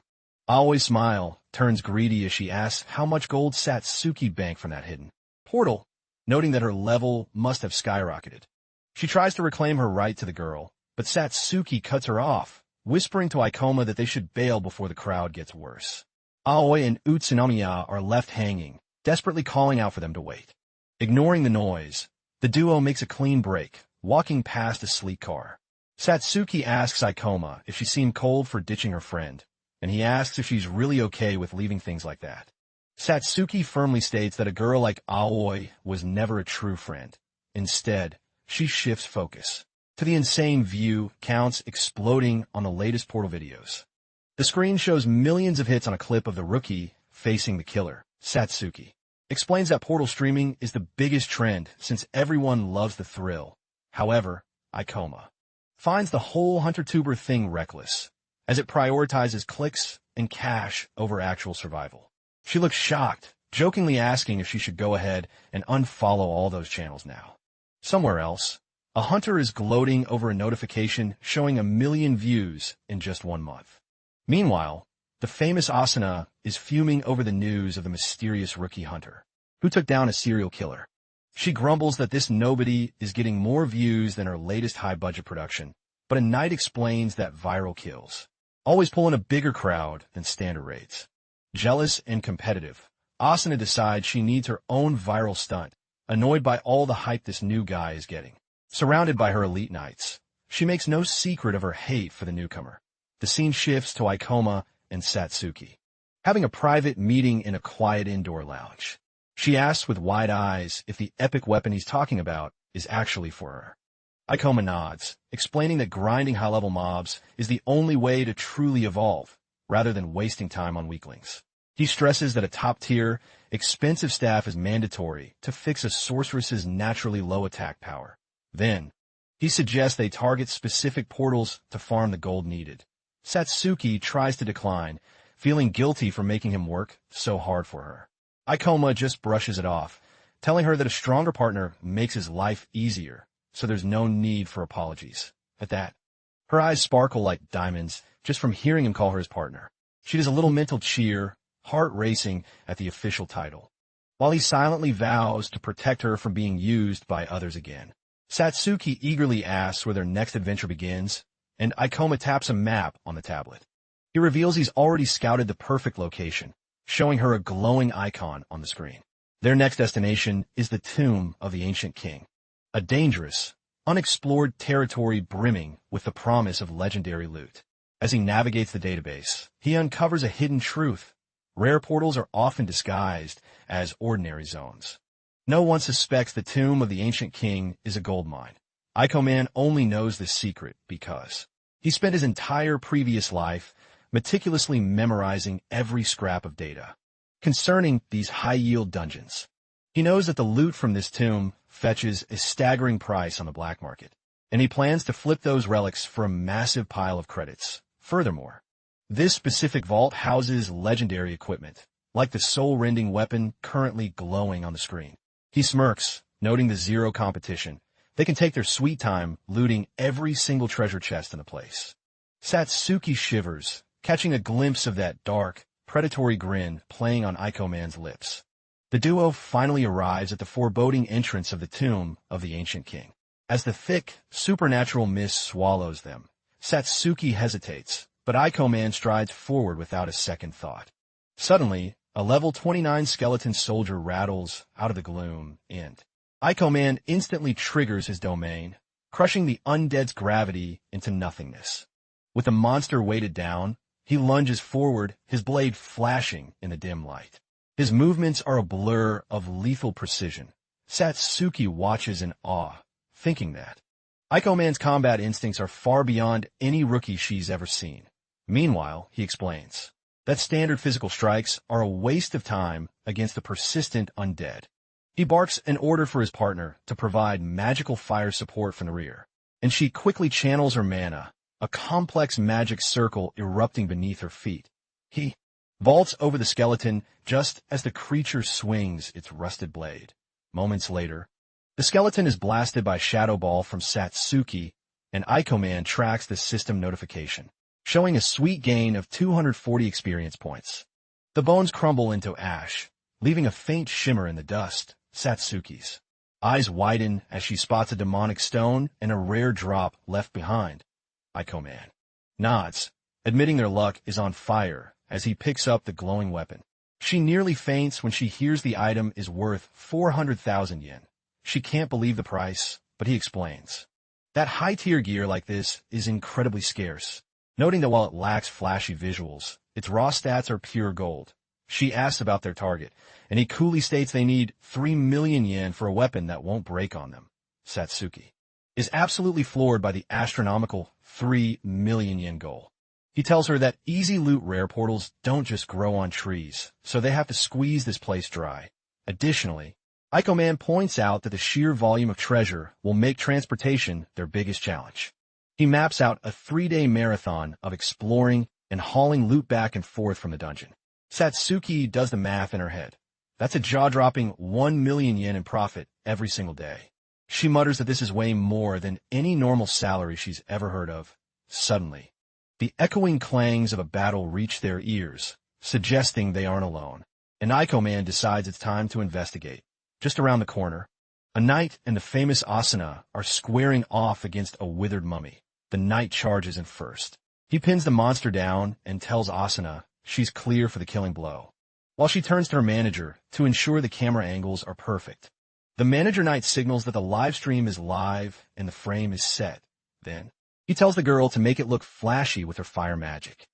Aoi's smile turns greedy as she asks how much gold Satsuki banked from that hidden portal, noting that her level must have skyrocketed. She tries to reclaim her right to the girl, but Satsuki cuts her off, whispering to Ikoma that they should bail before the crowd gets worse. Aoi and Utsunomiya are left hanging, desperately calling out for them to wait. Ignoring the noise, the duo makes a clean break, walking past a sleek car. Satsuki asks Ikoma if she seemed cold for ditching her friend, and he asks if she's really okay with leaving things like that. Satsuki firmly states that a girl like Aoi was never a true friend. Instead, she shifts focus to the insane view counts exploding on the latest portal videos. The screen shows millions of hits on a clip of the rookie facing the killer. Satsuki explains that portal streaming is the biggest trend since everyone loves the thrill. However, Ikoma finds the whole HunterTuber thing reckless, as it prioritizes clicks and cash over actual survival. She looks shocked, jokingly asking if she should go ahead and unfollow all those channels now. Somewhere else, a hunter is gloating over a notification showing 1 million views in just 1 month. Meanwhile, the famous Asuna is fuming over the news of the mysterious rookie hunter, who took down a serial killer. She grumbles that this nobody is getting more views than her latest high-budget production, but a knight explains that viral kills always pull in a bigger crowd than standard raids. Jealous and competitive, Asuna decides she needs her own viral stunt, annoyed by all the hype this new guy is getting. Surrounded by her elite knights, she makes no secret of her hate for the newcomer. The scene shifts to Ikoma and Satsuki, having a private meeting in a quiet indoor lounge. She asks with wide eyes if the epic weapon he's talking about is actually for her. Ikoma nods, explaining that grinding high-level mobs is the only way to truly evolve, rather than wasting time on weaklings. He stresses that a top-tier, expensive staff is mandatory to fix a sorceress's naturally low attack power. Then, he suggests they target specific portals to farm the gold needed. Satsuki tries to decline, feeling guilty for making him work so hard for her. Ikoma just brushes it off, telling her that a stronger partner makes his life easier, so there's no need for apologies. At that, her eyes sparkle like diamonds just from hearing him call her his partner. She does a little mental cheer, heart racing at the official title, while he silently vows to protect her from being used by others again. Satsuki eagerly asks where their next adventure begins, and Ikoma taps a map on the tablet. He reveals he's already scouted the perfect location, showing her a glowing icon on the screen. Their next destination is the tomb of the ancient king, a dangerous, unexplored territory brimming with the promise of legendary loot. As he navigates the database, he uncovers a hidden truth. Rare portals are often disguised as ordinary zones. No one suspects the tomb of the ancient king is a gold mine. Ikoman only knows this secret because he spent his entire previous life meticulously memorizing every scrap of data concerning these high-yield dungeons. He knows that the loot from this tomb fetches a staggering price on the black market, and he plans to flip those relics for a massive pile of credits. Furthermore, this specific vault houses legendary equipment, like the soul-rending weapon currently glowing on the screen. He smirks, noting the zero competition. They can take their sweet time looting every single treasure chest in the place. Satsuki shivers, catching a glimpse of that dark, predatory grin playing on Aiko-man's lips. The duo finally arrives at the foreboding entrance of the tomb of the ancient king. As the thick, supernatural mist swallows them, Satsuki hesitates, but Aiko-man strides forward without a second thought. Suddenly, a level 29 skeleton soldier rattles out of the gloom, and Aiko-man instantly triggers his domain, crushing the undead's gravity into nothingness. With the monster weighted down, he lunges forward, his blade flashing in the dim light. His movements are a blur of lethal precision. Satsuki watches in awe, thinking that Aiko-man's combat instincts are far beyond any rookie she's ever seen. Meanwhile, he explains that standard physical strikes are a waste of time against the persistent undead. He barks an order for his partner to provide magical fire support from the rear, and she quickly channels her mana, a complex magic circle erupting beneath her feet. He vaults over the skeleton just as the creature swings its rusted blade. Moments later, the skeleton is blasted by Shadow Ball from Satsuki, and Aiko-man tracks the system notification, showing a sweet gain of 240 experience points. The bones crumble into ash, leaving a faint shimmer in the dust. Satsuki's eyes widen as she spots a demonic stone and a rare drop left behind. Aiko-man nods, admitting their luck is on fire as he picks up the glowing weapon. She nearly faints when she hears the item is worth 400,000 yen. She can't believe the price, but he explains that high-tier gear like this is incredibly scarce, noting that while it lacks flashy visuals, its raw stats are pure gold. She asks about their target, and he coolly states they need 3 million yen for a weapon that won't break on them. Satsuki is absolutely floored by the astronomical 3 million yen goal. He tells her that easy loot rare portals don't just grow on trees, so they have to squeeze this place dry. Additionally, Aiko-man points out that the sheer volume of treasure will make transportation their biggest challenge. He maps out a 3-day marathon of exploring and hauling loot back and forth from the dungeon. Satsuki does the math in her head. That's a jaw-dropping 1 million yen in profit every single day. She mutters that this is way more than any normal salary she's ever heard of. Suddenly, the echoing clangs of a battle reach their ears, suggesting they aren't alone. And Aiko-man decides it's time to investigate. Just around the corner, a knight and the famous Asuna are squaring off against a withered mummy. The knight charges in first. He pins the monster down and tells Asuna she's clear for the killing blow, while she turns to her manager to ensure the camera angles are perfect. The manager knight signals that the live stream is live and the frame is set. Then, he tells the girl to make it look flashy with her fire magic.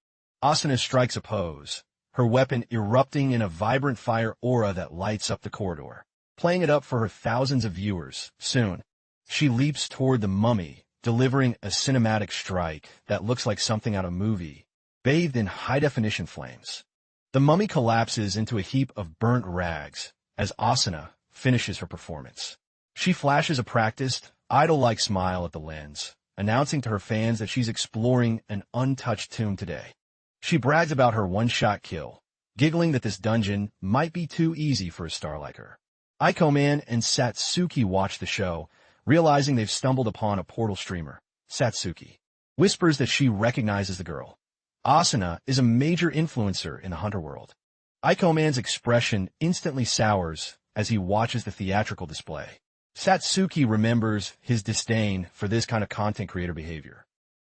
Asuna strikes a pose, her weapon erupting in a vibrant fire aura that lights up the corridor, playing it up for her thousands of viewers. Soon, she leaps toward the mummy, delivering a cinematic strike that looks like something out of a movie, bathed in high-definition flames. The mummy collapses into a heap of burnt rags as Asuna finishes her performance. She flashes a practiced, idol-like smile at the lens, announcing to her fans that she's exploring an untouched tomb today. She brags about her one-shot kill, giggling that this dungeon might be too easy for a star like her. Aiko-man and Satsuki watch the show, realizing they've stumbled upon a portal streamer. Satsuki whispers that she recognizes the girl. Asuna is a major influencer in the hunter world. Aiko-man's expression instantly sours as he watches the theatrical display. Satsuki remembers his disdain for this kind of content creator behavior,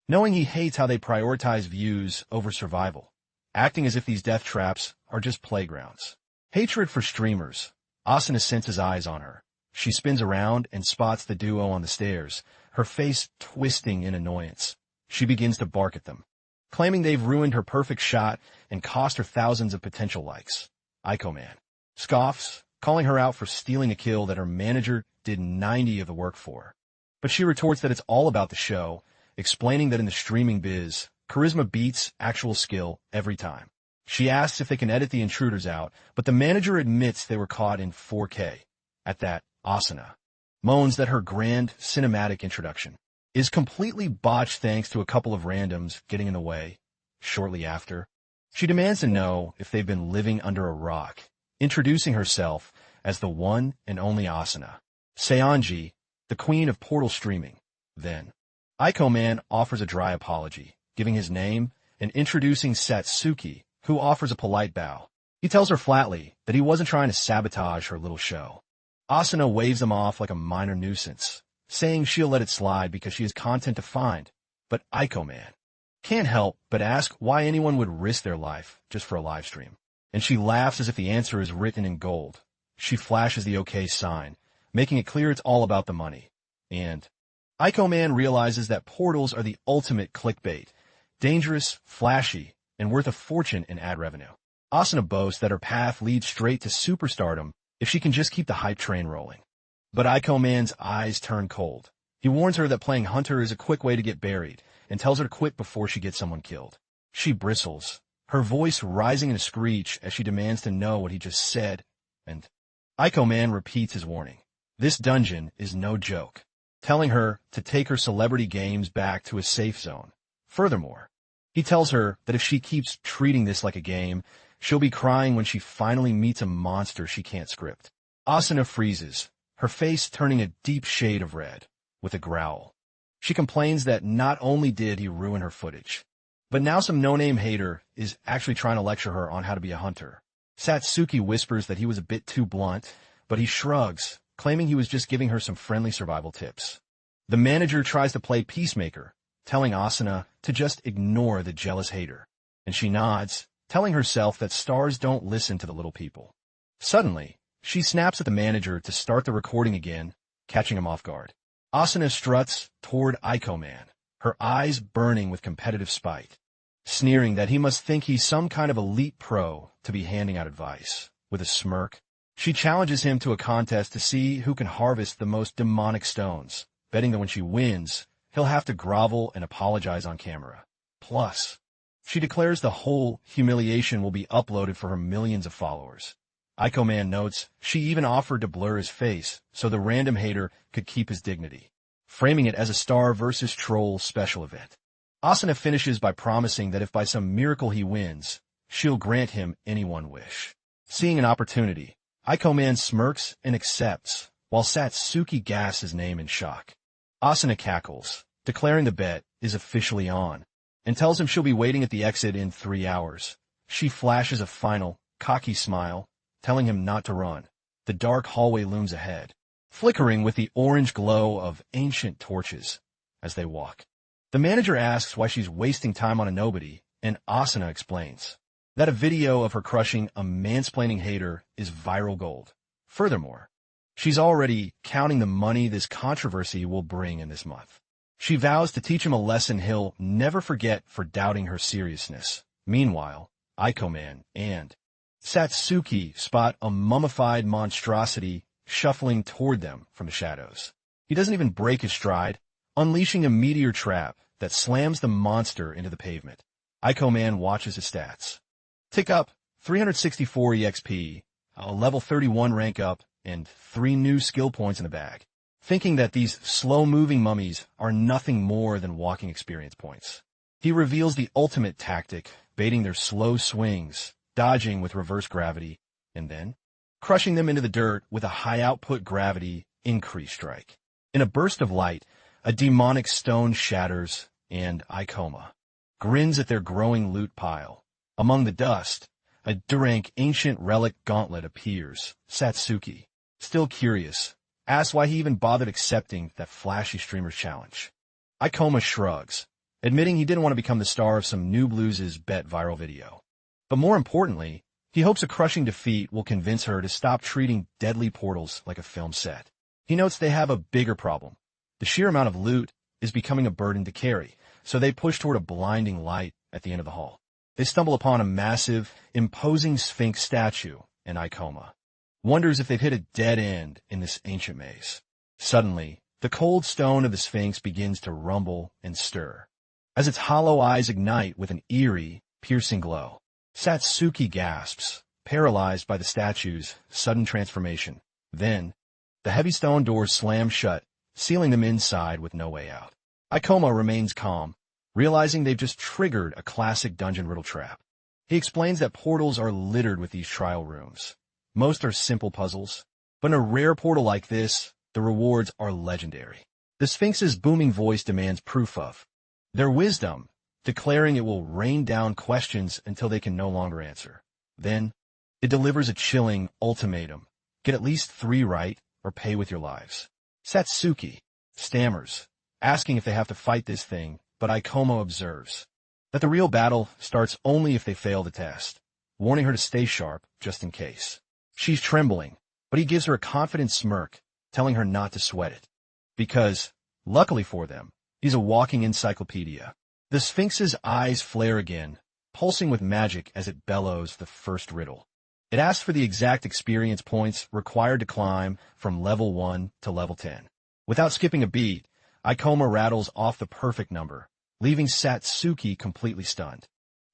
knowing he hates how they prioritize views over survival, acting as if these death traps are just playgrounds. Hatred for streamers. Asuna senses eyes on her. She spins around and spots the duo on the stairs, her face twisting in annoyance. She begins to bark at them, claiming they've ruined her perfect shot and cost her thousands of potential likes. Aiko-man scoffs, calling her out for stealing a kill that her manager did 90 of the work for. But she retorts that it's all about the show, explaining that in the streaming biz, Charisma beats actual skill every time. She asks if they can edit the intruders out, but the manager admits they were caught in 4K. At that, Asuna moans that her grand cinematic introduction is completely botched thanks to a couple of randoms getting in the way. Shortly after, she demands to know if they've been living under a rock, introducing herself as the one and only Asuna, Seonji, the queen of portal streaming. Then, Aiko Man offers a dry apology, giving his name and introducing Satsuki, who offers a polite bow. He tells her flatly that he wasn't trying to sabotage her little show. Asuna waves him off like a minor nuisance, saying she'll let it slide because she has content to find, but Aiko Man can't help but ask why anyone would risk their life just for a live stream. And she laughs as if the answer is written in gold. She flashes the OK sign, making it clear it's all about the money. And Aiko Man realizes that portals are the ultimate clickbait, dangerous, flashy, and worth a fortune in ad revenue. Asuna boasts that her path leads straight to superstardom if she can just keep the hype train rolling. But Aiko Man's eyes turn cold. He warns her that playing Hunter is a quick way to get buried, and tells her to quit before she gets someone killed. She bristles, her voice rising in a screech as she demands to know what he just said, and Aiko Man repeats his warning. This dungeon is no joke, telling her to take her celebrity games back to a safe zone. Furthermore, he tells her that if she keeps treating this like a game, she'll be crying when she finally meets a monster she can't script. Asuna freezes, her face turning a deep shade of red, with a growl. She complains that not only did he ruin her footage, but now some no-name hater is actually trying to lecture her on how to be a hunter. Satsuki whispers that he was a bit too blunt, but he shrugs, claiming he was just giving her some friendly survival tips. The manager tries to play peacemaker, telling Asuna to just ignore the jealous hater, and she nods, telling herself that stars don't listen to the little people. Suddenly, she snaps at the manager to start the recording again, catching him off guard. Asuna struts toward Aiko Man, her eyes burning with competitive spite, sneering that he must think he's some kind of elite pro to be handing out advice. With a smirk, she challenges him to a contest to see who can harvest the most demonic stones, betting that when she wins, he'll have to grovel and apologize on camera. Plus, she declares the whole humiliation will be uploaded for her millions of followers. Aiko Man notes she even offered to blur his face so the random hater could keep his dignity, framing it as a star versus troll special event. Asuna finishes by promising that if by some miracle he wins, she'll grant him any one wish. Seeing an opportunity, Aiko Man smirks and accepts, while Satsuki gasps his name in shock. Asuna cackles, declaring the bet is officially on, and tells him she'll be waiting at the exit in 3 hours. She flashes a final, cocky smile, telling him not to run. The dark hallway looms ahead, flickering with the orange glow of ancient torches as they walk. The manager asks why she's wasting time on a nobody, and Asuna explains that a video of her crushing a mansplaining hater is viral gold. Furthermore, she's already counting the money this controversy will bring in this month. She vows to teach him a lesson he'll never forget for doubting her seriousness. Meanwhile, Aiko Man and Satsuki spot a mummified monstrosity shuffling toward them from the shadows. He doesn't even break his stride, unleashing a meteor trap that slams the monster into the pavement. Aiko Man watches his stats. Tick up 364 EXP, a level 31 rank up, and 3 new skill points in the bag, thinking that these slow-moving mummies are nothing more than walking experience points. He reveals the ultimate tactic, baiting their slow swings, dodging with reverse gravity, and then crushing them into the dirt with a high-output gravity increase strike. In a burst of light, a demonic stone shatters, and Ikoma grins at their growing loot pile. Among the dust, a Durank ancient relic gauntlet appears. Satsuki, still curious, asks why he even bothered accepting that flashy streamer's challenge. Ikoma shrugs, admitting he didn't want to become the star of some Noob Loses Bet viral video. But more importantly, he hopes a crushing defeat will convince her to stop treating deadly portals like a film set. He notes they have a bigger problem. The sheer amount of loot is becoming a burden to carry, so they push toward a blinding light at the end of the hall. They stumble upon a massive, imposing Sphinx statue, and Ikoma wonders if they've hit a dead end in this ancient maze. Suddenly, the cold stone of the Sphinx begins to rumble and stir. as its hollow eyes ignite with an eerie, piercing glow. Satsuki gasps, paralyzed by the statue's sudden transformation. Then, the heavy stone doors slam shut, sealing them inside with no way out. Ikoma remains calm, realizing they've just triggered a classic dungeon riddle trap. He explains that portals are littered with these trial rooms. Most are simple puzzles, but in a rare portal like this, the rewards are legendary. The Sphinx's booming voice demands proof of their wisdom, declaring it will rain down questions until they can no longer answer. Then, it delivers a chilling ultimatum. Get at least 3 right, or pay with your lives. Satsuki stammers, asking if they have to fight this thing, but Ikoma observes that the real battle starts only if they fail the test, warning her to stay sharp just in case. She's trembling, but he gives her a confident smirk, telling her not to sweat it. Because, luckily for them, he's a walking encyclopedia. The Sphinx's eyes flare again, pulsing with magic as it bellows the first riddle. It asks for the exact experience points required to climb from level 1 to level 10. Without skipping a beat, Ikoma rattles off the perfect number, leaving Satsuki completely stunned.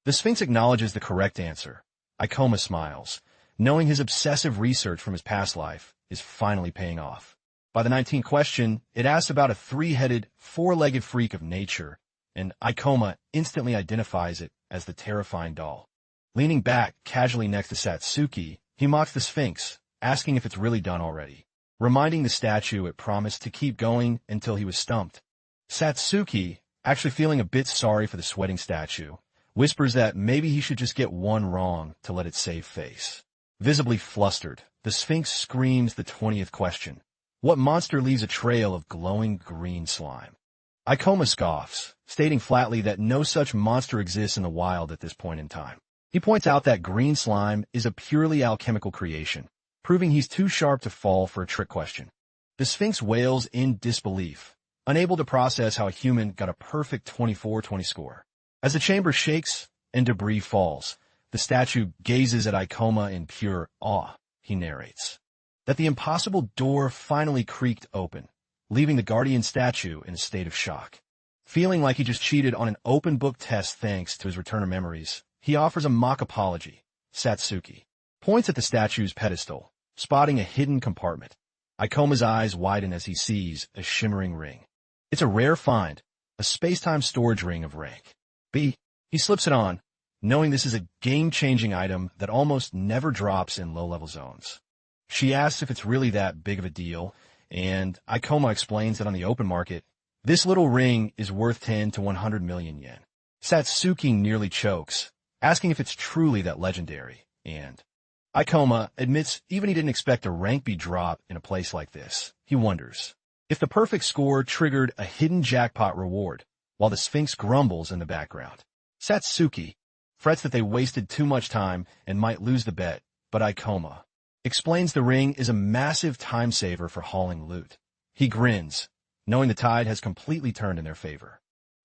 The Sphinx acknowledges the correct answer. Ikoma smiles, knowing his obsessive research from his past life is finally paying off. By the 19th question, it asks about a 3-headed, 4-legged freak of nature, and Ikoma instantly identifies it as the terrifying doll. Leaning back casually next to Satsuki, he mocks the Sphinx, asking if it's really done already, reminding the statue it promised to keep going until he was stumped. Satsuki, actually feeling a bit sorry for the sweating statue, whispers that maybe he should just get one wrong to let it save face. Visibly flustered, the Sphinx screams the 20th question. What monster leaves a trail of glowing green slime? Ikoma scoffs, stating flatly that no such monster exists in the wild at this point in time. He points out that green slime is a purely alchemical creation, proving he's too sharp to fall for a trick question. The Sphinx wails in disbelief, unable to process how a human got a perfect 24-20 score. As the chamber shakes and debris falls, the statue gazes at Ikoma in pure awe. He narrates that the impossible door finally creaked open, leaving the guardian statue in a state of shock. Feeling like he just cheated on an open-book test thanks to his return of memories, he offers a mock apology. Satsuki points at the statue's pedestal, spotting a hidden compartment. Ikoma's eyes widen as he sees a shimmering ring. It's a rare find, a space-time storage ring of rank B. He slips it on, knowing this is a game-changing item that almost never drops in low-level zones. She asks if it's really that big of a deal, and Ikoma explains that on the open market, this little ring is worth 10 to 100 million yen. Satsuki nearly chokes, asking if it's truly that legendary, and Ikoma admits even he didn't expect a rank B drop in a place like this. He wonders if the perfect score triggered a hidden jackpot reward, while the Sphinx grumbles in the background. Satsuki frets that they wasted too much time and might lose the bet, but Ikoma explains the ring is a massive time saver for hauling loot. He grins, knowing the tide has completely turned in their favor.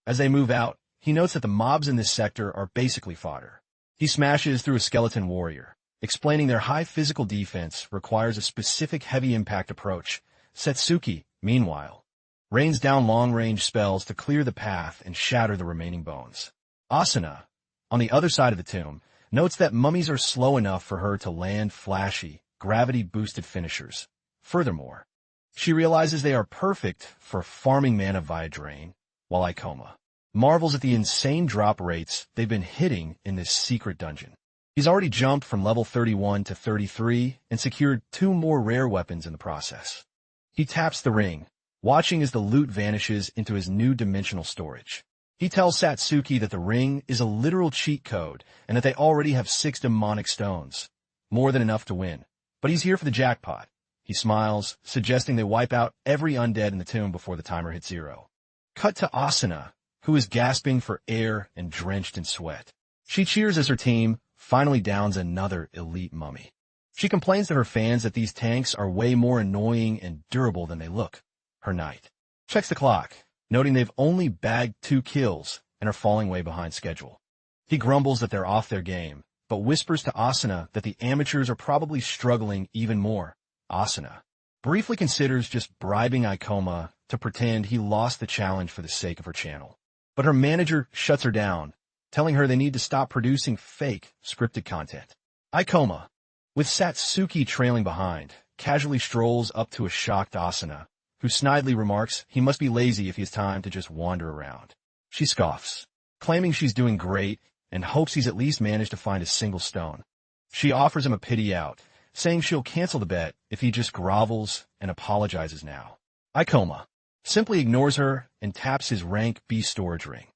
As they move out, he notes that the mobs in this sector are basically fodder. He smashes through a skeleton warrior, explaining their high physical defense requires a specific heavy impact approach. Satsuki, meanwhile, rains down long-range spells to clear the path and shatter the remaining bones. Asuna, on the other side of the tomb, notes that mummies are slow enough for her to land flashy, gravity-boosted finishers. Furthermore, she realizes they are perfect for farming mana via drain, while Ikoma marvels at the insane drop rates they've been hitting in this secret dungeon. He's already jumped from level 31 to 33 and secured 2 more rare weapons in the process. He taps the ring, watching as the loot vanishes into his new dimensional storage. He tells Satsuki that the ring is a literal cheat code and that they already have 6 demonic stones, more than enough to win. But he's here for the jackpot. He smiles, suggesting they wipe out every undead in the tomb before the timer hits 0. Cut to Asuna, who is gasping for air and drenched in sweat. She cheers as her team finally downs another elite mummy. She complains to her fans that these tanks are way more annoying and durable than they look. Her knight checks the clock, noting they've only bagged 2 kills and are falling way behind schedule. He grumbles that they're off their game, but whispers to Asuna that the amateurs are probably struggling even more. Asuna briefly considers just bribing Ikoma to pretend he lost the challenge for the sake of her channel. But her manager shuts her down, telling her they need to stop producing fake, scripted content. Ikoma, with Satsuki trailing behind, casually strolls up to a shocked Asuna, who snidely remarks he must be lazy if he has time to just wander around. She scoffs, claiming she's doing great and hopes he's at least managed to find a single stone. She offers him a pity out, saying she'll cancel the bet if he just grovels and apologizes now. Ikoma simply ignores her and taps his rank B storage ring.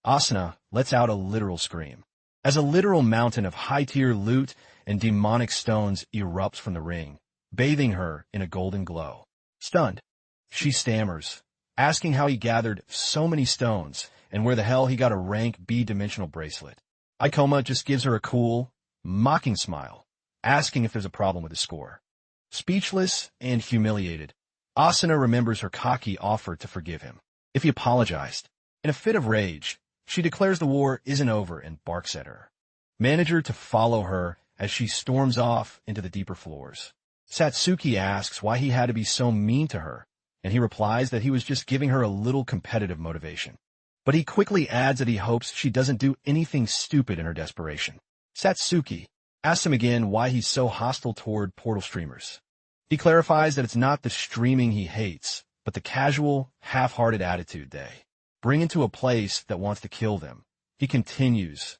Asuna lets out a literal scream, as a literal mountain of high-tier loot and demonic stones erupts from the ring, bathing her in a golden glow. Stunned, she stammers, asking how he gathered so many stones and where the hell he got a rank B dimensional bracelet. Ikoma just gives her a cool, mocking smile, asking if there's a problem with his score. Speechless and humiliated, Asuna remembers her cocky offer to forgive him if he apologized. In a fit of rage, she declares the war isn't over and barks at her manager to follow her as she storms off into the deeper floors. Satsuki asks why he had to be so mean to her, and he replies that he was just giving her a little competitive motivation. But he quickly adds that he hopes she doesn't do anything stupid in her desperation. Satsuki asks him again why he's so hostile toward portal streamers. He clarifies that it's not the streaming he hates, but the casual, half-hearted attitude they bring into a place that wants to kill them. He continues,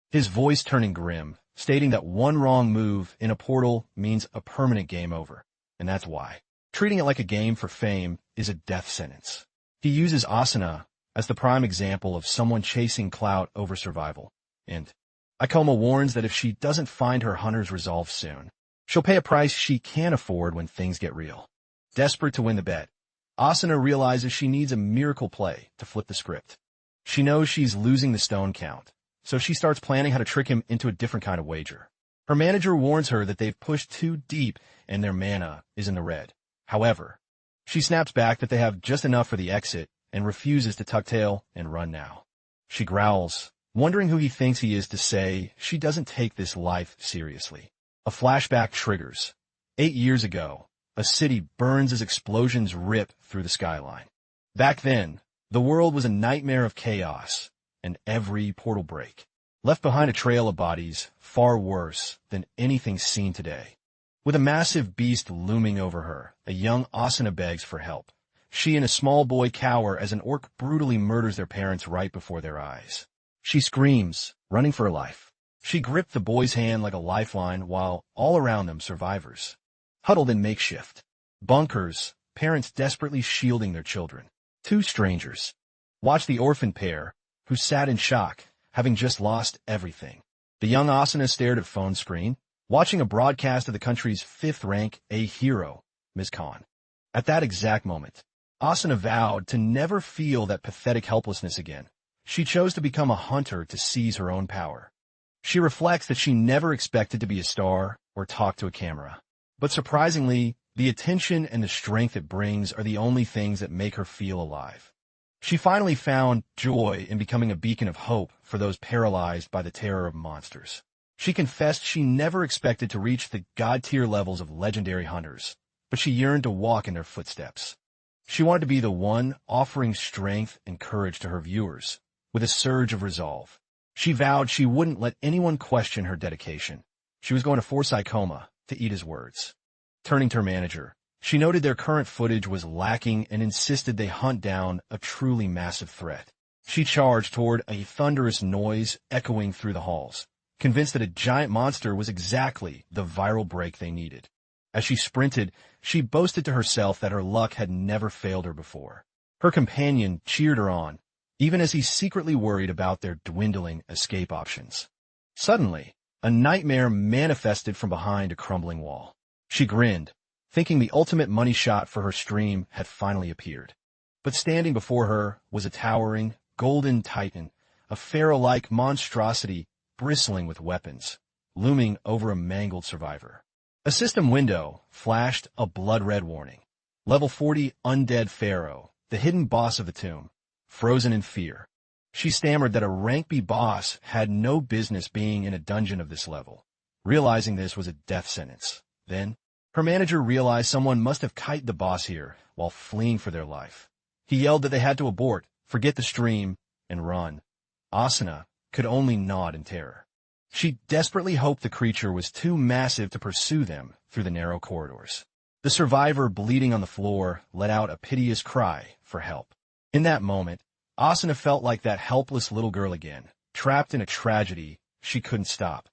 his voice turning grim, stating that one wrong move in a portal means a permanent game over, and that's why treating it like a game for fame is a death sentence. He uses Asuna as the prime example of someone chasing clout over survival, and Ikoma warns that if she doesn't find her hunter's resolve soon, she'll pay a price she can't afford when things get real. Desperate to win the bet, Asuna realizes she needs a miracle play to flip the script. She knows she's losing the stone count, so she starts planning how to trick him into a different kind of wager. Her manager warns her that they've pushed too deep and their mana is in the red. However, she snaps back that they have just enough for the exit and refuses to tuck tail and run now. She growls, wondering who he thinks he is to say she doesn't take this life seriously. A flashback triggers. 8 years ago, a city burns as explosions rip through the skyline. Back then, the world was a nightmare of chaos, and every portal break left behind a trail of bodies far worse than anything seen today. With a massive beast looming over her, a young Asuna begs for help. She and a small boy cower as an orc brutally murders their parents right before their eyes. She screams, running for her life. She gripped the boy's hand like a lifeline while all around them survivors, huddled in makeshift bunkers, parents desperately shielding their children. Two strangers watched the orphan pair, who sat in shock, having just lost everything. The young Asuna stared at phone screen, watching a broadcast of the country's 5th rank A hero, Ms. Khan. At that exact moment, Asuna vowed to never feel that pathetic helplessness again. She chose to become a hunter to seize her own power. She reflects that she never expected to be a star or talk to a camera. But surprisingly, the attention and the strength it brings are the only things that make her feel alive. She finally found joy in becoming a beacon of hope for those paralyzed by the terror of monsters. She confessed she never expected to reach the god-tier levels of legendary hunters, but she yearned to walk in their footsteps. She wanted to be the one offering strength and courage to her viewers, with a surge of resolve. She vowed she wouldn't let anyone question her dedication. She was going to force Ikoma to eat his words. Turning to her manager, she noted their current footage was lacking and insisted they hunt down a truly massive threat. She charged toward a thunderous noise echoing through the halls, convinced that a giant monster was exactly the viral break they needed. As she sprinted, she boasted to herself that her luck had never failed her before. Her companion cheered her on, even as he secretly worried about their dwindling escape options. Suddenly, a nightmare manifested from behind a crumbling wall. She grinned, thinking the ultimate money shot for her stream had finally appeared. But standing before her was a towering, golden titan, a pharaoh-like monstrosity bristling with weapons, looming over a mangled survivor. A system window flashed a blood-red warning. Level 40 Undead Pharaoh, the hidden boss of the tomb, frozen in fear. She stammered that a rank B boss had no business being in a dungeon of this level, realizing this was a death sentence. Then, her manager realized someone must have kited the boss here while fleeing for their life. He yelled that they had to abort, forget the stream, and run, Asuna could only nod in terror. She desperately hoped the creature was too massive to pursue them through the narrow corridors. The survivor, bleeding on the floor, let out a piteous cry for help. In that moment, Asuna felt like that helpless little girl again, trapped in a tragedy she couldn't stop.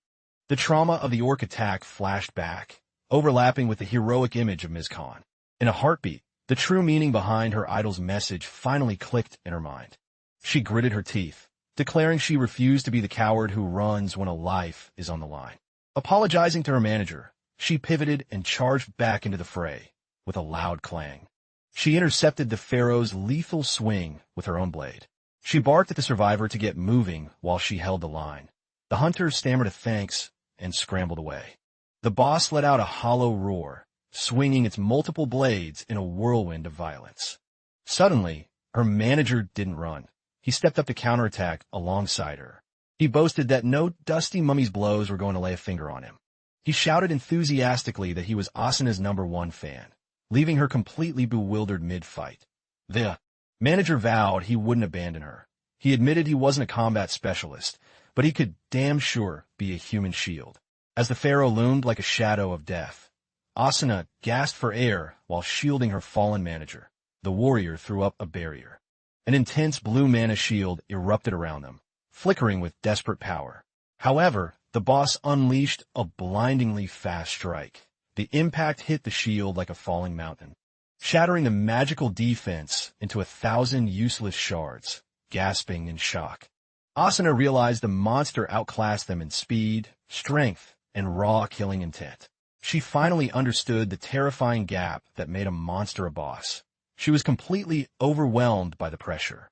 The trauma of the orc attack flashed back, overlapping with the heroic image of Ms. Khan. In a heartbeat, the true meaning behind her idol's message finally clicked in her mind. She gritted her teeth, declaring she refused to be the coward who runs when a life is on the line. Apologizing to her manager, she pivoted and charged back into the fray with a loud clang. She intercepted the pharaoh's lethal swing with her own blade. She barked at the survivor to get moving while she held the line. The hunter stammered a thanks and scrambled away. The boss let out a hollow roar, swinging its multiple blades in a whirlwind of violence. Suddenly, her manager didn't run. He stepped up to counterattack alongside her. He boasted that no dusty mummy's blows were going to lay a finger on him. He shouted enthusiastically that he was Asuna's #1 fan, leaving her completely bewildered mid-fight. The manager vowed he wouldn't abandon her. He admitted he wasn't a combat specialist, but he could damn sure be a human shield. As the pharaoh loomed like a shadow of death, Asuna gasped for air while shielding her fallen manager. The warrior threw up a barrier. An intense blue mana shield erupted around them, flickering with desperate power. However, the boss unleashed a blindingly fast strike. The impact hit the shield like a falling mountain, shattering the magical defense into 1,000 useless shards. Gasping in shock, Asuna realized the monster outclassed them in speed, strength, and raw killing intent. She finally understood the terrifying gap that made a monster a boss. She was completely overwhelmed by the pressure.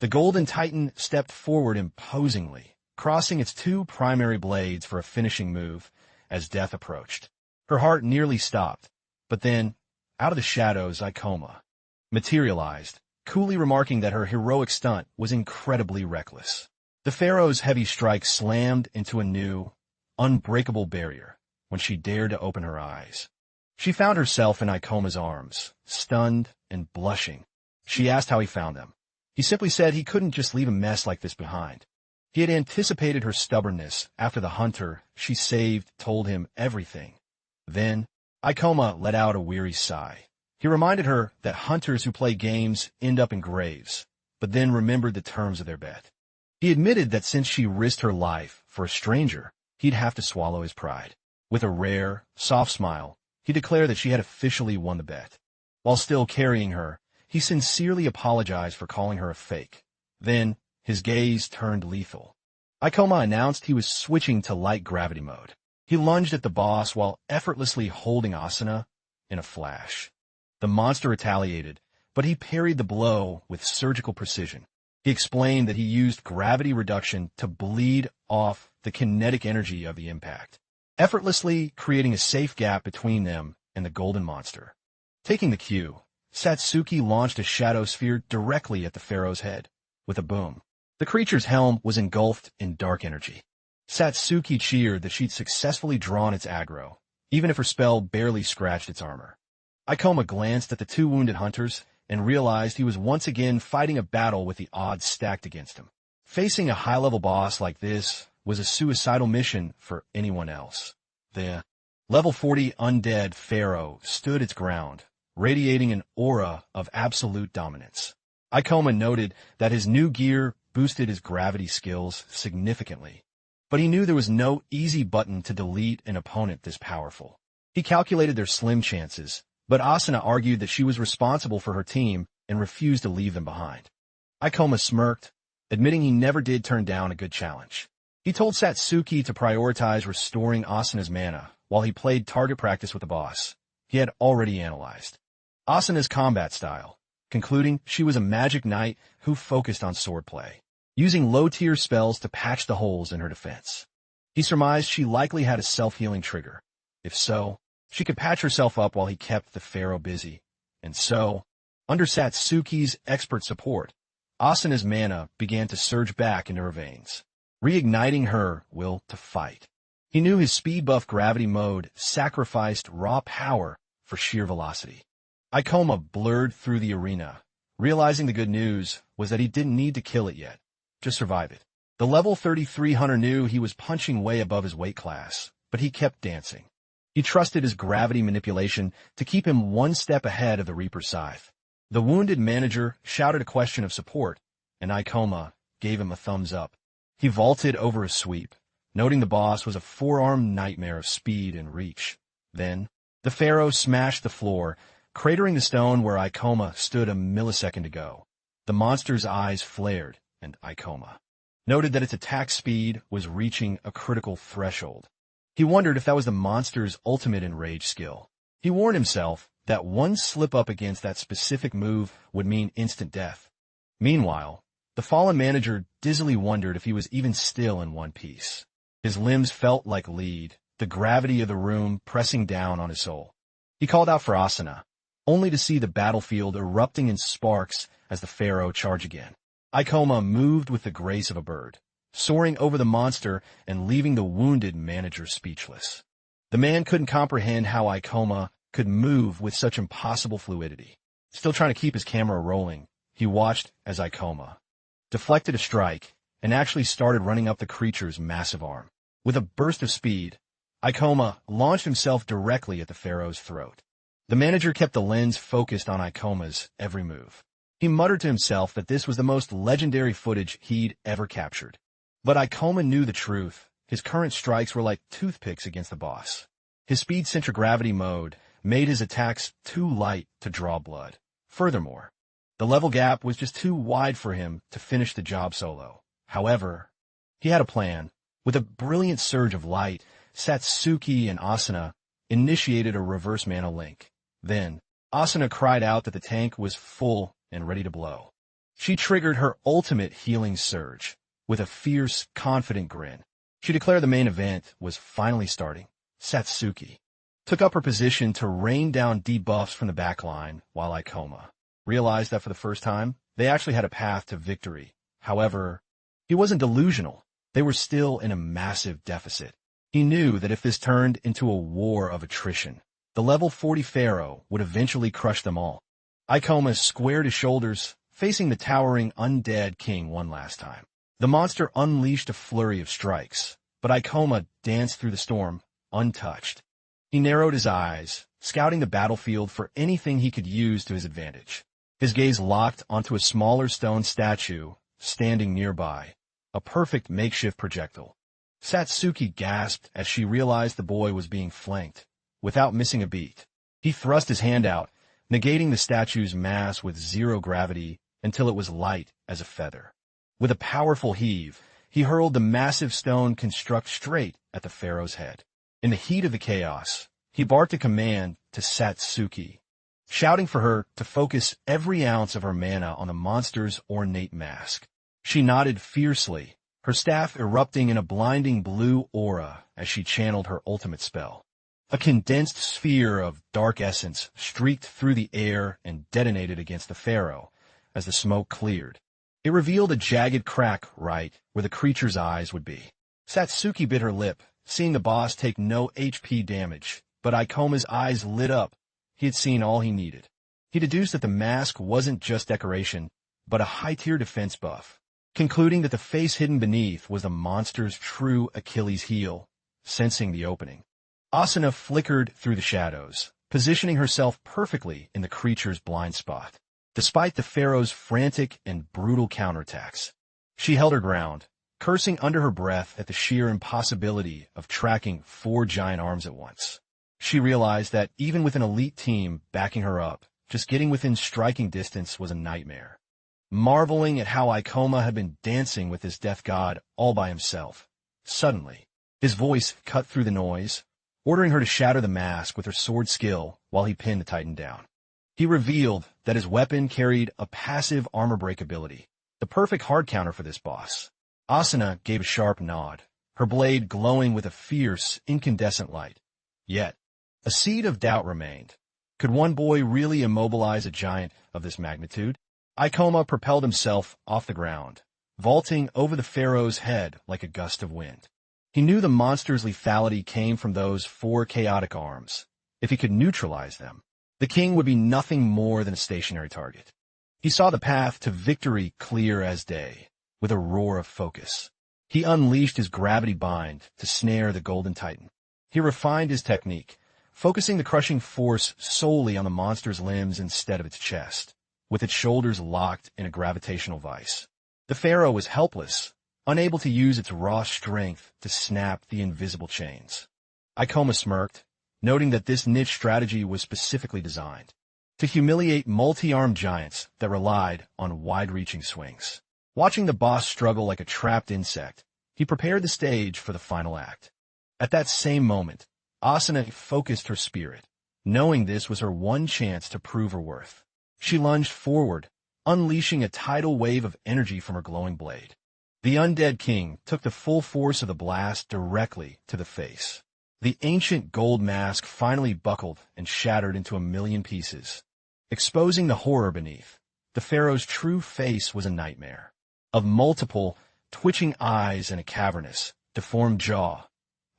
The Golden Titan stepped forward imposingly, crossing its 2 primary blades for a finishing move as death approached. Her heart nearly stopped, but then, out of the shadows, Ikoma materialized, coolly remarking that her heroic stunt was incredibly reckless. The pharaoh's heavy strike slammed into a new, unbreakable barrier when she dared to open her eyes. She found herself in Ikoma's arms, stunned and blushing. She asked how he found them. He simply said he couldn't just leave a mess like this behind. He had anticipated her stubbornness after the hunter she saved told him everything. Then, Ikoma let out a weary sigh. He reminded her that hunters who play games end up in graves, but then remembered the terms of their bet. He admitted that since she risked her life for a stranger, he'd have to swallow his pride. With a rare, soft smile, he declared that she had officially won the bet. While still carrying her, he sincerely apologized for calling her a fake. Then, his gaze turned lethal. Ikoma announced he was switching to light gravity mode. He lunged at the boss while effortlessly holding Asuna in a flash. The monster retaliated, but he parried the blow with surgical precision. He explained that he used gravity reduction to bleed off the kinetic energy of the impact, effortlessly creating a safe gap between them and the golden monster. Taking the cue, Satsuki launched a shadow sphere directly at the pharaoh's head. With a boom, the creature's helm was engulfed in dark energy. Satsuki cheered that she'd successfully drawn its aggro, even if her spell barely scratched its armor. Ikoma glanced at the 2 wounded hunters and realized he was once again fighting a battle with the odds stacked against him. Facing a high-level boss like this was a suicidal mission for anyone else. The level 40 undead pharaoh stood its ground, radiating an aura of absolute dominance. Ikoma noted that his new gear boosted his gravity skills significantly, but he knew there was no easy button to delete an opponent this powerful. He calculated their slim chances, but Asuna argued that she was responsible for her team and refused to leave them behind. Ikoma smirked, admitting he never did turn down a good challenge. He told Satsuki to prioritize restoring Asuna's mana while he played target practice with the boss he had already analyzed. Asuna's combat style, concluding she was a magic knight who focused on swordplay, using low-tier spells to patch the holes in her defense. He surmised she likely had a self-healing trigger. If so, she could patch herself up while he kept the pharaoh busy. And so, under Satsuki's expert support, Asuna's mana began to surge back into her veins, reigniting her will to fight. He knew his speed buff gravity mode sacrificed raw power for sheer velocity. Ikoma blurred through the arena, realizing the good news was that he didn't need to kill it yet. just survive it. The level 33 hunter knew he was punching way above his weight class, but he kept dancing. He trusted his gravity manipulation to keep him one step ahead of the Reaper's scythe. The wounded manager shouted a question of support, and Ikoma gave him a thumbs up. He vaulted over a sweep, noting the boss was a four-armed nightmare of speed and reach. Then, the pharaoh smashed the floor, cratering the stone where Ikoma stood a millisecond ago. The monster's eyes flared, and Ikoma noted that its attack speed was reaching a critical threshold. He wondered if that was the monster's ultimate enrage skill. He warned himself that one slip-up against that specific move would mean instant death. Meanwhile, the fallen manager dizzily wondered if he was even still in one piece. His limbs felt like lead, the gravity of the room pressing down on his soul. He called out for Asuna, only to see the battlefield erupting in sparks as the pharaoh charged again. Ikoma moved with the grace of a bird, soaring over the monster and leaving the wounded manager speechless. The man couldn't comprehend how Ikoma could move with such impossible fluidity. Still trying to keep his camera rolling, he watched as Ikoma deflected a strike and actually started running up the creature's massive arm. With a burst of speed, Ikoma launched himself directly at the pharaoh's throat. The manager kept the lens focused on Ikoma's every move. He muttered to himself that this was the most legendary footage he'd ever captured. But Ikoma knew the truth. His current strikes were like toothpicks against the boss. His speed centrogravity mode made his attacks too light to draw blood. Furthermore, the level gap was just too wide for him to finish the job solo. However, he had a plan. With a brilliant surge of light, Satsuki and Asuna initiated a reverse mana link. Then, Asuna cried out that the tank was full and ready to blow. She triggered her ultimate healing surge. With a fierce, confident grin, she declared the main event was finally starting. Satsuki took up her position to rain down debuffs from the backline, while Ikoma realized that for the first time, they actually had a path to victory. However, he wasn't delusional. They were still in a massive deficit. He knew that if this turned into a war of attrition, the level 40 pharaoh would eventually crush them all. Ikoma squared his shoulders, facing the towering undead king one last time. The monster unleashed a flurry of strikes, but Ikoma danced through the storm, untouched. He narrowed his eyes, scouting the battlefield for anything he could use to his advantage. His gaze locked onto a smaller stone statue standing nearby, a perfect makeshift projectile. Satsuki gasped as she realized the boy was being flanked. Without missing a beat, he thrust his hand out, negating the statue's mass with zero gravity until it was light as a feather. With a powerful heave, he hurled the massive stone construct straight at the pharaoh's head. In the heat of the chaos, he barked a command to Satsuki, shouting for her to focus every ounce of her mana on the monster's ornate mask. She nodded fiercely, her staff erupting in a blinding blue aura as she channeled her ultimate spell. A condensed sphere of dark essence streaked through the air and detonated against the pharaoh as the smoke cleared. It revealed a jagged crack right where the creature's eyes would be. Satsuki bit her lip, seeing the boss take no HP damage, but Ikoma's eyes lit up. He had seen all he needed. He deduced that the mask wasn't just decoration, but a high-tier defense buff, concluding that the face hidden beneath was the monster's true Achilles heel. Sensing the opening, Asuna flickered through the shadows, positioning herself perfectly in the creature's blind spot. Despite the pharaoh's frantic and brutal counterattacks, she held her ground, cursing under her breath at the sheer impossibility of tracking 4 giant arms at once. She realized that even with an elite team backing her up, just getting within striking distance was a nightmare. Marveling at how Ikoma had been dancing with his death god all by himself, suddenly, his voice cut through the noise, ordering her to shatter the mask with her sword skill while he pinned the titan down. He revealed that his weapon carried a passive armor break ability, the perfect hard counter for this boss. Asuna gave a sharp nod, her blade glowing with a fierce, incandescent light. Yet, a seed of doubt remained. Could one boy really immobilize a giant of this magnitude? Ikoma propelled himself off the ground, vaulting over the pharaoh's head like a gust of wind. He knew the monster's lethality came from those 4 chaotic arms. If he could neutralize them, the king would be nothing more than a stationary target. He saw the path to victory clear as day. with a roar of focus. He unleashed his gravity bind to snare the golden titan. He refined his technique, focusing the crushing force solely on the monster's limbs instead of its chest, with its shoulders locked in a gravitational vice. The pharaoh was helpless, unable to use its raw strength to snap the invisible chains. Ikoma smirked, noting that this niche strategy was specifically designed to humiliate multi-armed giants that relied on wide-reaching swings. Watching the boss struggle like a trapped insect, he prepared the stage for the final act. At that same moment, Asuna focused her spirit, knowing this was her one chance to prove her worth. She lunged forward, unleashing a tidal wave of energy from her glowing blade. The undead king took the full force of the blast directly to the face. The ancient gold mask finally buckled and shattered into a million pieces, exposing the horror beneath. The pharaoh's true face was a nightmare of multiple, twitching eyes and a cavernous, deformed jaw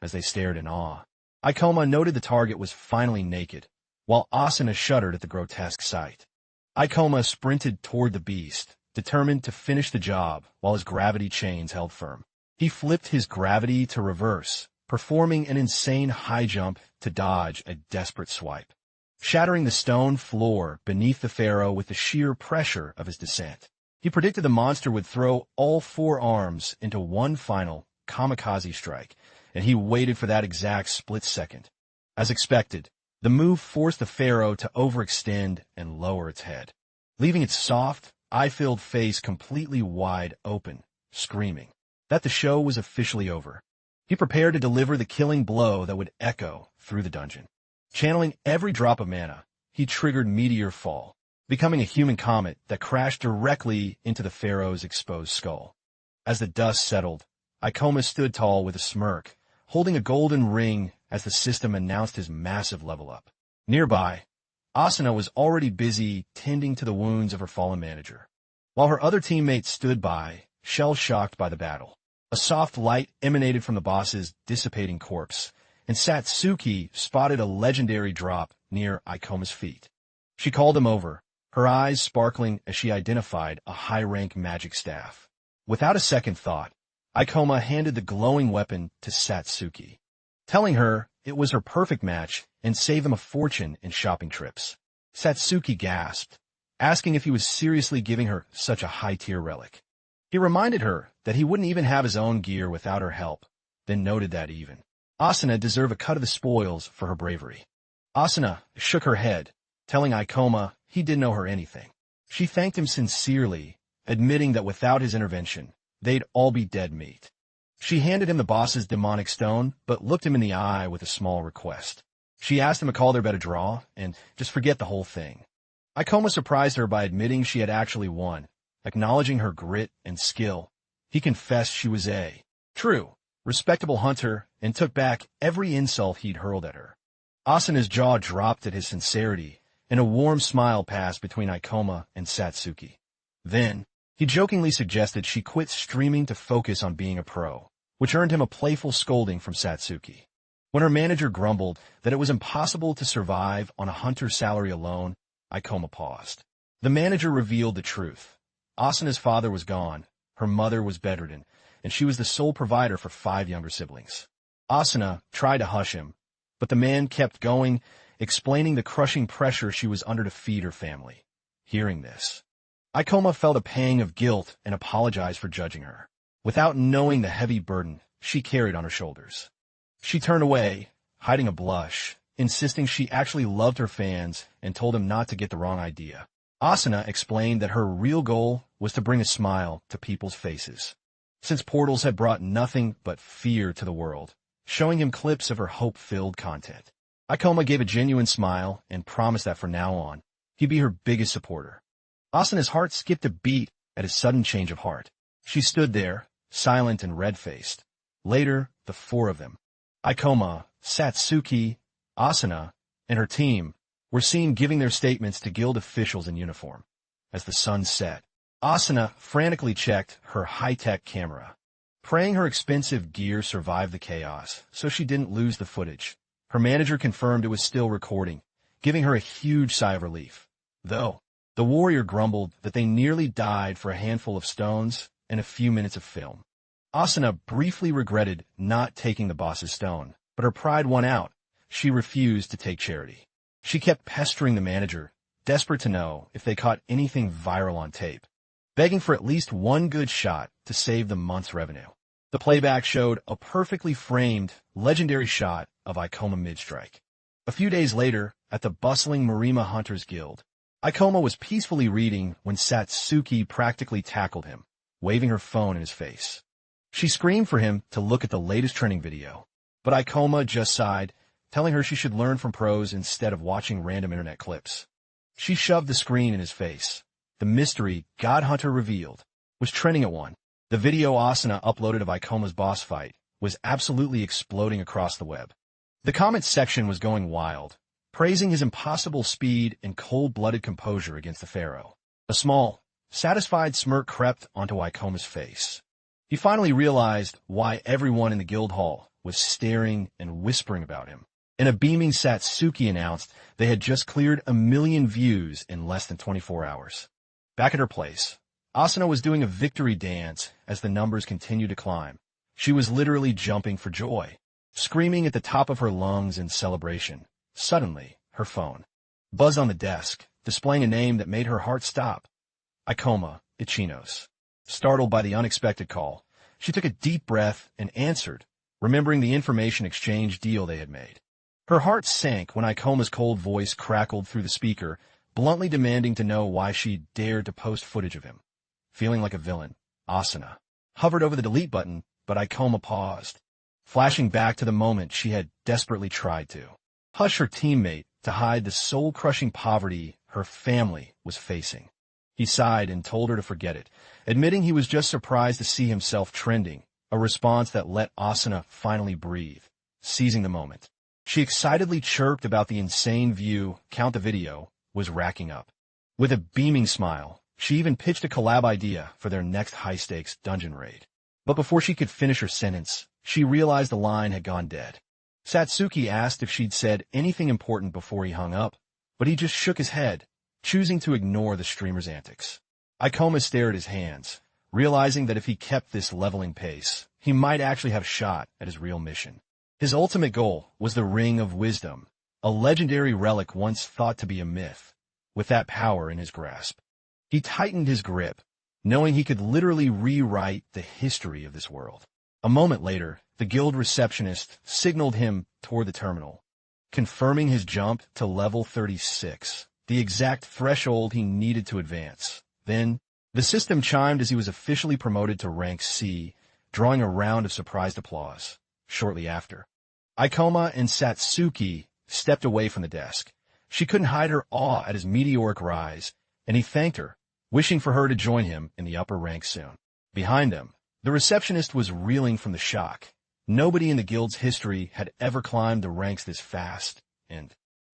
as they stared in awe. Ikoma noted the target was finally naked, while Asuna shuddered at the grotesque sight. Ikoma sprinted toward the beast, determined to finish the job while his gravity chains held firm. He flipped his gravity to reverse, performing an insane high jump to dodge a desperate swipe, shattering the stone floor beneath the pharaoh with the sheer pressure of his descent. He predicted the monster would throw all four arms into one final kamikaze strike, and he waited for that exact split second. As expected, the move forced the pharaoh to overextend and lower its head, leaving its soft, eye-filled face completely wide open, screaming that the show was officially over. He prepared to deliver the killing blow that would echo through the dungeon. Channeling every drop of mana, he triggered Meteor Fall, becoming a human comet that crashed directly into the pharaoh's exposed skull. As the dust settled, Ikoma stood tall with a smirk, holding a golden ring as the system announced his massive level up. Nearby, Asuna was already busy tending to the wounds of her fallen manager, while her other teammates stood by, shell-shocked by the battle. A soft light emanated from the boss's dissipating corpse, and Satsuki spotted a legendary drop near Ikoma's feet. She called him over, her eyes sparkling as she identified a high-rank magic staff. Without a second thought, Ikoma handed the glowing weapon to Satsuki, telling her it was her perfect match and save them a fortune in shopping trips. Satsuki gasped, asking if he was seriously giving her such a high-tier relic. He reminded her that he wouldn't even have his own gear without her help, then noted that even Asuna deserved a cut of the spoils for her bravery. Asuna shook her head, telling Ikoma he didn't owe her anything. She thanked him sincerely, admitting that without his intervention, they'd all be dead meat. She handed him the boss's demonic stone, but looked him in the eye with a small request. She asked him to call their bet a draw, and just forget the whole thing. Ikoma surprised her by admitting she had actually won, acknowledging her grit and skill. He confessed she was a true, respectable hunter, and took back every insult he'd hurled at her. Asuna's jaw dropped at his sincerity, and a warm smile passed between Ikoma and Satsuki. Then, he jokingly suggested she quit streaming to focus on being a pro, which earned him a playful scolding from Satsuki. When her manager grumbled that it was impossible to survive on a hunter's salary alone, Ikoma paused. The manager revealed the truth. Asuna's father was gone, her mother was bedridden, and she was the sole provider for 5 younger siblings. Asuna tried to hush him, but the man kept going, explaining the crushing pressure she was under to feed her family. Hearing this, Ikoma felt a pang of guilt and apologized for judging her, without knowing the heavy burden she carried on her shoulders. She turned away, hiding a blush, insisting she actually loved her fans and told him not to get the wrong idea. Asuna explained that her real goal was to bring a smile to people's faces, since portals had brought nothing but fear to the world, showing him clips of her hope-filled content. Ikoma gave a genuine smile and promised that from now on, he'd be her biggest supporter. Asuna's heart skipped a beat at his sudden change of heart. She stood there, silent and red-faced. Later, the 4 of them, Ikoma, Satsuki, Asuna, and her team, were seen giving their statements to guild officials in uniform. As the sun set, Asuna frantically checked her high-tech camera, praying her expensive gear survived the chaos so she didn't lose the footage. Her manager confirmed it was still recording, giving her a huge sigh of relief. Though, the warrior grumbled that they nearly died for a handful of stones and a few minutes of film. Asuna briefly regretted not taking the boss's stone, but her pride won out. She refused to take charity. She kept pestering the manager, desperate to know if they caught anything viral on tape, begging for at least one good shot to save the month's revenue. The playback showed a perfectly framed, legendary shot of Ikoma mid-strike. A few days later, at the bustling Marima Hunters Guild, Ikoma was peacefully reading when Satsuki practically tackled him, waving her phone in his face. She screamed for him to look at the latest trending video, but Ikoma just sighed, telling her she should learn from pros instead of watching random internet clips. She shoved the screen in his face. The mystery God Hunter revealed was trending at 1. The video Asuna uploaded of Ikoma's boss fight was absolutely exploding across the web. The comments section was going wild, praising his impossible speed and cold-blooded composure against the pharaoh. A small, satisfied smirk crept onto Ikoma's face. He finally realized why everyone in the guild hall was staring and whispering about him. In a beaming Satsuki announced they had just cleared 1 million views in less than 24 hours. Back at her place, Asuna was doing a victory dance as the numbers continued to climb. She was literally jumping for joy, screaming at the top of her lungs in celebration. Suddenly, her phone buzzed on the desk, displaying a name that made her heart stop. Ikoma Ichinos. Startled by the unexpected call, she took a deep breath and answered, remembering the information exchange deal they had made. Her heart sank when Ikoma's cold voice crackled through the speaker, bluntly demanding to know why she dared to post footage of him. Feeling like a villain, Asuna hovered over the delete button, but Ikoma paused, flashing back to the moment she had desperately tried to hush her teammate to hide the soul-crushing poverty her family was facing. He sighed and told her to forget it, admitting he was just surprised to see himself trending, a response that let Asuna finally breathe. Seizing the moment, she excitedly chirped about the insane view count the video was racking up. With a beaming smile, she even pitched a collab idea for their next high-stakes dungeon raid. But before she could finish her sentence, she realized the line had gone dead. Satsuki asked if she'd said anything important before he hung up, but he just shook his head, choosing to ignore the streamer's antics. Ikoma stared at his hands, realizing that if he kept this leveling pace, he might actually have a shot at his real mission. His ultimate goal was the Ring of Wisdom, a legendary relic once thought to be a myth. With that power in his grasp, he tightened his grip, knowing he could literally rewrite the history of this world. A moment later, the guild receptionist signaled him toward the terminal, confirming his jump to level 36, the exact threshold he needed to advance. Then, the system chimed as he was officially promoted to rank C, drawing a round of surprised applause. Shortly after, Ikoma and Satsuki stepped away from the desk. She couldn't hide her awe at his meteoric rise, and he thanked her, wishing for her to join him in the upper ranks soon. Behind them, the receptionist was reeling from the shock. Nobody in the guild's history had ever climbed the ranks this fast, and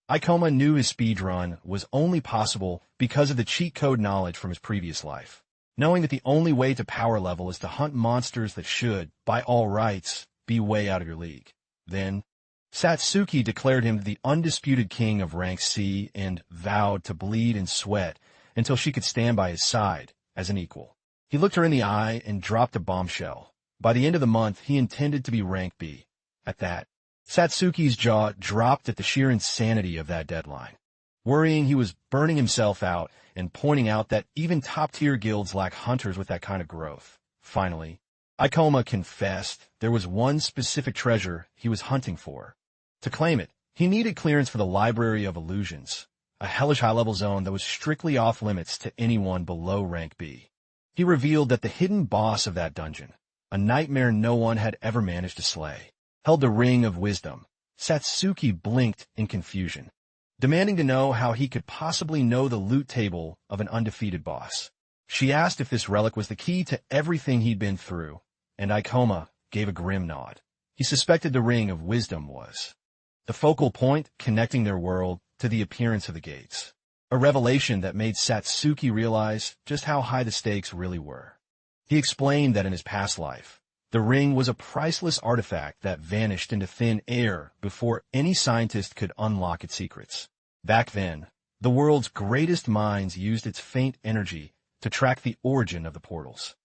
Ikoma knew his speedrun was only possible because of the cheat code knowledge from his previous life, knowing that the only way to power level is to hunt monsters that should, by all rights, be way out of your league. Then, Satsuki declared him the undisputed king of rank C and vowed to bleed and sweat until she could stand by his side as an equal. He looked her in the eye and dropped a bombshell. By the end of the month, he intended to be rank B. At that, Satsuki's jaw dropped at the sheer insanity of that deadline, worrying he was burning himself out and pointing out that even top-tier guilds lack hunters with that kind of growth. Finally, Ikoma confessed there was one specific treasure he was hunting for. To claim it, he needed clearance for the Library of Illusions, a hellish high-level zone that was strictly off-limits to anyone below rank B. He revealed that the hidden boss of that dungeon, a nightmare no one had ever managed to slay, held the Ring of Wisdom. Satsuki blinked in confusion, demanding to know how he could possibly know the loot table of an undefeated boss. She asked if this relic was the key to everything he'd been through, and Ikoma gave a grim nod. He suspected the Ring of Wisdom was the focal point connecting their world to the appearance of the gates, a revelation that made Satsuki realize just how high the stakes really were. He explained that in his past life, the ring was a priceless artifact that vanished into thin air before any scientist could unlock its secrets. Back then, the world's greatest minds used its faint energy to track the origin of the portals.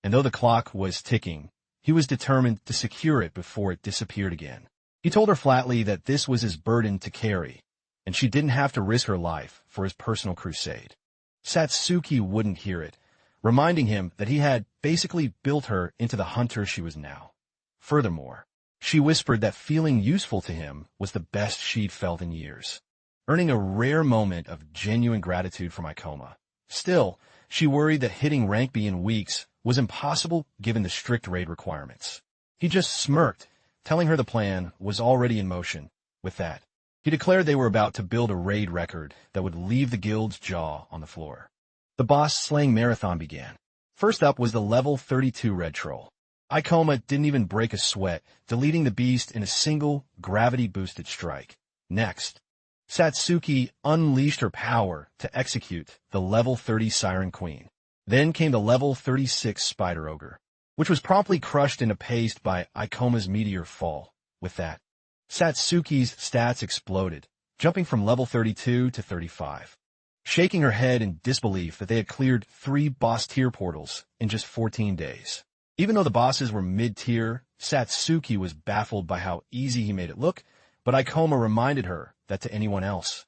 and though the clock was ticking, he was determined to secure it before it disappeared again. He told her flatly that this was his burden to carry, and she didn't have to risk her life for his personal crusade. Satsuki wouldn't hear it, reminding him that he had basically built her into the hunter she was now. Furthermore, she whispered that feeling useful to him was the best she'd felt in years, earning a rare moment of genuine gratitude from Ikoma. Still, she worried that hitting rank B in weeks was impossible given the strict raid requirements. He just smirked, telling her the plan was already in motion. With that, he declared they were about to build a raid record that would leave the guild's jaw on the floor. The boss-slaying marathon began. First up was the level 32 Red Troll. Ikoma didn't even break a sweat, deleting the beast in a single, gravity-boosted strike. Next, Satsuki unleashed her power to execute the level 30 Siren Queen. Then came the level 36 Spider Ogre, which was promptly crushed into paste by Ikoma's meteor fall. With that, Satsuki's stats exploded, jumping from level 32 to 35. Shaking her head in disbelief that they had cleared 3 boss-tier portals in just 14 days. Even though the bosses were mid-tier, Satsuki was baffled by how easy he made it look, but Ikoma reminded her that to anyone else,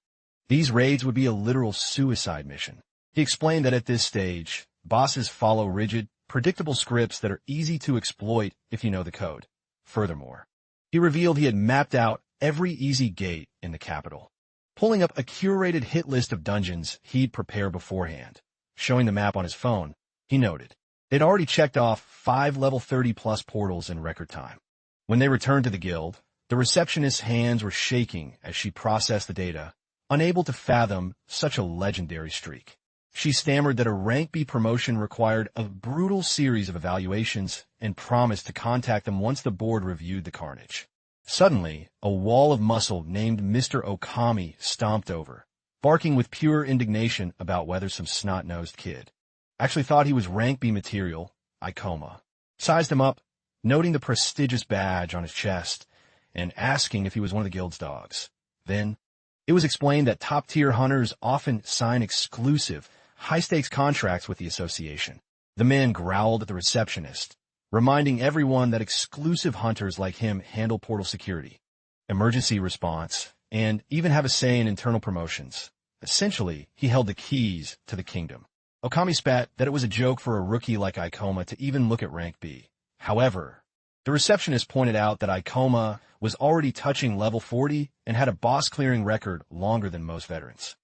these raids would be a literal suicide mission. He explained that at this stage, bosses follow rigid, predictable scripts that are easy to exploit if you know the code. Furthermore, he revealed he had mapped out every easy gate in the capital, pulling up a curated hit list of dungeons he'd prepared beforehand. Showing the map on his phone, he noted they'd already checked off 5 level 30-plus portals in record time. When they returned to the guild, the receptionist's hands were shaking as she processed the data, unable to fathom such a legendary streak. She stammered that a rank B promotion required a brutal series of evaluations and promised to contact them once the board reviewed the carnage. Suddenly, a wall of muscle named Mr. Okami stomped over, barking with pure indignation about whether some snot-nosed kid actually thought he was rank B material. Ikoma sized him up, noting the prestigious badge on his chest, and asking if he was one of the guild's dogs. Then, it was explained that top-tier hunters often sign exclusive, high-stakes contracts with the association. The man growled at the receptionist, reminding everyone that exclusive hunters like him handle portal security, emergency response, and even have a say in internal promotions. Essentially, he held the keys to the kingdom. Okami spat that it was a joke for a rookie like Ikoma to even look at rank B. However, the receptionist pointed out that Ikoma was already touching level 40 and had a boss-clearing record longer than most veterans.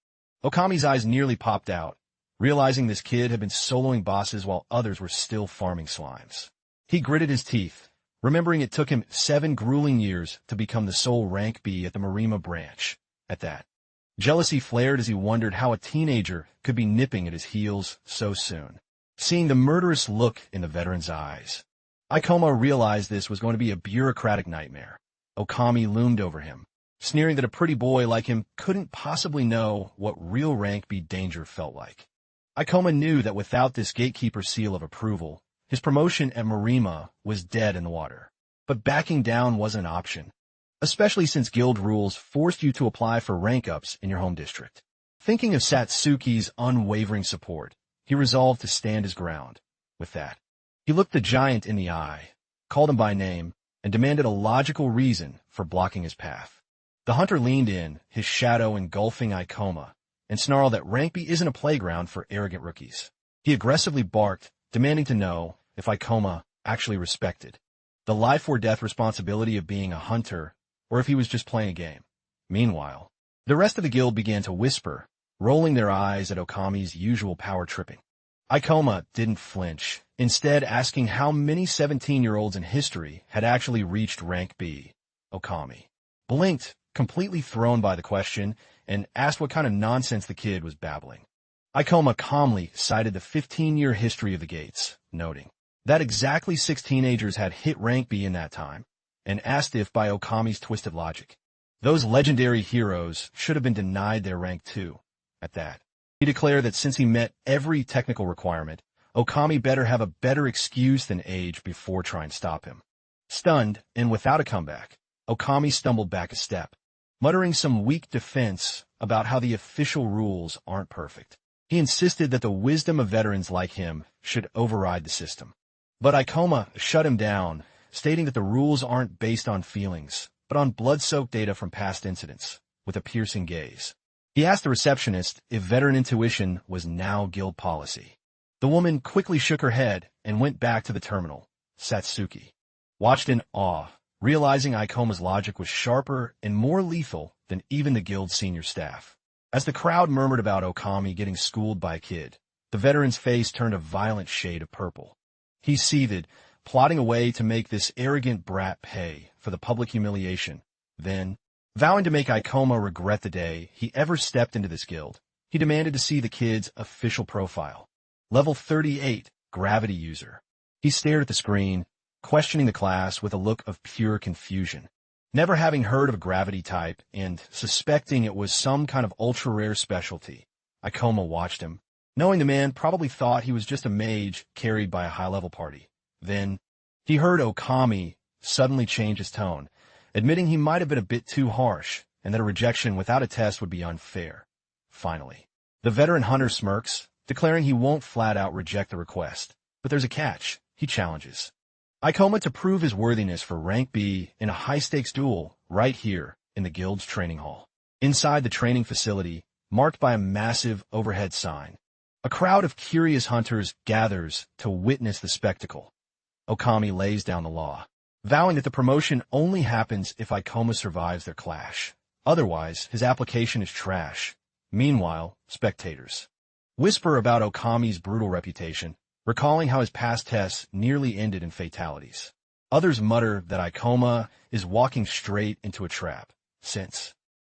Okami's eyes nearly popped out, realizing this kid had been soloing bosses while others were still farming slimes. He gritted his teeth, remembering it took him 7 grueling years to become the sole rank B at the Marima branch. At that, jealousy flared as he wondered how a teenager could be nipping at his heels so soon. Seeing the murderous look in the veteran's eyes, Ikoma realized this was going to be a bureaucratic nightmare. Okami loomed over him, sneering that a pretty boy like him couldn't possibly know what real rank B danger felt like. Ikoma knew that without this gatekeeper seal of approval, his promotion at Marima was dead in the water. But backing down wasn't an option, especially since guild rules forced you to apply for rank-ups in your home district. Thinking of Satsuki's unwavering support, he resolved to stand his ground. With that, he looked the giant in the eye, called him by name, and demanded a logical reason for blocking his path. The hunter leaned in, his shadow engulfing Ikoma, and snarled that rank B isn't a playground for arrogant rookies. He aggressively barked, demanding to know if Ikoma actually respected the life-or-death responsibility of being a hunter, or if he was just playing a game. Meanwhile, the rest of the guild began to whisper, rolling their eyes at Okami's usual power-tripping. Ikoma didn't flinch, instead asking how many 17-year-olds in history had actually reached rank B. Okami blinked, completely thrown by the question, and asked what kind of nonsense the kid was babbling. Ikoma calmly cited the 15-year history of the gates, noting that exactly 6 teenagers had hit rank B in that time, and asked if, by Okami's twisted logic, those legendary heroes should have been denied their rank too. At that, he declared that since he met every technical requirement, Okami better have a better excuse than age before trying to stop him. Stunned, and without a comeback, Okami stumbled back a step, muttering some weak defense about how the official rules aren't perfect. He insisted that the wisdom of veterans like him should override the system. But Ikoma shut him down, stating that the rules aren't based on feelings, but on blood-soaked data from past incidents, with a piercing gaze. He asked the receptionist if veteran intuition was now guild policy. The woman quickly shook her head and went back to the terminal. Satsuki watched in awe, realizing Ikoma's logic was sharper and more lethal than even the guild's senior staff. As the crowd murmured about Okami getting schooled by a kid, the veteran's face turned a violent shade of purple. He seethed, plotting a way to make this arrogant brat pay for the public humiliation. Then, vowing to make Ikoma regret the day he ever stepped into this guild, he demanded to see the kid's official profile. Level 38, Gravity User. He stared at the screen, questioning the class with a look of pure confusion. Never having heard of a gravity type and suspecting it was some kind of ultra-rare specialty, Ikoma watched him, knowing the man probably thought he was just a mage carried by a high-level party. Then, he heard Okami suddenly change his tone, admitting he might have been a bit too harsh and that a rejection without a test would be unfair. Finally, the veteran hunter smirks, declaring he won't flat-out reject the request. But there's a catch. He challenges Ikoma to prove his worthiness for rank B in a high-stakes duel right here in the guild's training hall. Inside the training facility, marked by a massive overhead sign, a crowd of curious hunters gathers to witness the spectacle. Okami lays down the law, vowing that the promotion only happens if Ikoma survives their clash. Otherwise, his application is trash. Meanwhile, spectators whisper about Okami's brutal reputation, recalling how his past tests nearly ended in fatalities. Others mutter that Ikoma is walking straight into a trap, since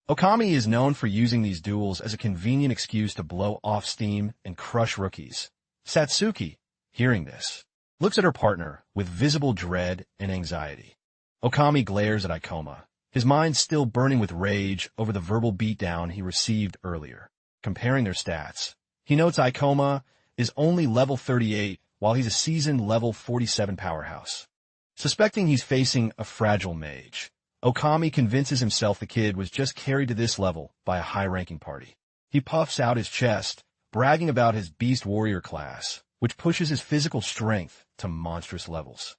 Okami is known for using these duels as a convenient excuse to blow off steam and crush rookies. Satsuki, hearing this, looks at her partner with visible dread and anxiety. Okami glares at Ikoma, his mind still burning with rage over the verbal beatdown he received earlier. Comparing their stats, he notes Ikoma is only level 38 while he's a seasoned level 47 powerhouse. Suspecting he's facing a fragile mage, Okami convinces himself the kid was just carried to this level by a high-ranking party. He puffs out his chest, bragging about his beast warrior class, which pushes his physical strength to monstrous levels.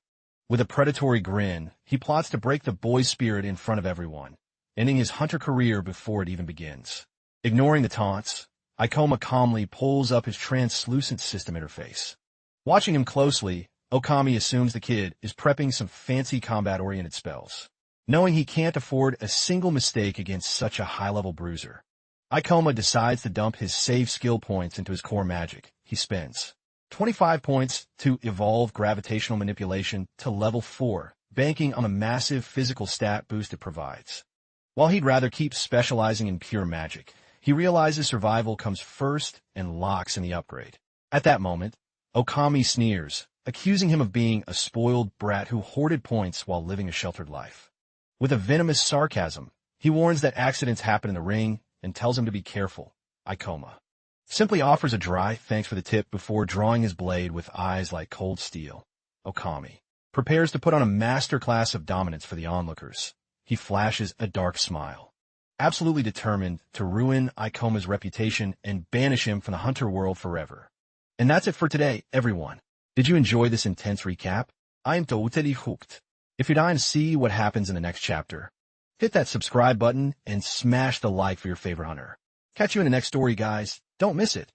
With a predatory grin, he plots to break the boy's spirit in front of everyone, ending his hunter career before it even begins. Ignoring the taunts, Ikoma calmly pulls up his translucent system interface. Watching him closely, Okami assumes the kid is prepping some fancy combat-oriented spells. Knowing he can't afford a single mistake against such a high-level bruiser, Ikoma decides to dump his save skill points into his core magic. He spends 25 points to evolve gravitational manipulation to level 4, banking on a massive physical stat boost it provides. While he'd rather keep specializing in pure magic, he realizes survival comes first and locks in the upgrade. At that moment, Okami sneers, accusing him of being a spoiled brat who hoarded points while living a sheltered life. With a venomous sarcasm, he warns that accidents happen in the ring and tells him to be careful. Ikoma simply offers a dry thanks for the tip before drawing his blade with eyes like cold steel. Okami prepares to put on a masterclass of dominance for the onlookers. He flashes a dark smile, absolutely determined to ruin Ikoma's reputation and banish him from the hunter world forever. And that's it for today, everyone. Did you enjoy this intense recap? I am totally hooked. If you're dying to see what happens in the next chapter, hit that subscribe button and smash the like for your favorite hunter. Catch you in the next story, guys. Don't miss it.